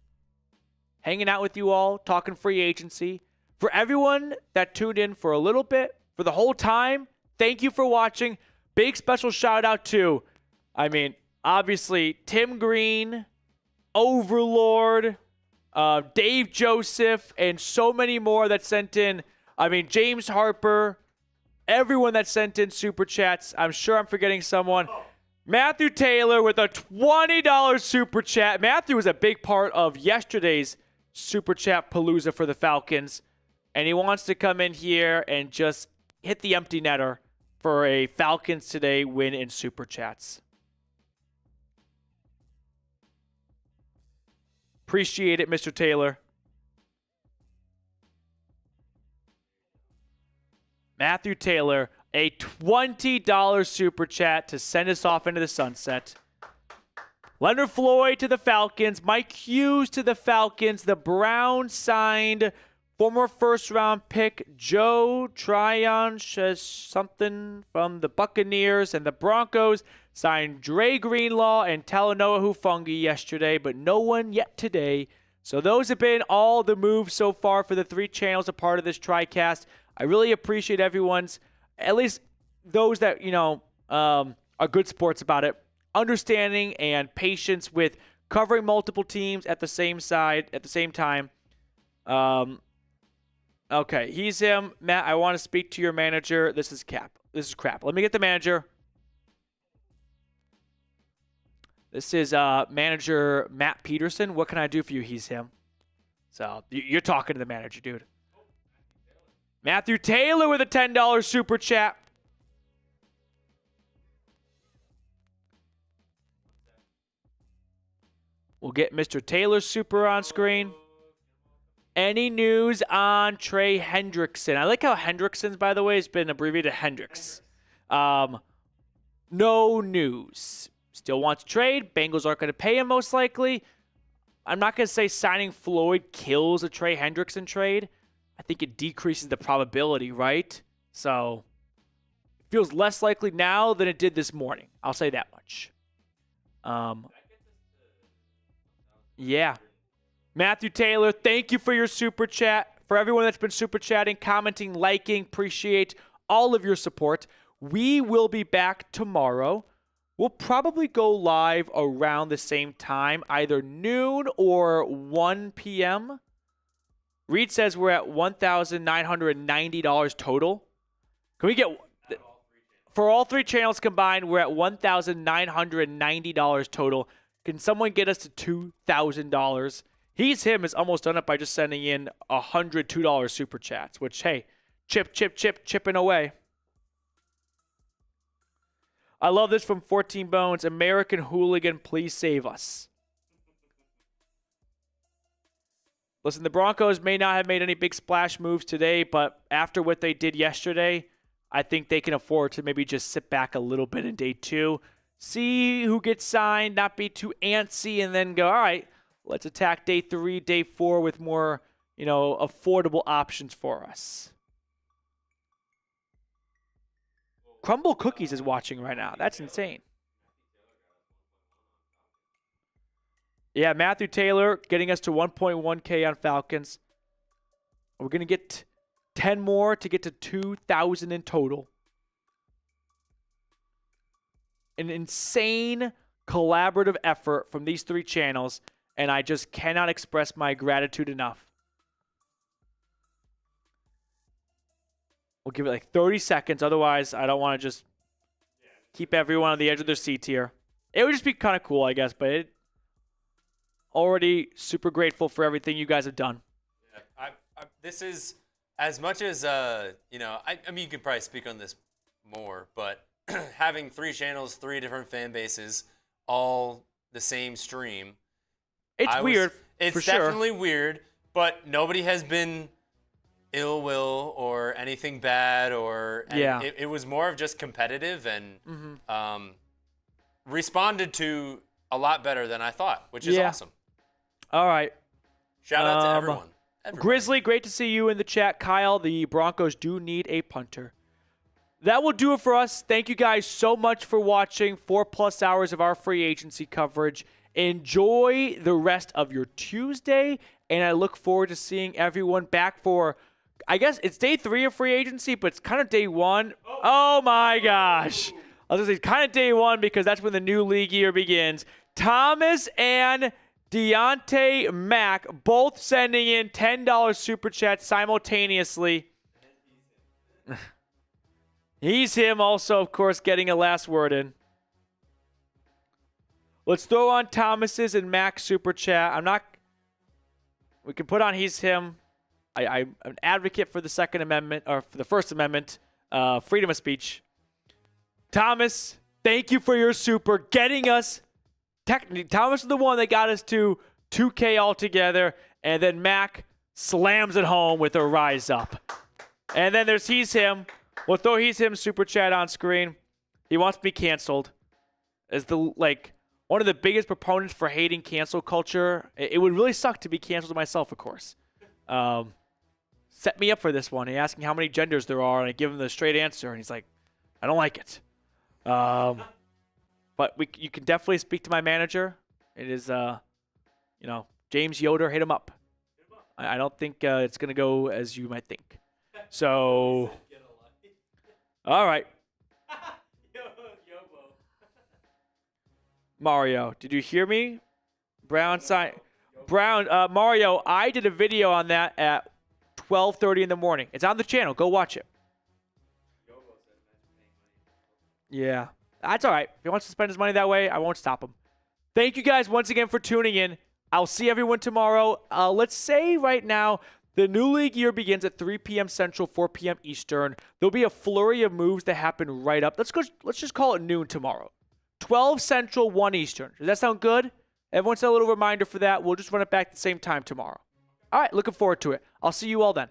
hanging out with you all, talking free agency. For everyone that tuned in for a little bit, for the whole time, thank you for watching. Big special shout out to, obviously, Tim Green, Overlord, Dave Joseph, and so many more that sent in. James Harper, everyone that sent in super chats. I'm sure I'm forgetting someone. Matthew Taylor with a $20 super chat. Matthew was a big part of yesterday's super chat palooza for the Falcons, and he wants to come in here and just hit the empty netter for a Falcons Today win in super chats. Appreciate it, Mr. Taylor. Matthew Taylor, a $20 super chat to send us off into the sunset. Leonard Floyd to the Falcons. Mike Hughes to the Falcons. The Browns signed former first-round pick Joe Tryon-Shoyinka from the Buccaneers. And the Broncos signed Dre Greenlaw and Talanoa Hufanga yesterday, but no one yet today. So those have been all the moves so far for the 3 channels a part of this TriCast. I really appreciate everyone's, at least those that, are good sports about it, understanding and patience with covering multiple teams at the same time. Okay, he's him. Matt, I want to speak to your manager. This is crap. Let me get the manager. This is manager Matt Peterson. What can I do for you? He's him. So you're talking to the manager, dude. Matthew Taylor with a $10 super chat. We'll get Mr. Taylor's super on screen. Any news on Trey Hendrickson? I like how Hendrickson's, by the way, has been abbreviated Hendricks. No news. Still wants to trade. Bengals aren't going to pay him most likely. I'm not going to say signing Floyd kills a Trey Hendrickson trade. I think it decreases the probability, right? So it feels less likely now than it did this morning. I'll say that much. Yeah. Matthew Taylor, thank you for your super chat. For everyone that's been super chatting, commenting, liking, appreciate all of your support. We will be back tomorrow. We'll probably go live around the same time, either noon or 1 p.m. Reed says we're at $1,990 total. Can we get, for all 3 channels combined, we're at $1,990 total. Can someone get us to $2,000? He's him is almost done it by just sending in $102 super chats, which, hey, chipping away. I love this from 14 Bones. American Hooligan, please save us. Listen, the Broncos may not have made any big splash moves today, but after what they did yesterday, I think they can afford to maybe just sit back a little bit in day 2, see who gets signed, not be too antsy, and then go, all right, let's attack day 3, day 4 with more, affordable options for us. Crumble Cookies is watching right now. That's insane. Yeah, Matthew Taylor getting us to 1.1K on Falcons. We're going to get 10 more to get to 2,000 in total. An insane collaborative effort from these 3 channels, and I just cannot express my gratitude enough. We'll give it like 30 seconds. Otherwise, I don't want to just keep everyone on the edge of their seat here. It would just be kind of cool, I guess, but already super grateful for everything you guys have done. Yeah, this is as much as, I mean, you could probably speak on this more, but having 3 channels, 3 different fan bases, all the same stream. It's weird. It's definitely weird, but nobody has been ill will or anything bad it was more of just competitive and responded to a lot better than I thought, which is awesome. All right. Shout out to everyone. Grizzly, great to see you in the chat. Kyle, the Broncos do need a punter. That will do it for us. Thank you guys so much for watching 4+ hours of our free agency coverage. Enjoy the rest of your Tuesday, and I look forward to seeing everyone back for, I guess it's day 3 of free agency, but it's kind of day 1. Oh my gosh. I was going to say kind of day 1 because that's when the new league year begins. Thomas and Deontay Mack both sending in $10 super chats simultaneously. He's him also, of course, getting a last word in. Let's throw on Thomas's and Mack's super chat. We can put on he's him. I'm an advocate for the Second Amendment, or for the First Amendment, freedom of speech. Thomas, thank you for your super, getting us. Thomas is the one that got us to 2K altogether, and then Mack slams it home with a rise up. And then there's he's him. We'll throw he's him super chat on screen. He wants to be canceled. As the one of the biggest proponents for hating cancel culture. It would really suck to be canceled myself, of course. Set me up for this one. He asked me how many genders there are, and I give him the straight answer, and he's like, I don't like it. But you can definitely speak to my manager. It is, James Yoder, hit him up. I don't think it's going to go as you might think. So, all right. Mario, did you hear me? Brown, Mario, I did a video on that at 12:30 in the morning. It's on the channel. Go watch it. Yeah, that's all right. If he wants to spend his money that way, I won't stop him. Thank you guys once again for tuning in. I'll see everyone tomorrow. Let's say right now the new league year begins at 3 p.m. Central, 4 p.m. Eastern. There'll be a flurry of moves that happen right up. Let's just call it noon tomorrow. 12 Central, 1 Eastern. Does that sound good? Everyone set a little reminder for that. We'll just run it back at the same time tomorrow. All right, looking forward to it. I'll see you all then.